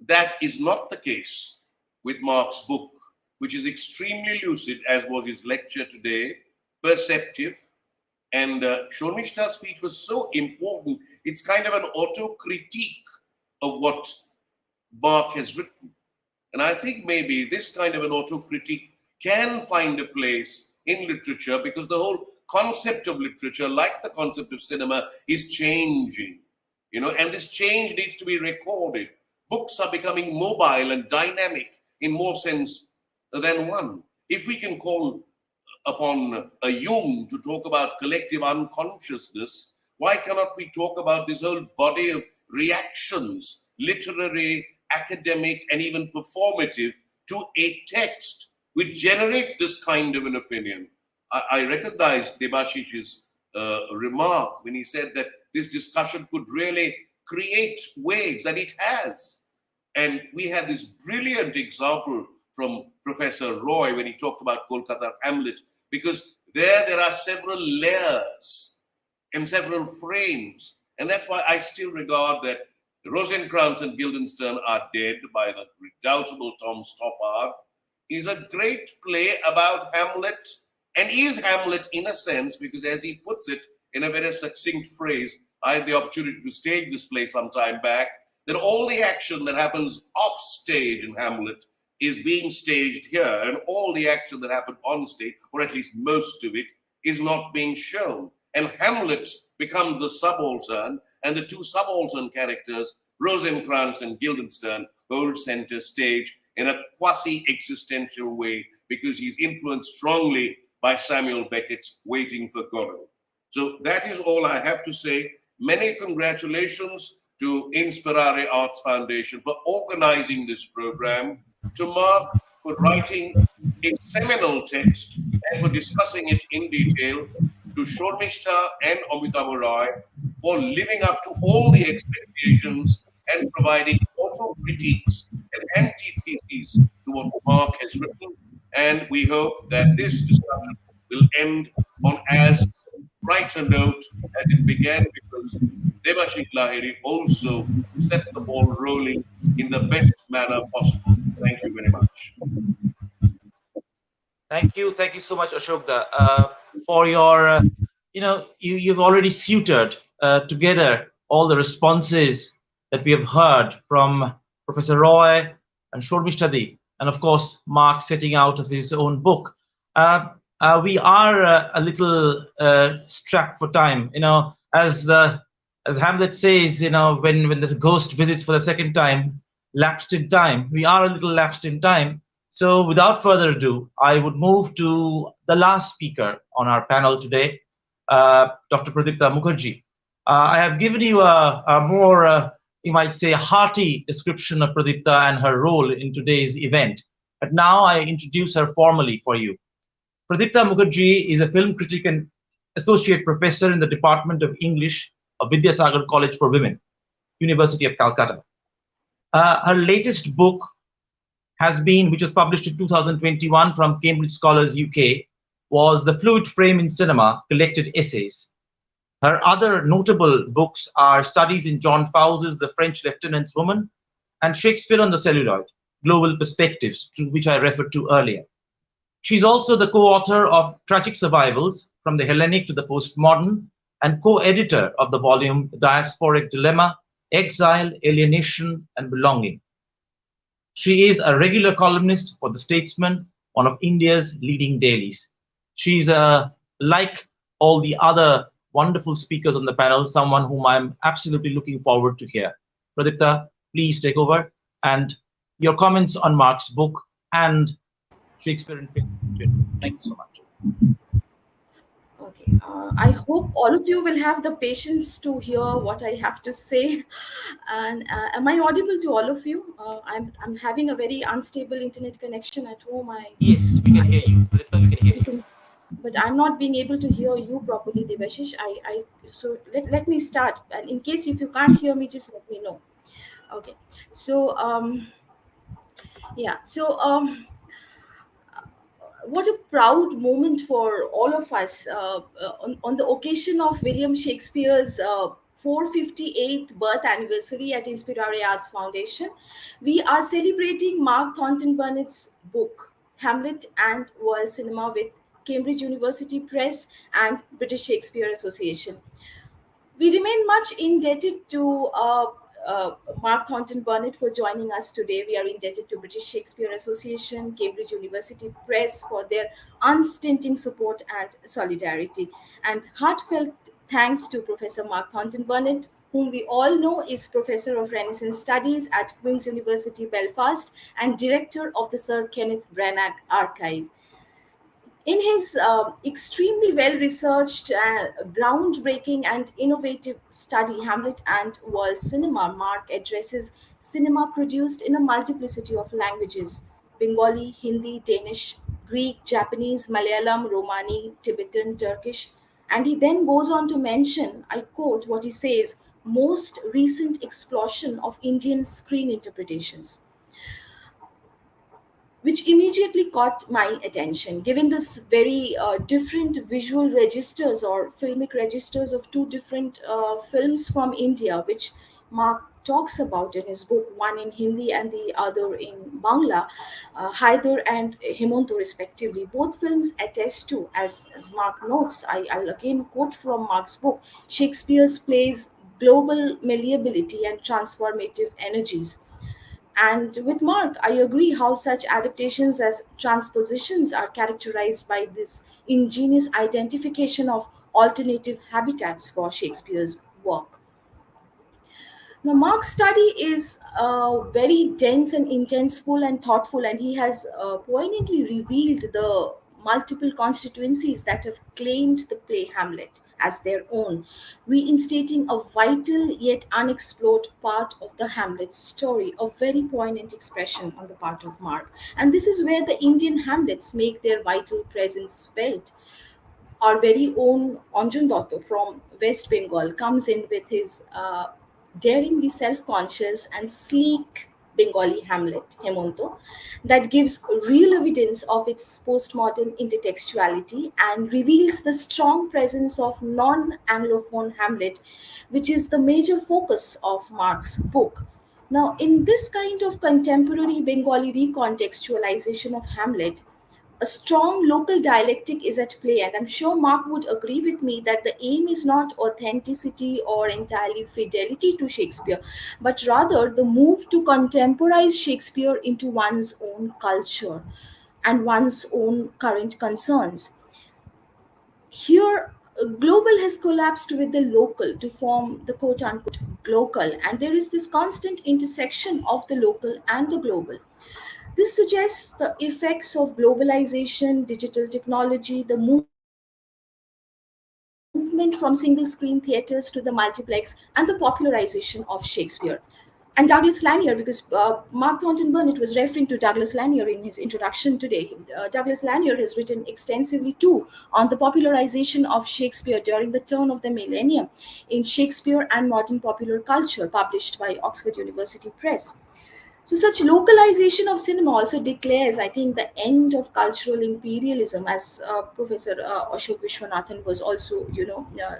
That is not the case with Mark's book, which is extremely lucid, as was his lecture today, perceptive. And Shormishta's speech was so important. It's kind of an auto-critique of what Mark has written. And I think maybe this kind of an auto-critique can find a place in literature, because the whole concept of literature, like the concept of cinema, is changing. And this change needs to be recorded. Books are becoming mobile and dynamic in more sense than one. If we can call upon a Jung to talk about collective unconsciousness, why cannot we talk about this whole body of reactions, literary, academic, and even performative, to a text which generates this kind of an opinion? I recognize Debashish's remark when he said that this discussion could really create waves, and it has. And we had this brilliant example from Professor Roy when he talked about Kolkata Hamlet, because there are several layers and several frames. And that's why I still regard that Rosencrantz and Guildenstern Are Dead by the redoubtable Tom Stoppard is a great play about Hamlet, and is Hamlet in a sense, because as he puts it in a very succinct phrase, I had the opportunity to stage this play some time back, that all the action that happens off stage in Hamlet is being staged here, and all the action that happened on stage, or at least most of it, is not being shown. And Hamlet becomes the subaltern, and the two subaltern characters, Rosencrantz and Guildenstern, hold center stage in a quasi-existential way, because he's influenced strongly by Samuel Beckett's Waiting for Godot. So that is all I have to say. Many congratulations to Inspirare Arts Foundation for organizing this program, to Mark for writing a seminal text and for discussing it in detail, to Shormishta and Amitabh Roy for living up to all the expectations and providing auto-critiques and antitheses to what Mark has written. And we hope that this discussion will end on as bright a note as it began, because Debashish Lahiri also set the ball rolling in the best manner possible. Thank you very much. Thank you so much, Ashokda. for your, you've already suited together all the responses that we have heard from Professor Roy and Shormishtadi, and of course, Mark setting out of his own book. We are a little strapped for time, as Hamlet says, when the ghost visits for the second time, lapsed in time. We are a little lapsed in time. So without further ado, I would move to the last speaker on our panel today, Dr. Pradipta Mukherjee. I have given you a more, you might say, hearty description of Pradipta and her role in today's event. But now I introduce her formally for you. Pradipta Mukherjee is a film critic and associate professor in the Department of English of Vidyasagar College for Women, University of Calcutta. Her latest book has been, which was published in 2021 from Cambridge Scholars UK, was The Fluid Frame in Cinema, Collected Essays. Her other notable books are Studies in John Fowles's The French Lieutenant's Woman and Shakespeare on the Celluloid, Global Perspectives, to which I referred to earlier. She's also the co-author of Tragic Survivals, From the Hellenic to the Postmodern, and co-editor of the volume The Diasporic Dilemma, Exile, Alienation, and Belonging. She is a regular columnist for The Statesman, one of India's leading dailies. She's, like all the other wonderful speakers on the panel, someone whom I'm absolutely looking forward to hear. Pradipta, please take over, and your comments on Mark's book and Shakespeare and fiction. Thank you so much. Okay, I hope all of you will have the patience to hear what I have to say. And am I audible to all of you? I'm having a very unstable internet connection at home. Yes, we can hear you. Pradipta, we can hear you. But I'm not being able to hear you properly, Devashish. So let me start. And in case if you can't hear me, just let me know. Okay. So yeah. So what a proud moment for all of us on the occasion of William Shakespeare's 458th birth anniversary at Inspirare Arts Foundation. We are celebrating Mark Thornton Burnett's book, Hamlet and World Cinema, with Cambridge University Press and British Shakespeare Association. We remain much indebted to Mark Thornton Burnett for joining us today. We are indebted to British Shakespeare Association, Cambridge University Press for their unstinting support and solidarity. And heartfelt thanks to Professor Mark Thornton Burnett, whom we all know is Professor of Renaissance Studies at Queen's University Belfast and Director of the Sir Kenneth Branagh Archive. In his extremely well-researched, groundbreaking and innovative study, Hamlet and World Cinema, Mark addresses cinema produced in a multiplicity of languages: Bengali, Hindi, Danish, Greek, Japanese, Malayalam, Romani, Tibetan, Turkish. And he then goes on to mention, I quote what he says, most recent explosion of Indian screen interpretations, which immediately caught my attention, given this very different visual registers or filmic registers of two different films from India, which Mark talks about in his book, one in Hindi and the other in Bangla, Haider and Hemonto respectively. Both films attest to, as Mark notes, I'll again quote from Mark's book, Shakespeare's plays global malleability and transformative energies. And with Mark, I agree how such adaptations as transpositions are characterized by this ingenious identification of alternative habitats for Shakespeare's work. Now, Mark's study is very dense and intenseful and thoughtful, and he has poignantly revealed the multiple constituencies that have claimed the play Hamlet as their own, reinstating a vital yet unexplored part of the Hamlet story, a very poignant expression on the part of Mark. And this is where the Indian Hamlets make their vital presence felt. Our very own Anjan Dotto from West Bengal comes in with his daringly self-conscious and sleek Bengali Hamlet, Hemonto, that gives real evidence of its postmodern intertextuality and reveals the strong presence of non-Anglophone Hamlet, which is the major focus of Mark's book. Now, in this kind of contemporary Bengali recontextualization of Hamlet, a strong local dialectic is at play, and I'm sure Mark would agree with me that the aim is not authenticity or entirely fidelity to Shakespeare, but rather the move to contemporize Shakespeare into one's own culture and one's own current concerns. Here, global has collapsed with the local to form the quote unquote glocal, and there is this constant intersection of the local and the global. This suggests the effects of globalization, digital technology, the movement from single screen theaters to the multiplex, and the popularization of Shakespeare. And Douglas Lanier, because Mark Thornton Burnett was referring to Douglas Lanier in his introduction today. Douglas Lanier has written extensively too on the popularization of Shakespeare during the turn of the millennium in Shakespeare and Modern Popular Culture, published by Oxford University Press. So, such localization of cinema also declares, I think, the end of cultural imperialism, as Professor Ashok Vishwanathan was also,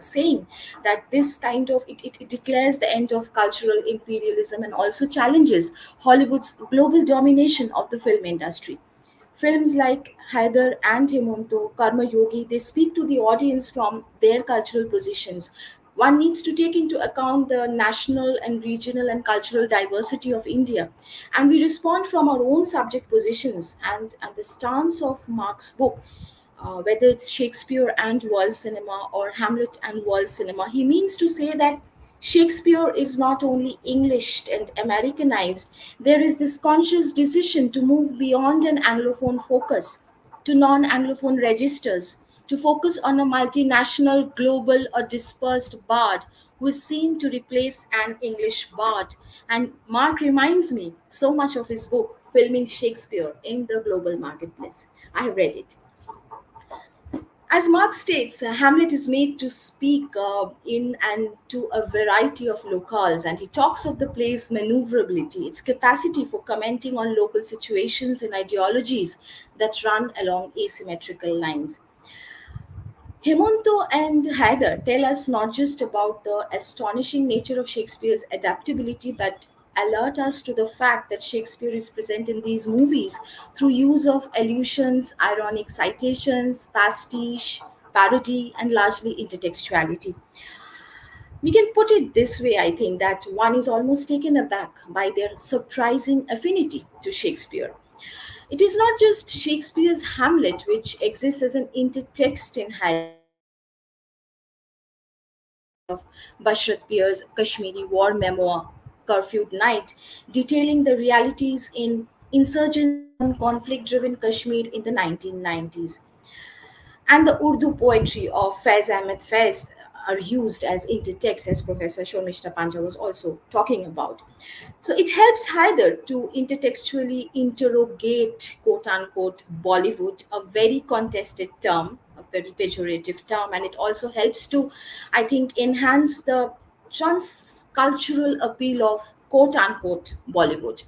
saying that this kind of it declares the end of cultural imperialism and also challenges Hollywood's global domination of the film industry. Films like Haider and Hemonto, Karma Yogi, they speak to the audience from their cultural positions. One needs to take into account the national and regional and cultural diversity of India. And we respond from our own subject positions. And the stance of Mark's book, whether it's Shakespeare and world cinema or Hamlet and world cinema, he means to say that Shakespeare is not only Englished and Americanized, there is this conscious decision to move beyond an Anglophone focus to non Anglophone registers, to focus on a multinational, global, or dispersed bard who is seen to replace an English bard. And Mark reminds me so much of his book, Filming Shakespeare in the Global Marketplace. I have read it. As Marx states, Hamlet is made to speak in and to a variety of locales, and he talks of the play's maneuverability, its capacity for commenting on local situations and ideologies that run along asymmetrical lines. Hemonto and Haider tell us not just about the astonishing nature of Shakespeare's adaptability, but alert us to the fact that Shakespeare is present in these movies through use of allusions, ironic citations, pastiche, parody, and largely intertextuality. We can put it this way, I think, that one is almost taken aback by their surprising affinity to Shakespeare. It is not just Shakespeare's Hamlet, which exists as an intertext in Haider, but also the Kashmiri Night of Bashrat Peer's Kashmiri war memoir, Curfewed Night, detailing the realities in insurgency ridden conflict driven Kashmir in the 1990s. And the Urdu poetry of Faiz Ahmed Faiz are used as intertext, as Professor Shomishta Panja was also talking about. So it helps Haider to intertextually interrogate, quote unquote, Bollywood, a very contested term, a very pejorative term, and it also helps to, I think, enhance the transcultural appeal of, quote unquote, Bollywood.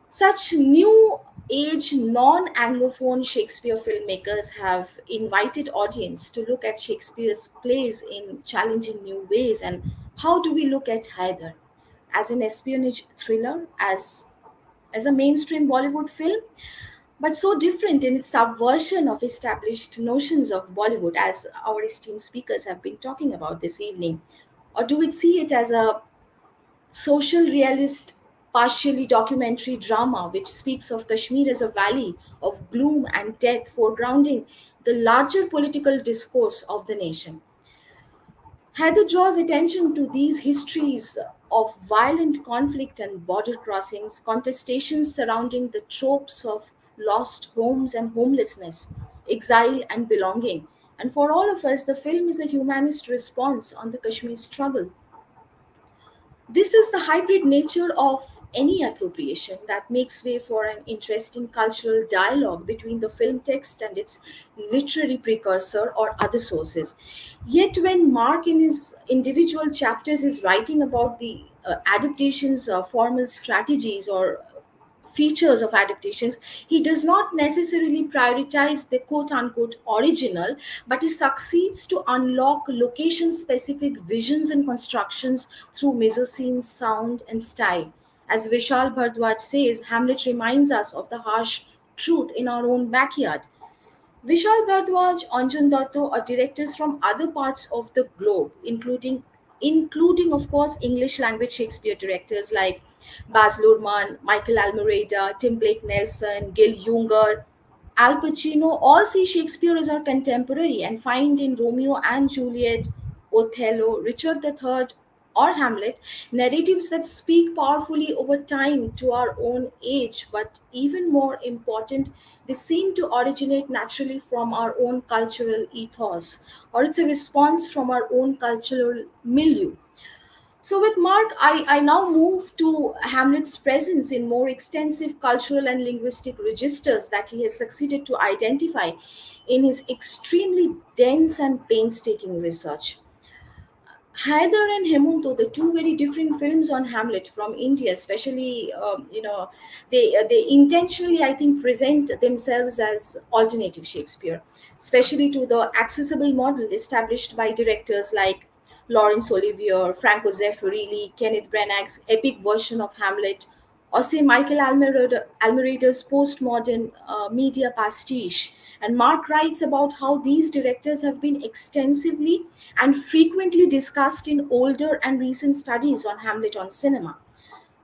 Such new age non Anglophone Shakespeare filmmakers have invited audience to look at Shakespeare's plays in challenging new ways. And how do we look at Haider? As an espionage thriller, as a mainstream Bollywood film, but so different in its subversion of established notions of Bollywood, as our esteemed speakers have been talking about this evening? Or do we see it as a social realist, partially documentary drama which speaks of Kashmir as a valley of gloom and death, foregrounding the larger political discourse of the nation? Heather draws attention to these histories of violent conflict and border crossings, contestations surrounding the tropes of lost homes and homelessness, exile and belonging. And for all of us, the film is a humanist response on the Kashmir struggle. This is the hybrid nature of any appropriation that makes way for an interesting cultural dialogue between the film text and its literary precursor or other sources. Yet, when Mark, in his individual chapters, is writing about the adaptations, formal strategies, or features of adaptations, he does not necessarily prioritize the quote unquote original, but he succeeds to unlock location specific visions and constructions through mise-en-scene, sound, and style. As Vishal Bhardwaj says, Hamlet reminds us of the harsh truth in our own backyard. Vishal Bhardwaj, Anjan Datta are directors from other parts of the globe, including of course English language Shakespeare directors like Baz Luhrmann, Michael Almereyda, Tim Blake Nelson, Gil Junger, Al Pacino. All see Shakespeare as our contemporary and find in Romeo and Juliet, Othello, Richard III, or Hamlet narratives that speak powerfully over time to our own age, but even more important, they seem to originate naturally from our own cultural ethos, or it's a response from our own cultural milieu. So, with Mark, I now move to Hamlet's presence in more extensive cultural and linguistic registers that he has succeeded to identify in his extremely dense and painstaking research. Haider and Hemunto, the two very different films on Hamlet from India, especially, they intentionally, I think, present themselves as alternative Shakespeare, especially to the accessible model established by directors like Laurence Olivier, Franco Zeffirelli, Kenneth Branagh's epic version of Hamlet, or say Michael Almereda's postmodern media pastiche. And Mark writes about how these directors have been extensively and frequently discussed in older and recent studies on Hamlet on cinema.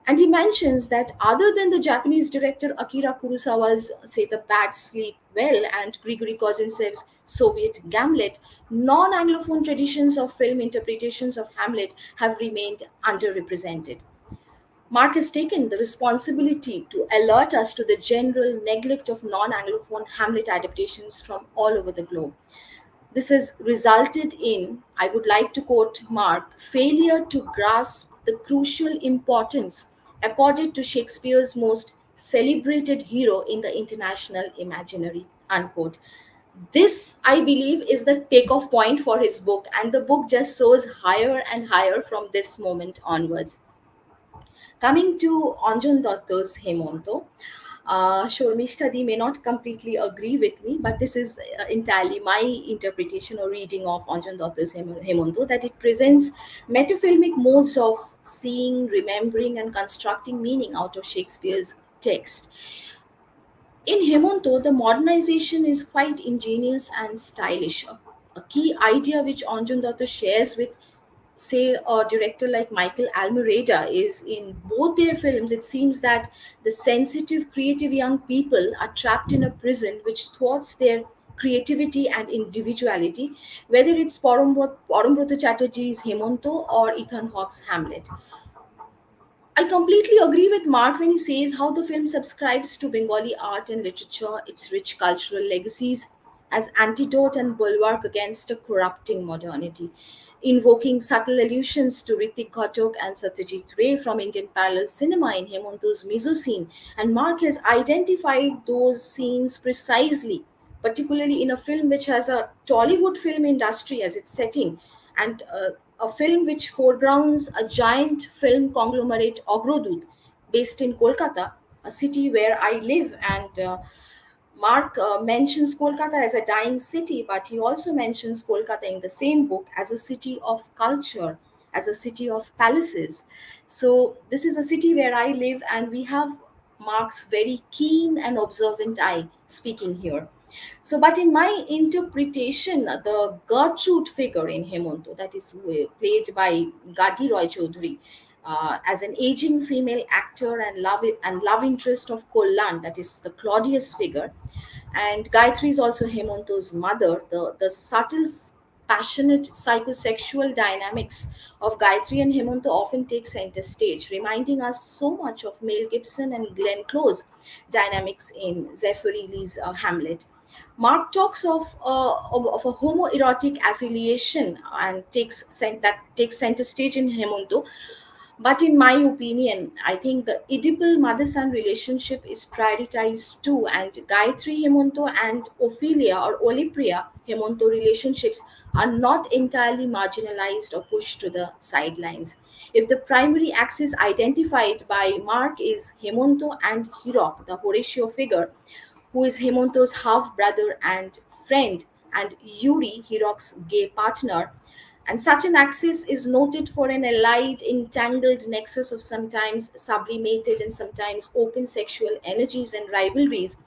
And he mentions that other than the Japanese director Akira Kurosawa's, say, The Bad Sleep Well and Grigory Kozintsev's Soviet Gamlet, non Anglophone traditions of film interpretations of Hamlet have remained underrepresented. Mark has taken the responsibility to alert us to the general neglect of non Anglophone Hamlet adaptations from all over the globe. This has resulted in, I would like to quote Mark, failure to grasp the crucial importance accorded to Shakespeare's most celebrated hero in the international imaginary. Unquote. This, I believe, is the takeoff point for his book, and the book just soars higher and higher from this moment onwards. Coming to Anjan Datta's Hemonto, Shormishta Di may not completely agree with me, but this is entirely my interpretation or reading of Anjan Datta's Hemonto, that it presents metafilmic modes of seeing, remembering, and constructing meaning out of Shakespeare's text. In Hemonto, the modernization is quite ingenious and stylish. A key idea which Anjan Datta shares with, say, a director like Michael Almereyda is in both their films, it seems that the sensitive, creative young people are trapped in a prison which thwarts their creativity and individuality, whether it's Parambrata Chatterjee's Hemonto or Ethan Hawke's Hamlet. I completely agree with Mark when he says how the film subscribes to Bengali art and literature, its rich cultural legacies, as antidote and bulwark against a corrupting modernity, invoking subtle allusions to Ritik Ghatak and Satyajit Ray from Indian parallel cinema in Hemonto's Mizo scene. And Mark has identified those scenes precisely, particularly in a film which has a Tollywood film industry as its setting, and a film which foregrounds a giant film conglomerate, Ogrodut, based in Kolkata, a city where I live. And Mark mentions Kolkata as a dying city, but he also mentions Kolkata in the same book as a city of culture, as a city of palaces. So, this is a city where I live, and we have Mark's very keen and observant eye speaking here. So, but in my interpretation, the Gertrude figure in Hemonto, that is played by Gargi Roy Chaudhary, as an aging female actor and love interest of Kollan, that is the Claudius figure, and Gayatri is also Hemonto's mother. The subtle, passionate psychosexual dynamics of Gayatri and Hemonto often take center stage, reminding us so much of Mel Gibson and Glenn Close dynamics in Zeffirelli's Hamlet. Mark talks of a homoerotic affiliation and that takes center stage in Hemonto, but in my opinion, I think the Oedipal mother son relationship is prioritized too, and Gayatri Hemonto and Ophelia or Olipria Hemonto relationships are not entirely marginalized or pushed to the sidelines. If the primary axis identified by Mark is Hemonto and Hirok, the Horatio figure, who is Hemonto's half brother and friend, and Yuri, Hirok's gay partner, and such an axis is noted for an allied, entangled nexus of sometimes sublimated and sometimes open sexual energies and rivalries.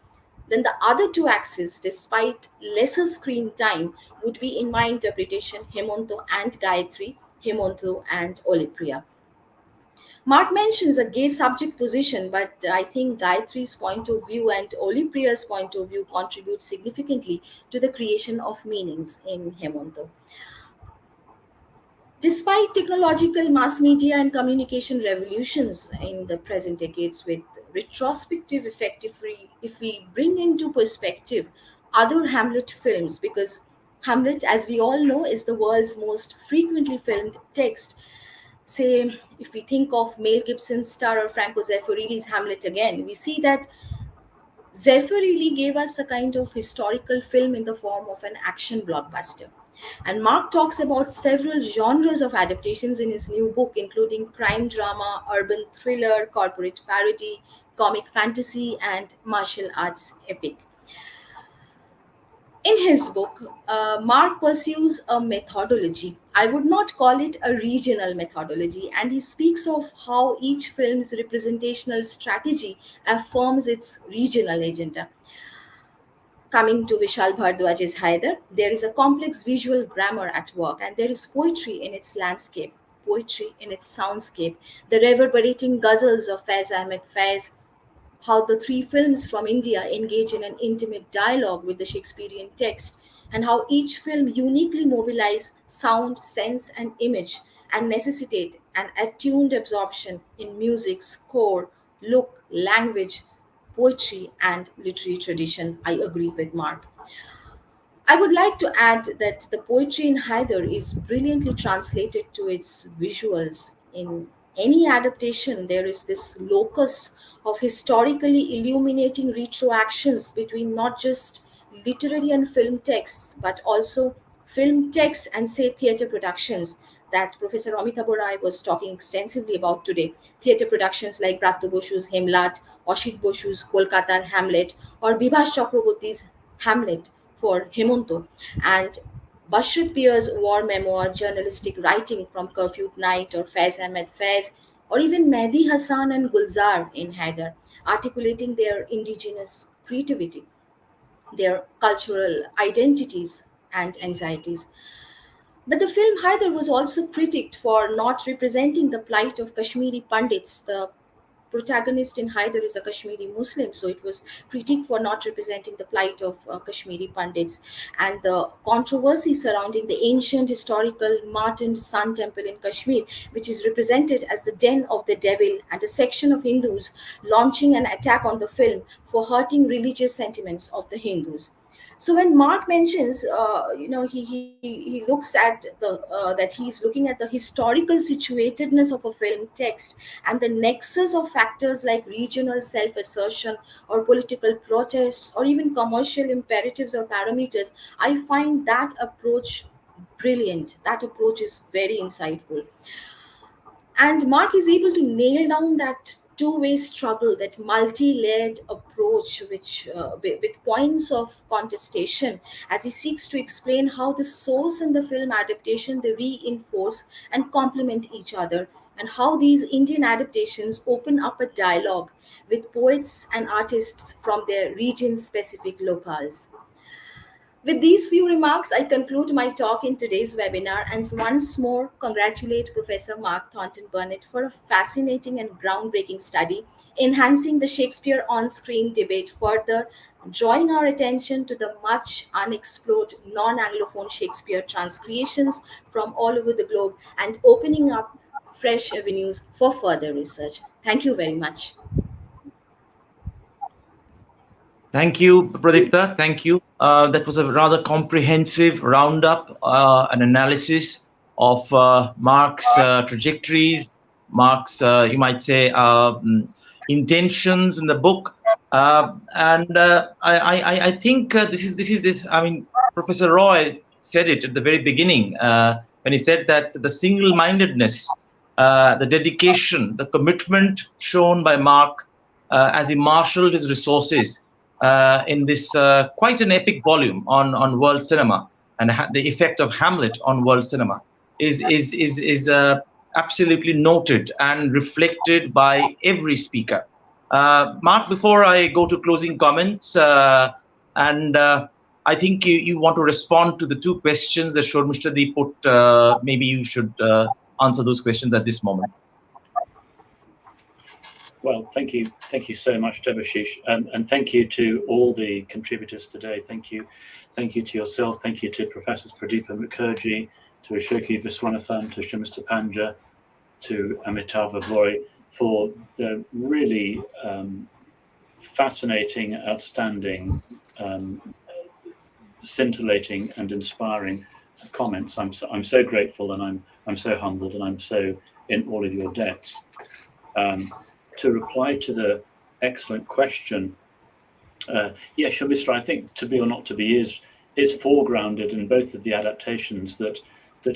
then the other two axes, despite lesser screen time, would be, in my interpretation, Hemonto and Gayatri, Hemonto and Olipriya. Mark mentions a gay subject position, but I think Gayatri's point of view and Olipriya's point of view contribute significantly to the creation of meanings in Hemonto. Despite technological mass media and communication revolutions in the present decades with retrospective effect, if we bring into perspective other Hamlet films, because Hamlet, as we all know, is the world's most frequently filmed text. Say, if we think of Mel Gibson's star or Franco Zeffirelli's Hamlet again, we see that Zeffirelli gave us a kind of historical film in the form of an action blockbuster. And Mark talks about several genres of adaptations in his new book, including crime drama, urban thriller, corporate parody, comic fantasy, and martial arts epic. In his book, Mark pursues a methodology. I would not call it a regional methodology, and he speaks of how each film's representational strategy affirms its regional agenda. Coming to Vishal Bhardwaj's Haider, there is a complex visual grammar at work, and there is poetry in its landscape, poetry in its soundscape, the reverberating ghazals of Faiz Ahmed Faiz, how the three films from India engage in an intimate dialogue with the Shakespearean text, and how each film uniquely mobilize sound, sense, and image and necessitate an attuned absorption in music, score, look, language, poetry, and literary tradition. I agree with Mark. I would like to add that the poetry in Haider is brilliantly translated to its visuals. In any adaptation, there is this locus of historically illuminating retroactions between not just literary and film texts, but also film texts and, say, theatre productions that Professor Amitabh Rai was talking extensively about today. Theatre productions like Bratto Boshu's Hemlat, Oshit Boshu's Kolkata's Hamlet, or Bibhas Chakraborty's Hamlet for Hemonto, and Bashrat Pier's war memoir journalistic writing from Curfewed Night or Faiz Ahmed Faiz, or even Mehdi Hassan and Gulzar in Haider, articulating their indigenous creativity, their cultural identities and anxieties. But the film Haider was also critiqued for not representing the plight of Kashmiri Pandits. The protagonist in Haider is a Kashmiri Muslim, so it was critiqued for not representing the plight of Kashmiri Pandits. And the controversy surrounding the ancient historical Martin Sun Temple in Kashmir, which is represented as the den of the devil, and a section of Hindus launching an attack on the film for hurting religious sentiments of the Hindus. So when Mark mentions, he looks at that he's looking at the historical situatedness of a film text and the nexus of factors like regional self-assertion or political protests or even commercial imperatives or parameters, I find that approach brilliant. That approach is very insightful. And Mark is able to nail down that two-way struggle, that multi-layered approach, with points of contestation, as he seeks to explain how the source and the film adaptation, they reinforce and complement each other, and how these Indian adaptations open up a dialogue with poets and artists from their region-specific locales. With these few remarks, I conclude my talk in today's webinar and once more congratulate Professor Mark Thornton Burnett for a fascinating and groundbreaking study, enhancing the Shakespeare on-screen debate further, drawing our attention to the much unexplored non-Anglophone Shakespeare transcreations from all over the globe, and opening up fresh avenues for further research. Thank you very much. Thank you, Pradipta. Thank you. That was a rather comprehensive roundup, an analysis of Mark's trajectories, Mark's, you might say, intentions in the book. I think this is. I mean, Professor Roy said it at the very beginning when he said that the single-mindedness, the dedication, the commitment shown by Mark as he marshaled his resources in this quite an epic volume on world cinema and the effect of Hamlet on world cinema is absolutely noted and reflected by every speaker. Mark, before I go to closing comments, and I think you want to respond to the two questions that Shormishta put. Maybe you should answer those questions at this moment. Well, thank you so much, Debashish, and thank you to all the contributors today. Thank you to yourself. Thank you to Professors Pradeepa Mukherjee, to Ashoki Viswanathan, to Shrimasta Panja, to Amitav Avoy for the really fascinating, outstanding, scintillating, and inspiring comments. I'm so grateful, and I'm so humbled, and I'm so in all of your debts. To reply to the excellent question, yeah, Shormishta, I think To Be or Not to Be is foregrounded in both of the adaptations that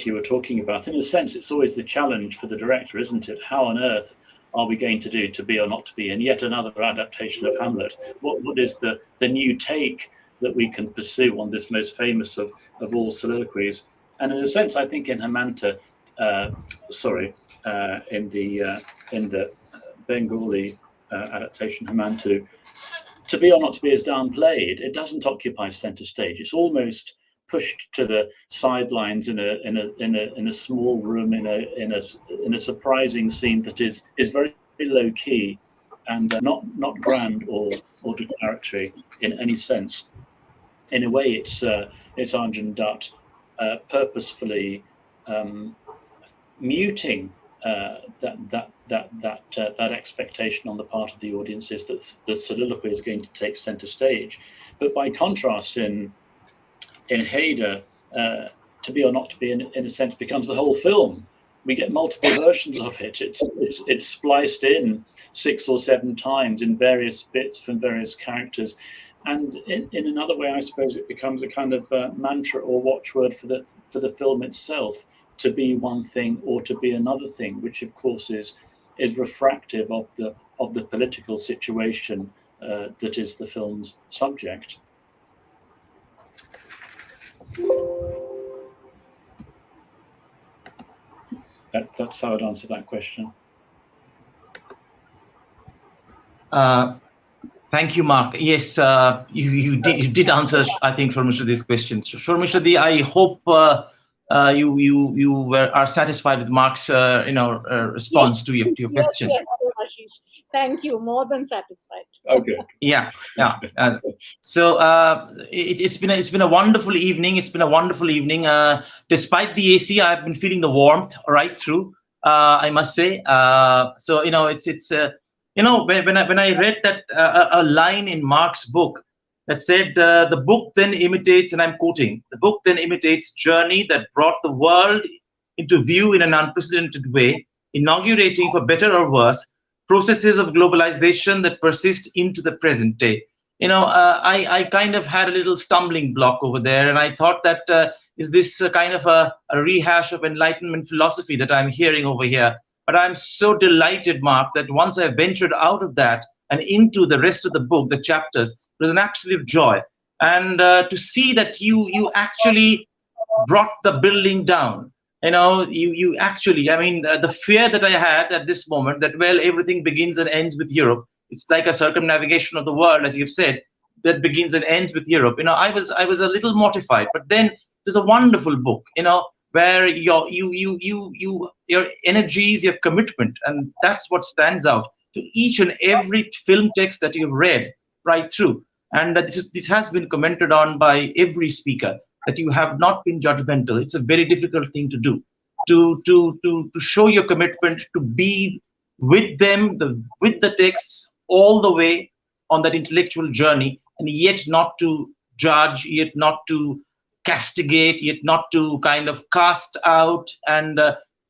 you were talking about. In a sense, it's always the challenge for the director, isn't it? How on earth are we going to do To Be or Not to Be in yet another adaptation of Hamlet? What is the new take that we can pursue on this most famous of all soliloquies? And in a sense, I think in Hamanta, in the Bengali adaptation Hamantu, To Be or Not to Be is downplayed. It doesn't occupy center stage. It's almost pushed to the sidelines in a small room in a surprising scene that is very low key and not grand or declaratory in any sense. In a way, it's Arjun Dutt purposefully muting that expectation on the part of the audience is that the soliloquy is going to take center stage. But by contrast, in Hader, To Be or Not to Be, in a sense, becomes the whole film. We get multiple versions of it. It's spliced in 6 or 7 times in various bits from various characters. And in another way, I suppose it becomes a kind of mantra or watchword for the film itself, to be one thing or to be another thing, which of course is refractive of the political situation that is the film's subject. That's how I'd answer that question. Thank you, Mark. Yes, you did answer, I think, Shormishta's question. Shormishta, I hope you are satisfied with Mark's response to your question. Yes, Ashish. Thank you. More than satisfied. Okay. Yeah. So it's been a wonderful evening. It's been a wonderful evening. Despite the AC, I've been feeling the warmth right through. I must say. So it's when I read that a line in Mark's book that said, the book then imitates, and I'm quoting, the book then imitates journey that brought the world into view in an unprecedented way, inaugurating, for better or worse, processes of globalization that persist into the present day. I kind of had a little stumbling block over there, and I thought that is this kind of a rehash of Enlightenment philosophy that I'm hearing over here? But I'm so delighted, Mark, that once I ventured out of that and into the rest of the book, the chapters, it was an absolute joy. And to see that you actually brought the building down. You actually, the fear that I had at this moment that, well, everything begins and ends with Europe. It's like a circumnavigation of the world, as you've said, that begins and ends with Europe. I was a little mortified, but then it was a wonderful book, where your energies, your commitment, and that's what stands out to each and every film text that you've read right through. And that this has been commented on by every speaker, that you have not been judgmental. It's a very difficult thing to do, to show your commitment, to be with them, with the texts all the way on that intellectual journey, and yet not to judge, yet not to castigate, yet not to kind of cast out and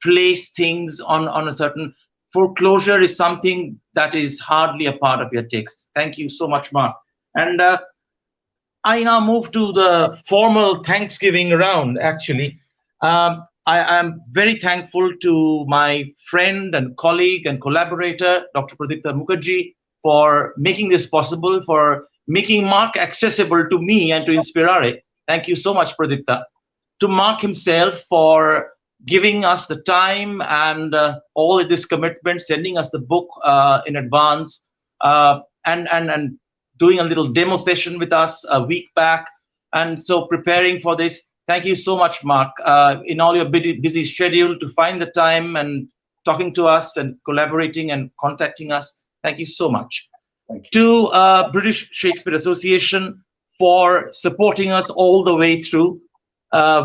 place things on a certain foreclosure is something that is hardly a part of your text. Thank you so much, Mark. And I now move to the formal Thanksgiving round, actually. I am very thankful to my friend and colleague and collaborator, Dr. Pradeepa Mukherjee, for making this possible, for making Mark accessible to me and to Inspirare. Thank you so much, Pradeepa. To Mark himself for giving us the time and all of this commitment, sending us the book in advance. and doing a little demo session with us a week back. And so preparing for this. Thank you so much, Mark, in all your busy schedule to find the time and talking to us and collaborating and contacting us. Thank you so much. Thank you. To British Shakespeare Association for supporting us all the way through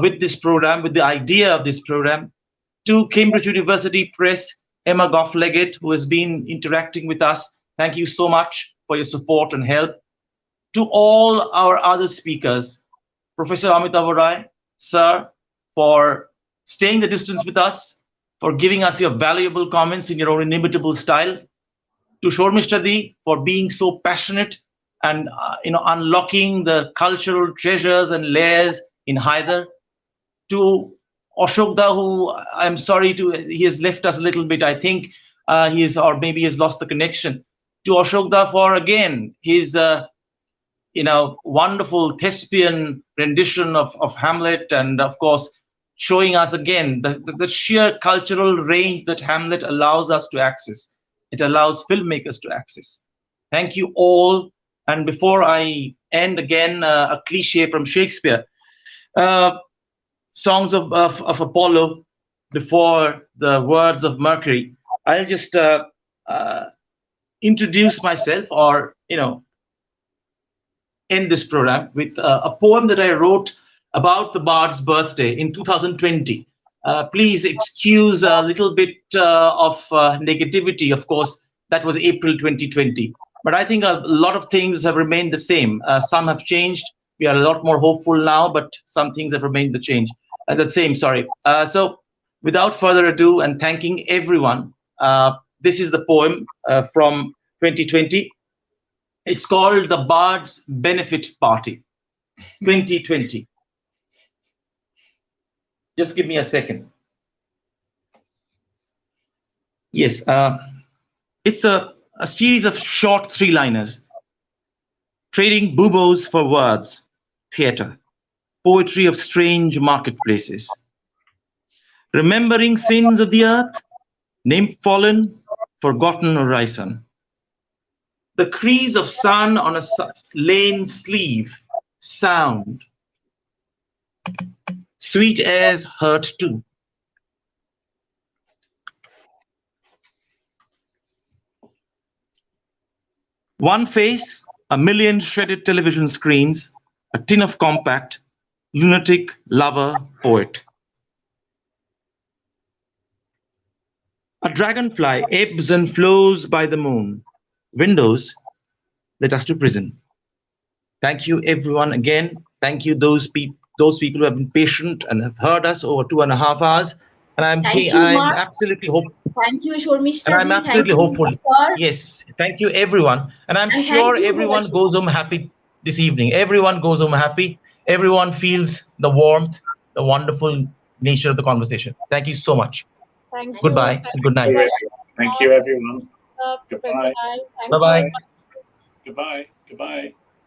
with this program, with the idea of this program. To Cambridge University Press, Emma Goff-Leggett, who has been interacting with us. Thank you so much for your support and help. To all our other speakers, Professor Amitav Rai, sir, for staying the distance with us, for giving us your valuable comments in your own inimitable style. To Shormishta Di for being so passionate and unlocking the cultural treasures and layers in Hyder. To Ashokda, who I'm sorry he has left us a little bit. I think he is, or maybe he has lost the connection. To Ashokda for again his wonderful thespian rendition of Hamlet, and of course showing us again the sheer cultural range that Hamlet allows us to access. It allows filmmakers to access. Thank you all. And before I end, again, a cliche from Shakespeare, songs of Apollo before the words of Mercury. I'll just introduce myself, or end this program with a poem that I wrote about the Bard's birthday in 2020. Please excuse a little bit of negativity. Of course, that was April 2020. But I think a lot of things have remained the same. Some have changed. We are a lot more hopeful now, but some things have remained the same. Sorry. So without further ado, and thanking everyone, this is the poem from 2020. It's called The Bard's Benefit Party 2020. Just give me a second. Yes, it's a series of short three-liners, trading buboes for words, theatre, poetry of strange marketplaces, remembering sins of the earth, named fallen, forgotten or risen, the crease of sun on a lane sleeve, sound, sweet airs hurt too. One face, a million shredded television screens, a tin of compact, lunatic, lover, poet. A dragonfly ebbs and flows by the moon. Windows led us to prison. Thank you, everyone, again. Thank you, those people who have been patient and have heard us over 2.5 hours. And I'm absolutely hopeful. Thank you, Shormishta. And I'm absolutely hopeful. Yes, thank you, everyone. And I'm sure everyone goes home happy this evening. Everyone goes home happy. Everyone feels the warmth, the wonderful nature of the conversation. Thank you so much. Thank you. Goodbye and good night. Thank you, everyone. Professor. Goodbye. Bye-bye. Goodbye. Goodbye.